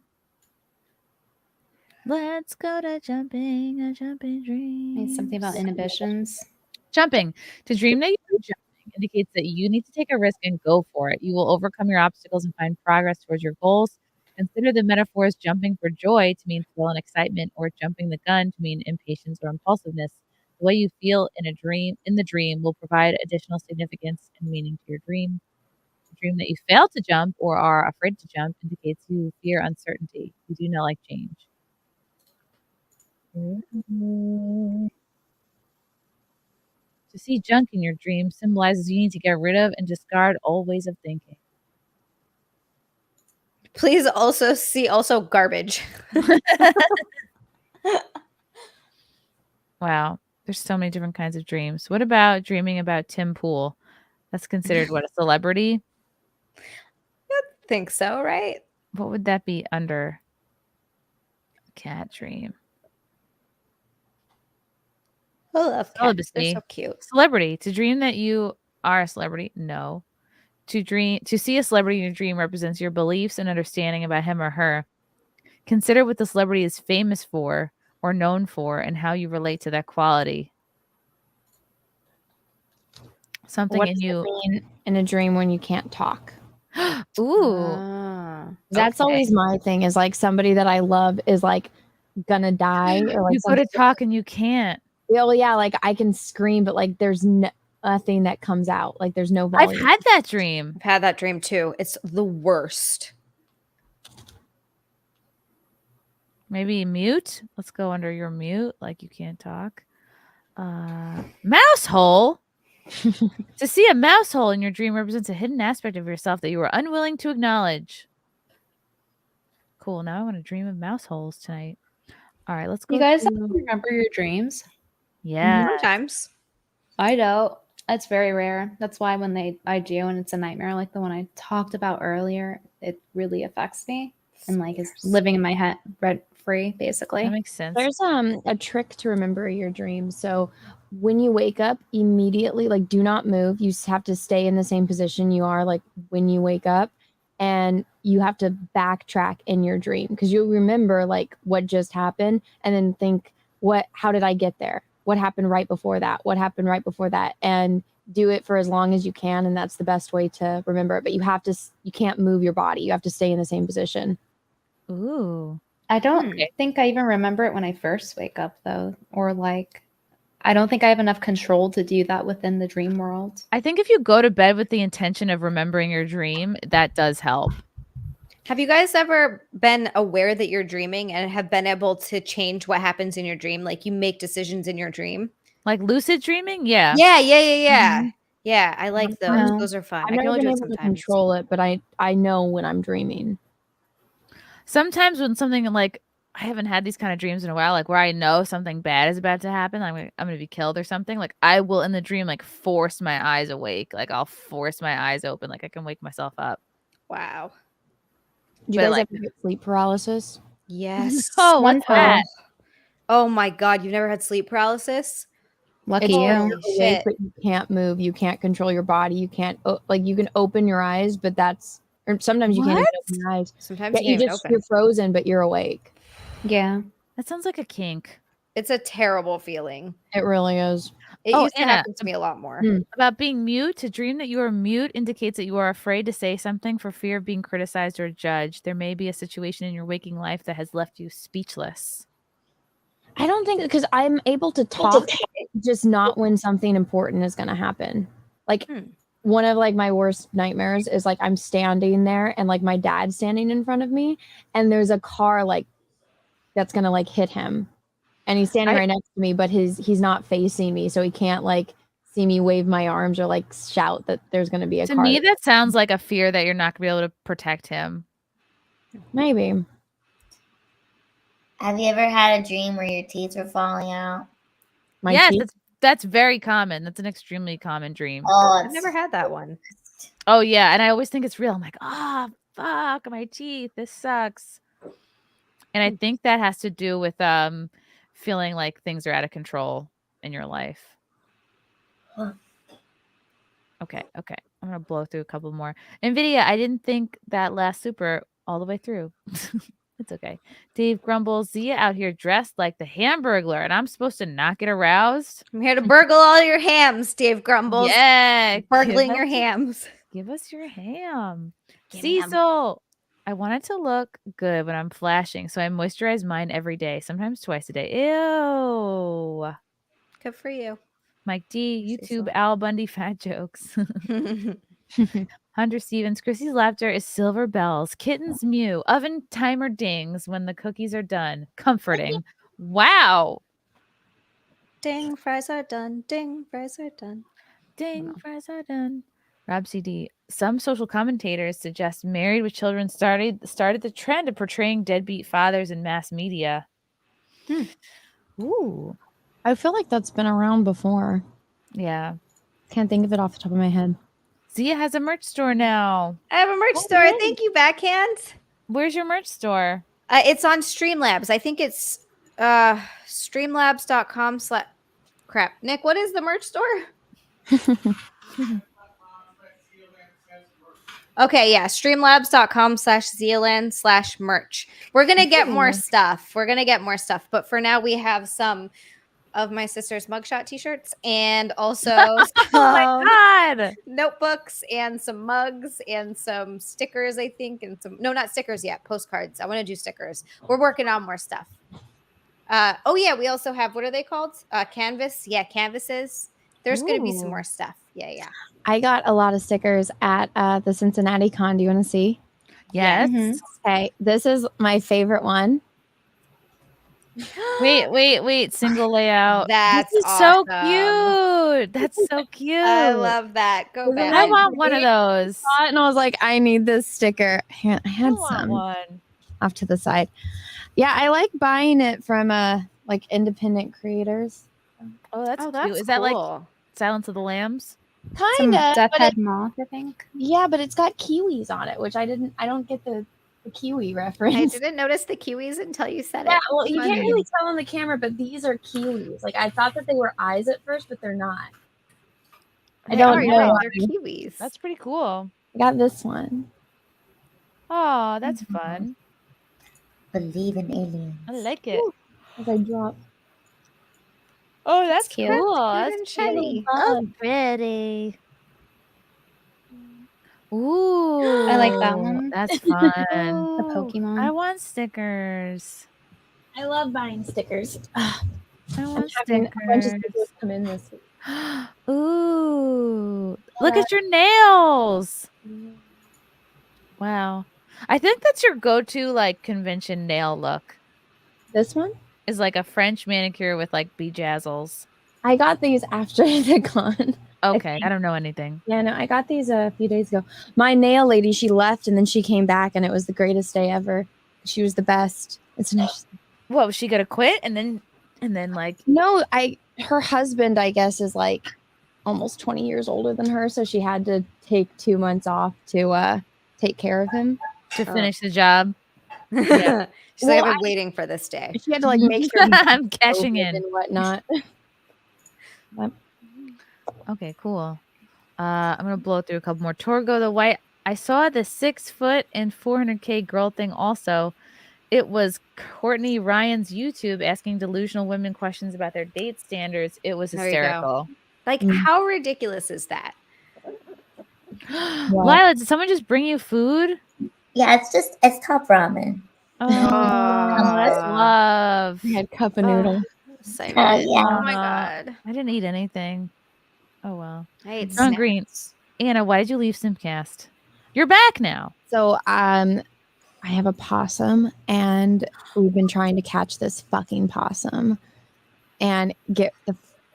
Let's go to jumping, a jumping dream. Maybe something about inhibitions. Jumping. To dream that you're jumping indicates that you need to take a risk and go for it. You will overcome your obstacles and find progress towards your goals. Consider the metaphors jumping for joy to mean thrill and excitement, or jumping the gun to mean impatience or impulsiveness. The way you feel in the dream will provide additional significance and meaning to your dream. The dream that you fail to jump or are afraid to jump indicates you fear uncertainty. You do not like change. To see junk in your dream symbolizes you need to get rid of and discard old ways of thinking. Please also see garbage. Wow. There's so many different kinds of dreams. What about dreaming about Tim Pool? That's considered what, a celebrity? I think so, right? What would that be under? Cat dream. I love cats. They're Celibacy. so cute. Celebrity. To dream that you are a celebrity? No. To see a celebrity in your dream represents your beliefs and understanding about him or her. Consider what the celebrity is famous for or known for and how you relate to that quality. Something What's in you in a dream when you can't talk. Ooh. That's always my thing, is like somebody that I love is like gonna die, or like you go to talk and you can't. Well, yeah, like I can scream, but like there's nothing that comes out. Like there's no volume. I've had that dream. I've had that dream too. It's the worst. Maybe mute. Let's go under your mute, like you can't talk. Mouse hole. To see a mouse hole in your dream represents a hidden aspect of yourself that you were unwilling to acknowledge. Cool. Now I want to dream of mouse holes tonight. All right, let's go. You guys remember your dreams? Yeah. Sometimes. I don't. It's very rare. That's why when I do and it's a nightmare like the one I talked about earlier, it really affects me and like is living in my head rent free, basically. That makes sense. There's a trick to remember your dreams. So when you wake up, immediately, like do not move. You just have to stay in the same position you are like when you wake up. and you have to backtrack in your dream because you'll remember like what just happened and then think, how did I get there? What happened right before that? What happened right before that? And do it for as long as you can. And that's the best way to remember it. But you can't move your body. You have to stay in the same position. Ooh. I don't think I even remember it when I first wake up though. Or like, I don't think I have enough control to do that within the dream world. I think if you go to bed with the intention of remembering your dream, that does help. Have you guys ever been aware that you're dreaming and have been able to change what happens in your dream? Like you make decisions in your dream? Like lucid dreaming? Yeah. Yeah. Mhm. Yeah, I like those. No. Those are fun. I've I can never only been do it able to sometimes. control it, but I know when I'm dreaming. Sometimes when something like, I haven't had these kind of dreams in a while, like where I know something bad is about to happen, I'm going to be killed or something. Like I will in the dream, like force my eyes awake. Like I'll force my eyes open. Like I can wake myself up. Wow. Do you guys ever get sleep paralysis? Yes. Oh, what's that? Oh my God. You've never had sleep paralysis? Lucky It's you. when you're awake, but you can't move. You can't control your body. You can't you can open your eyes, but or sometimes you can't even open your eyes. Sometimes Yeah, you can't even open. you're frozen, but you're awake. Yeah. That sounds like a kink. It's a terrible feeling. It really is. It used to Anna, happen to me a lot more. About being mute, to dream that you are mute indicates that you are afraid to say something for fear of being criticized or judged. There may be a situation in your waking life that has left you speechless. I don't think because I'm able to talk, just not when something important is going to happen. Like one of like my worst nightmares is like I'm standing there and like my dad's standing in front of me and there's a car like that's going to like hit him. And he's standing right next to me, but he's not facing me, so he can't like see me wave my arms or like shout that there's going to be a car. To me, that sounds like a fear that you're not going to be able to protect him. Maybe. Have you ever had a dream where your teeth were falling out? Yes, that's very common. That's an extremely common dream. Oh, I've never had that one. Oh yeah, and I always think it's real. I'm like, fuck, my teeth. This sucks. And I think that has to do with feeling like things are out of control in your life. Okay. I'm gonna blow through a couple more. NVIDIA, I didn't think that last super all the way through. It's okay. Dave grumbles, Zia out here dressed like the Hamburglar, and I'm supposed to not get aroused. I'm here to burgle all your hams, Dave grumbles. Yeah, burgling your hams. Give us your ham. Get Cecil, I want it to look good when I'm flashing, so I moisturize mine every day, sometimes twice a day. Ew. Good for you. Mike D, YouTube Al Bundy fat jokes. Hunter Stevens, Chrissy's laughter is silver bells, kittens mew, oven timer dings when the cookies are done. Comforting. Wow. Ding, fries are done. Ding, fries are done. Ding, fries are done. Rob CD, some social commentators suggest Married with Children started the trend of portraying deadbeat fathers in mass media. Ooh. I feel like that's been around before. Yeah. Can't think of it off the top of my head. Zia has a merch store now. I have a merch store. Yay. Thank you, Backhand. Where's your merch store? It's on Streamlabs. I think it's streamlabs.com/ crap. Nick, what is the merch store? Okay, yeah, streamlabs.com/zealand/merch. We're going to get more stuff. But for now, we have some of my sister's mugshot t-shirts and also Oh my God. notebooks and some mugs and some stickers, I think, and not stickers yet, postcards. I want to do stickers. We're working on more stuff. Oh yeah, we also have, what are they called? Canvas. Yeah, canvases. There's going to be some more stuff. Yeah. I got a lot of stickers at the Cincinnati Con. Do you want to see? Yes. Okay, this is my favorite one. Wait. Single layout. That's this is awesome. so cute. That's so cute. I love that. Go back. I want one of those. And I was like, I need this sticker. I had some one off to the side. Yeah, I like buying it from like independent creators. Oh, that's cute. that's Is that like cool. Silence of the Lambs? Kind of. Deathhead Moth, I think. Yeah, but it's got kiwis on it, which I don't get the kiwi reference. I didn't notice the kiwis until you said it. Yeah, well, you can't really tell on the camera, but these are kiwis. Like I thought that they were eyes at first, but they're not. I don't know. They're kiwis. That's pretty cool. I got this one. Oh, that's fun. Believe in aliens. I like it. As I drop. Oh, that's cute. cool. That's That's cute and cute. shiny. Oh, pretty. Ooh, I like that one. That's fun. The Pokemon. I want stickers. I love buying stickers. I want having a bunch of stickers. stickers come in this week. Ooh, look at your nails. Wow. I think that's your go-to like convention nail look. This one is like a French manicure with like bejazzles. I got these after the con. Okay, I don't know anything. Yeah, no, I got these a few days ago. My nail lady, she left and then she came back and it was the greatest day ever. She was the best. It's nice. What, was she gonna quit and then like No, her husband, I guess, is like almost 20 years older than her, so she had to take 2 months off to take care of him. To finish the job. Yeah. She's Well, like, I've I- been waiting for this day. She had to like make sure I'm cashing COVID in and whatnot. Okay, cool. I'm gonna blow through a couple more. Torgo the White. I saw the 6 foot and 400K girl thing also. It was Courtney Ryan's YouTube asking delusional women questions about their date standards. It was There you go. hysterical. Like, how ridiculous is that? Lila, did someone just bring you food? Yeah, it's top ramen. Oh, that's love. I had cup of noodle. Same. yeah. Oh my god. I didn't eat anything. Oh well. I ate John Green. Anna, why did you leave SimpCast? You're back now. So I have a possum and we've been trying to catch this fucking possum and get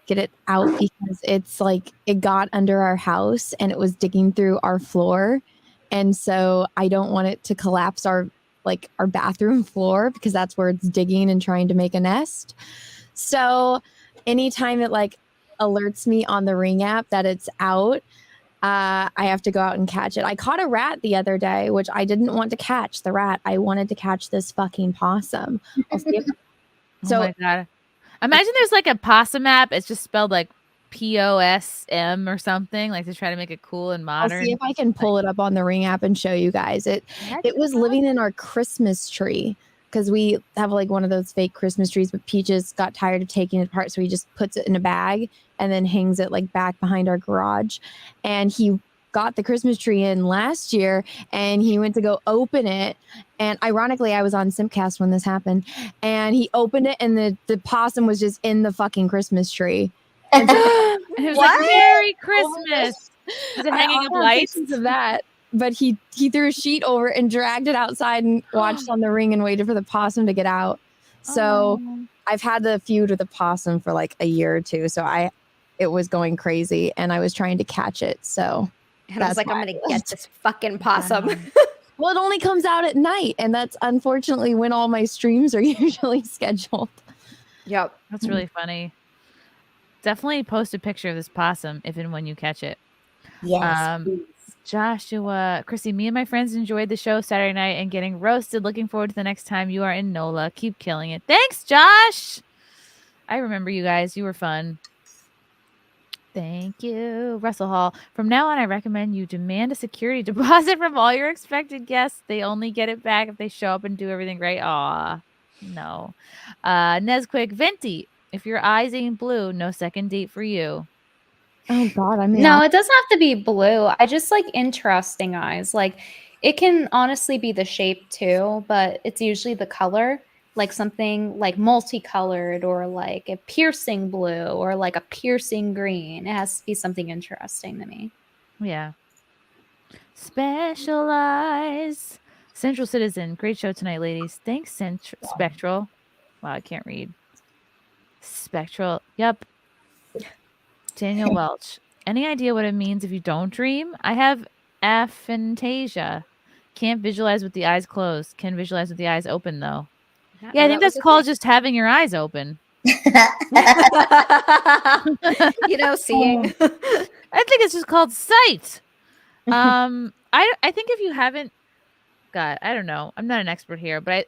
it out because it's like it got under our house and it was digging through our floor. And so I don't want it to collapse our bathroom floor because that's where it's digging and trying to make a nest. So anytime it like alerts me on the Ring app that it's out, I have to go out and catch it. I caught a rat the other day, which I didn't want to catch the rat. I wanted to catch this fucking possum. I'll see if- Oh my god. Imagine there's like a possum app. It's just spelled like POSM or something, like to try to make it cool and I'll modern. see if I can pull it up on the Ring app and show you guys. It was living in our Christmas tree because we have like one of those fake Christmas trees, but Peaches got tired of taking it apart, so he just puts it in a bag and then hangs it like back behind our garage. And he got the Christmas tree in last year and he went to go open it. And ironically, I was on SimpCast when this happened. And he opened it and the possum was just in the fucking Christmas tree. And so, It was like Merry Christmas. Is it hanging I up have lights? pictures of that? But he threw a sheet over it and dragged it outside and watched on the Ring and waited for the possum to get out. So I've had the feud with the possum for like a year or two. So it was going crazy and I was trying to catch it. So And I was like, I'm gonna get this fucking possum. Well, it only comes out at night, and that's unfortunately when all my streams are usually scheduled. Yep. That's really funny. Definitely post a picture of this possum if and when you catch it. Yes. Joshua, Chrissy, me and my friends enjoyed the show Saturday night and getting roasted. Looking forward to the next time you are in NOLA. Keep killing it. Thanks, Josh. I remember you guys. You were fun. Thank you, Russell Hall. From now on, I recommend you demand a security deposit from all your expected guests. They only get it back if they show up and do everything right. Aw, no. Nesquick, Venti, if your eyes ain't blue, no second date for you. Oh God, I mean, No, it doesn't have to be blue. I just like interesting eyes. Like it can honestly be the shape too, but it's usually the color, like something like multicolored or like a piercing blue or like a piercing green. It has to be something interesting to me. Yeah. Special eyes. Central Citizen, great show tonight, ladies. Thanks, Spectral. Wow, I can't read. Spectral. Yep. Daniel Welch. Any idea what it means if you don't dream? I have aphantasia. Can't visualize with the eyes closed. Can visualize with the eyes open, though. Yeah, I think that's called just having your eyes open. You know, seeing. I think it's just called sight. I think if you haven't, God, I don't know. I'm not an expert here, but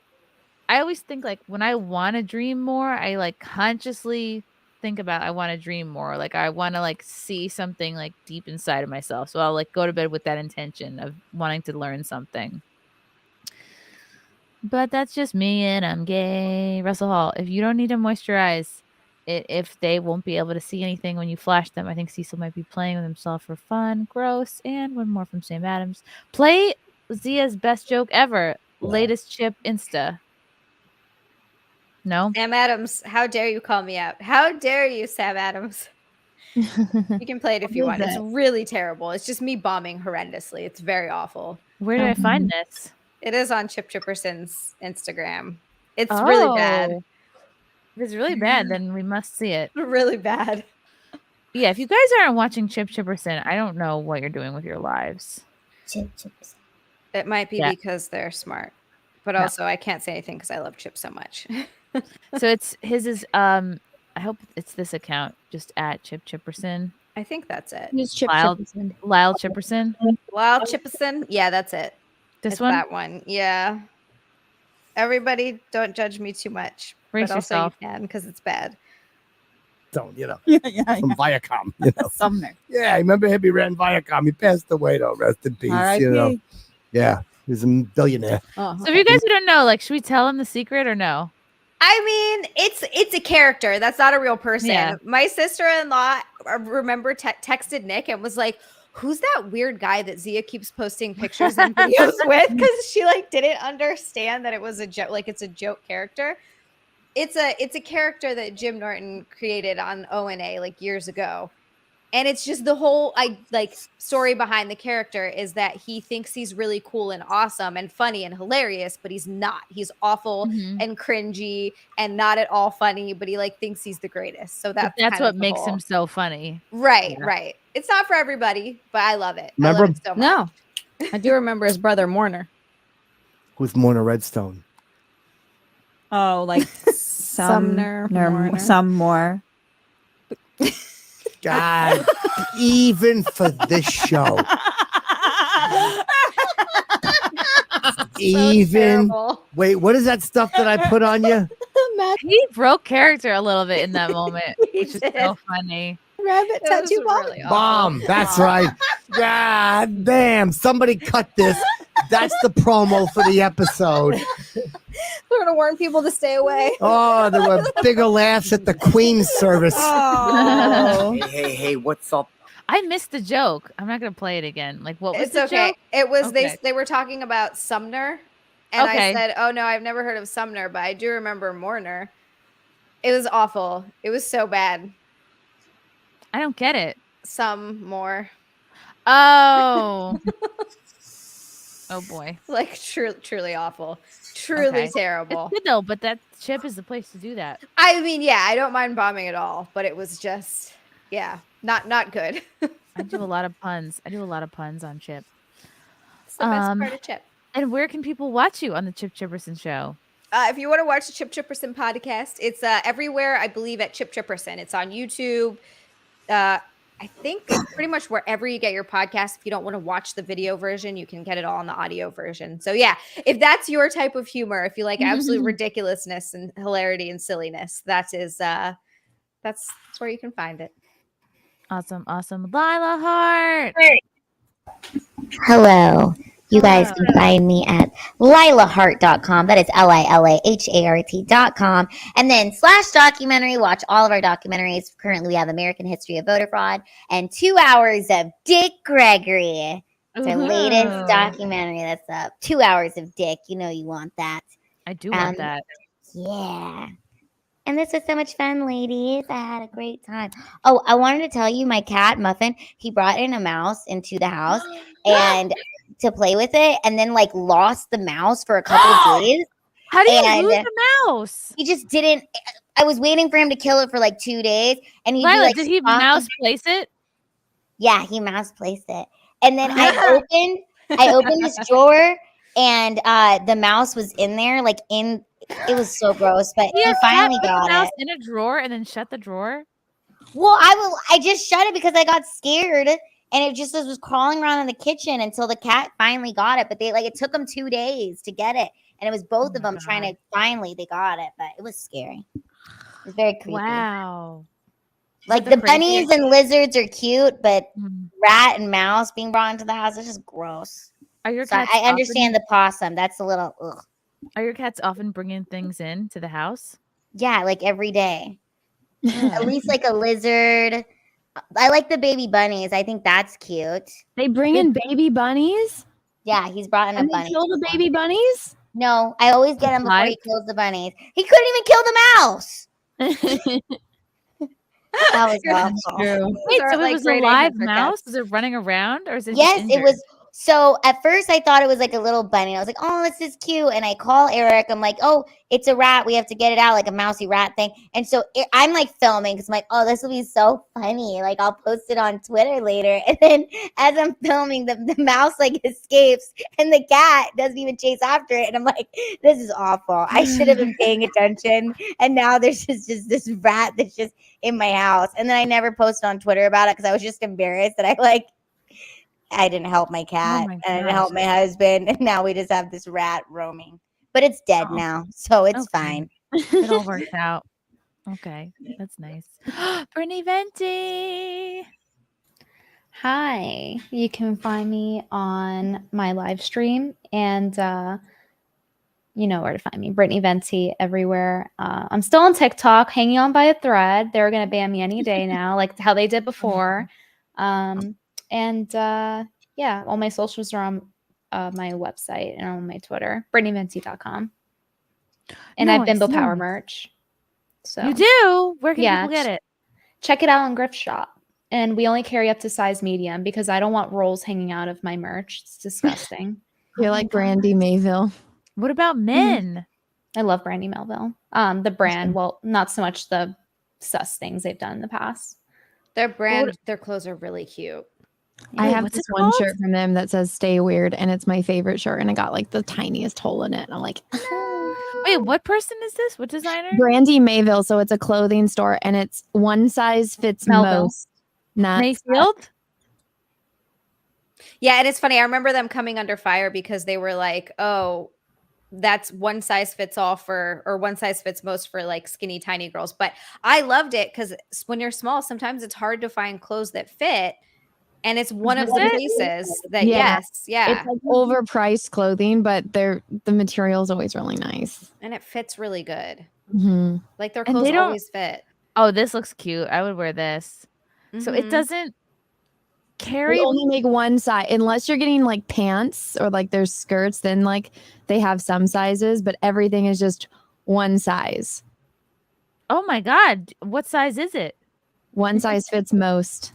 I always think like when I want to dream more, I like consciously think about I want to dream more. Like I want to like see something like deep inside of myself. So I'll like go to bed with that intention of wanting to learn something. But that's just me and I'm gay. Russell Hall, if you don't need to moisturize, if they won't be able to see anything when you flash them, I think Cecil might be playing with himself for fun. Gross. And one more from Sam Adams. Play Zia's best joke ever. Latest Chip Insta. No? Sam Adams, how dare you call me out? How dare you, Sam Adams? You can play it if you want. It's really terrible. It's just me bombing horrendously. It's very awful. Where did I find this? It is on Chip Chipperson's Instagram. It's really bad. If it's really bad, then we must see it. Really bad. Yeah, if you guys aren't watching Chip Chipperson, I don't know what you're doing with your lives. Chip Chipperson. It might be because they're smart. But also I can't say anything because I love Chip so much. So his is I hope it's this account, just at Chip Chipperson. I think that's it. Who's Chip Lyle Chipperson? Chipperson. Lyle Chipperson? Yeah, that's it. This It's one? that one. Yeah. Everybody don't judge me too much. Brace but also yourself. you can because it's bad. Don't, you know. Yeah. From Viacom. You know. Sumner. Yeah, I remember him. He ran Viacom. He passed away, though. Rest in peace. You know. R.I.P.. Yeah, he was a billionaire. So if you guys who don't know, like, should we tell him the secret or no? I mean, it's a character. That's not a real person. Yeah. My sister-in-law texted Nick and was like, "Who's that weird guy that Zia keeps posting pictures and videos with?" Because she like didn't understand that it was a joke. Like it's a joke character. It's a character that Jim Norton created on ONA like years ago. And it's just the whole story behind the character is that he thinks he's really cool and awesome and funny and hilarious, but he's not. He's awful and cringy and not at all funny, but he like thinks he's the greatest. So that's what makes him so funny. Right, Yeah. right. It's not for everybody, but I love it. Remember I love him? it so much. No. I do remember his brother Warner. Who's Mona Redstone? Oh, like Sumner, Warner. some more. God, even for this show. terrible. Wait, what is that stuff that I put on you? He broke character a little bit in that moment, which is so funny. Rabbit tattoo Bomb. That's right. God damn. Somebody cut this. That's the promo for the episode. We're gonna warn people to stay away. Oh, there were bigger laughs at the Queen's service. Oh. Hey, what's up? I missed the joke. I'm not gonna play it again. Like, what was It's the okay. joke? It was Okay. they were talking about Sumner, and Okay. I said, "Oh no, I've never heard of Sumner, but I do remember Warner." It was awful. It was so bad. I don't get it. Some more. Oh. Oh boy. Like truly awful. Truly Okay. terrible. It's good though, but that Chip is the place to do that. I mean, yeah, I don't mind bombing at all, but it was just, yeah, not good. I do a lot of puns. I do a lot of puns on Chip. It's the best part of Chip. And where can people watch you on the Chip Chipperson show? If you want to watch the Chip Chipperson podcast, it's everywhere, I believe, at Chip Chipperson. It's on YouTube. I think pretty much wherever you get your podcast. If you don't want to watch the video version, you can get it all on the audio version. So yeah, if that's your type of humor, if you like absolute ridiculousness and hilarity and silliness, that's where you can find it. Awesome. Lila Hart. Hello. You guys can find me at lilahart.com. That is LILAHART.com. And then /documentary. Watch all of our documentaries. Currently, we have American History of Voter Fraud and 2 hours of Dick Gregory. It's our latest documentary that's up. 2 hours of Dick. You know you want that. I do want that. Yeah. And this was so much fun, ladies. I had a great time. Oh, I wanted to tell you, my cat, Muffin, he brought in a mouse into the house and to play with it, and then like lost the mouse for a couple of days. How do you lose the mouse? He just didn't. I was waiting for him to kill it for like 2 days, and he'd be Lila, like, did he mouse place it? Yeah, he mouse placed it. And then I opened his drawer, and the mouse was in there, like in. It was so gross, but he finally got mouse it. in a drawer and then shut the drawer. Well, I just shut it because I got scared, and it just was crawling around in the kitchen until the cat finally got it. But it took them 2 days to get it, and it was both of them trying to finally they got it. But it was scary. It was very creepy. Wow. Like the bunnies and lizards are cute, but rat and mouse being brought into the house is just gross. Are your So cats I understand the possum. That's a little ugh. Are your cats often bringing things in to the house? Yeah, like every day. At least like a lizard. I like the baby bunnies. I think that's cute. They bring in baby bunnies? Yeah, he's brought in a And they bunny. kill the baby bunnies? No, I always get him before he Live? kills the bunnies. He couldn't even kill the mouse. That was awful. Wait, so it was a live mouse? Was it running around, or is it? Yes, just it injured? was. So at first I thought it was like a little bunny. I was like, oh, this is cute. And I call Eric. I'm like, oh, it's a rat. We have to get it out, like a mousy rat thing. And so I'm like filming because I'm like, oh, this will be so funny. Like I'll post it on Twitter later. And then as I'm filming, the mouse like escapes and the cat doesn't even chase after it. And I'm like, this is awful. I should have been paying attention. And now there's just this rat that's just in my house. And then I never posted on Twitter about it because I was just embarrassed that I didn't help my cat and I didn't help my husband, and now we just have this rat roaming. But it's dead now, so it's fine. It all worked out. Okay, that's nice. Brittany Venti. Hi, you can find me on my live stream, and you know where to find me. Brittany Venti everywhere. I'm still on TikTok, hanging on by a thread. They're gonna ban me any day now, like how they did before. Yeah, all my socials are on my website and on my Twitter, BrittanyVenti.com. And I have Bimbo Power merch. So You do? Where can people get it? Check it out on Grift Shop. And we only carry up to size medium because I don't want rolls hanging out of my merch. It's disgusting. You're like Brandy Mayville. What about men? I love Brandy Melville. The brand, well, not so much the sus things they've done in the past. Their brand, their clothes are really cute. I have this one shirt from them that says "Stay Weird," and it's my favorite shirt, and I got like the tiniest hole in it. And I'm like, wait, what person is this? What designer? Brandy Mayville. So it's a clothing store, and it's one size fits Melville. most. Not Mayfield. Yeah, and it's funny. I remember them coming under fire because they were like, "Oh, that's one size fits all for, or one size fits most for like skinny, tiny girls." But I loved it because when you're small, sometimes it's hard to find clothes that fit. And it's one of the places that, It's like overpriced clothing, but the material is always really nice. And it fits really good. Mm-hmm. Like their And clothes they don't- always fit. Oh, this looks cute. I would wear this. So it Mhm. doesn't They carry. only make one size unless you're getting like pants or like there's skirts. Then like they have some sizes, but everything is just one size. Oh my God. What size is it? One size fits most.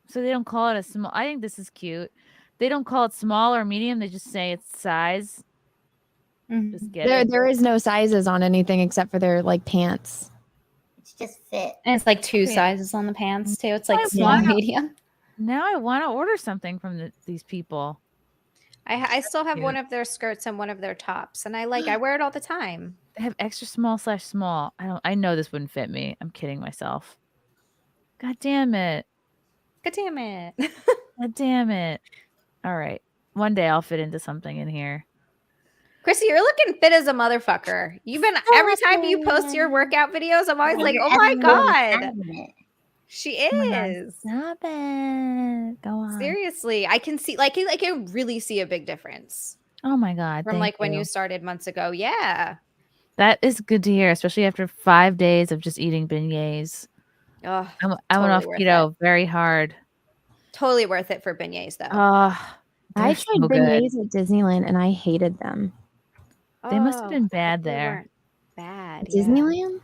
So they don't call it a small. I think this is cute. They don't call it small or medium. They just say it's size. Just get it. There is no sizes on anything except for their like pants. It's just fit. And it's like two Yeah. sizes on the pants too. It's like I small, wanna- medium. Now I want to order something from these people. I still have Cute. one of their skirts and one of their tops, and I wear it all the time. They have extra small/small. I know this wouldn't fit me. I'm kidding myself. God damn it. God damn it. God damn it. All right. One day I'll fit into something in here. Chrissy, you're looking fit as a motherfucker. You've been every time you post your workout videos, I'm always like, oh my God. She is. Stop it. Go on. Seriously. I can see I can really see a big difference Oh my God. from thank like when you started months ago. Yeah. That is good to hear, especially after 5 days of just eating beignets. Oh, I went totally off worth keto it. very hard. Totally worth it for beignets though. I They're tried so good. beignets at Disneyland and I hated them. They must have been Oh, bad they there. weren't bad. At yeah. Disneyland?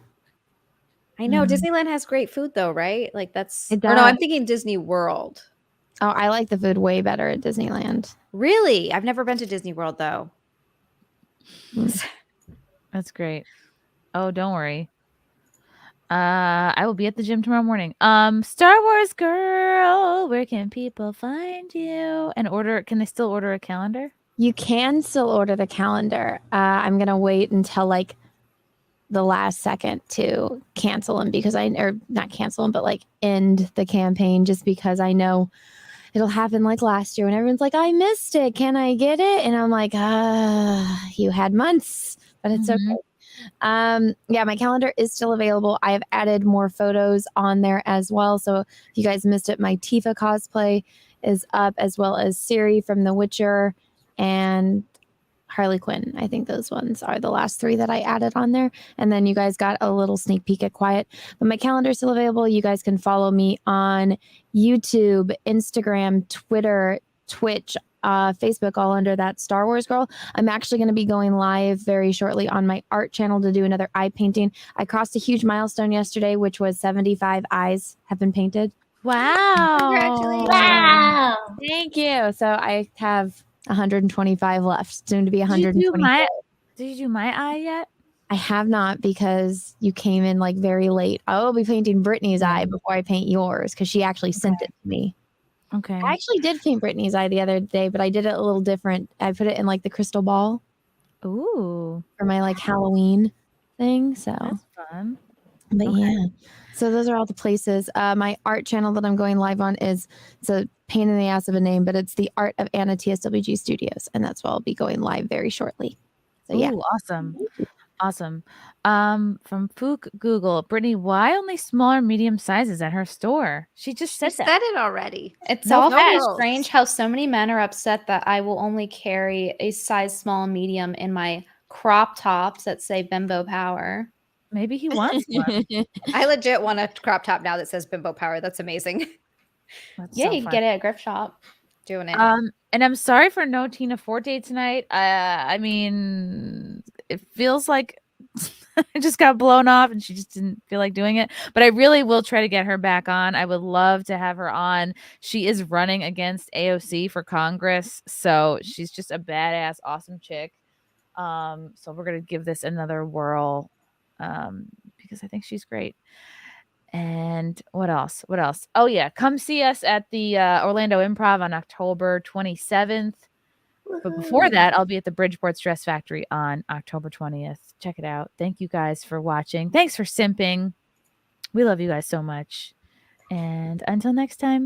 I know Mhm. Disneyland has great food though, right? Like that's It or no, I'm does. thinking Disney World. Oh, I like the food way better at Disneyland. Really? I've never been to Disney World though. That's great. Oh, don't worry. I will be at the gym tomorrow morning. Star Wars girl, where can people find you and order? Can they still order a calendar? You can still order the calendar. I'm gonna wait until like the last second to cancel them because or not cancel them, but like end the campaign just because I know it'll happen like last year when everyone's like, I missed it. Can I get it? And I'm like, you had months, but it's okay. Yeah, my calendar is still available. I have added more photos on there as well. So if you guys missed it, my Tifa cosplay is up as well as Ciri from The Witcher. And Harley Quinn. I think those ones are the last 3 that I added on there. And then you guys got a little sneak peek at Quiet. But my calendar is still available. You guys can follow me on YouTube, Instagram, Twitter, Twitch, Facebook, all under that Star Wars Girl. I'm actually going to be going live very shortly on my art channel to do another eye painting. I crossed a huge milestone yesterday, which was 75 eyes have been painted. Wow. Congratulations. Wow. Thank you. So I have 125 left, soon to be Did 120. you do my eye yet? I have not, because you came in like very late. I will be painting Brittany's eye before I paint yours, because she actually sent it to me. Okay. I actually did paint Brittany's eye the other day, but I did it a little different. I put it in like the crystal ball. Ooh. For my like Halloween thing. So that's fun. But Okay. yeah. So those are all the places. My art channel that I'm going live on is, it's a pain in the ass of a name, but it's the Art of Anna TSWG Studios, and that's where I'll be going live very shortly. So yeah. Ooh, awesome. From Fook Google, Brittany, why only smaller medium sizes at her store? She just said that. said it already. It's No also rules. strange how so many men are upset that I will only carry a size small and medium in my crop tops that say Bimbo Power. Maybe he wants one. I legit want a crop top now that says Bimbo Power. That's amazing. Yeah, you can get it at Grift Shop. Doing it. And I'm sorry for no Tina Forte tonight. I mean, it feels like it just got blown off and she just didn't feel like doing it. But I really will try to get her back on. I would love to have her on. She is running against AOC for Congress, so she's just a badass, awesome chick. So we're gonna give this another whirl, because I think she's great. And what else? Oh yeah, come see us at the Orlando Improv on October 27th. But before that, I'll be at the Bridgeport Stress Factory on October 20th. Check it out. Thank you guys for watching. Thanks for simping. We love you guys so much. And until next time,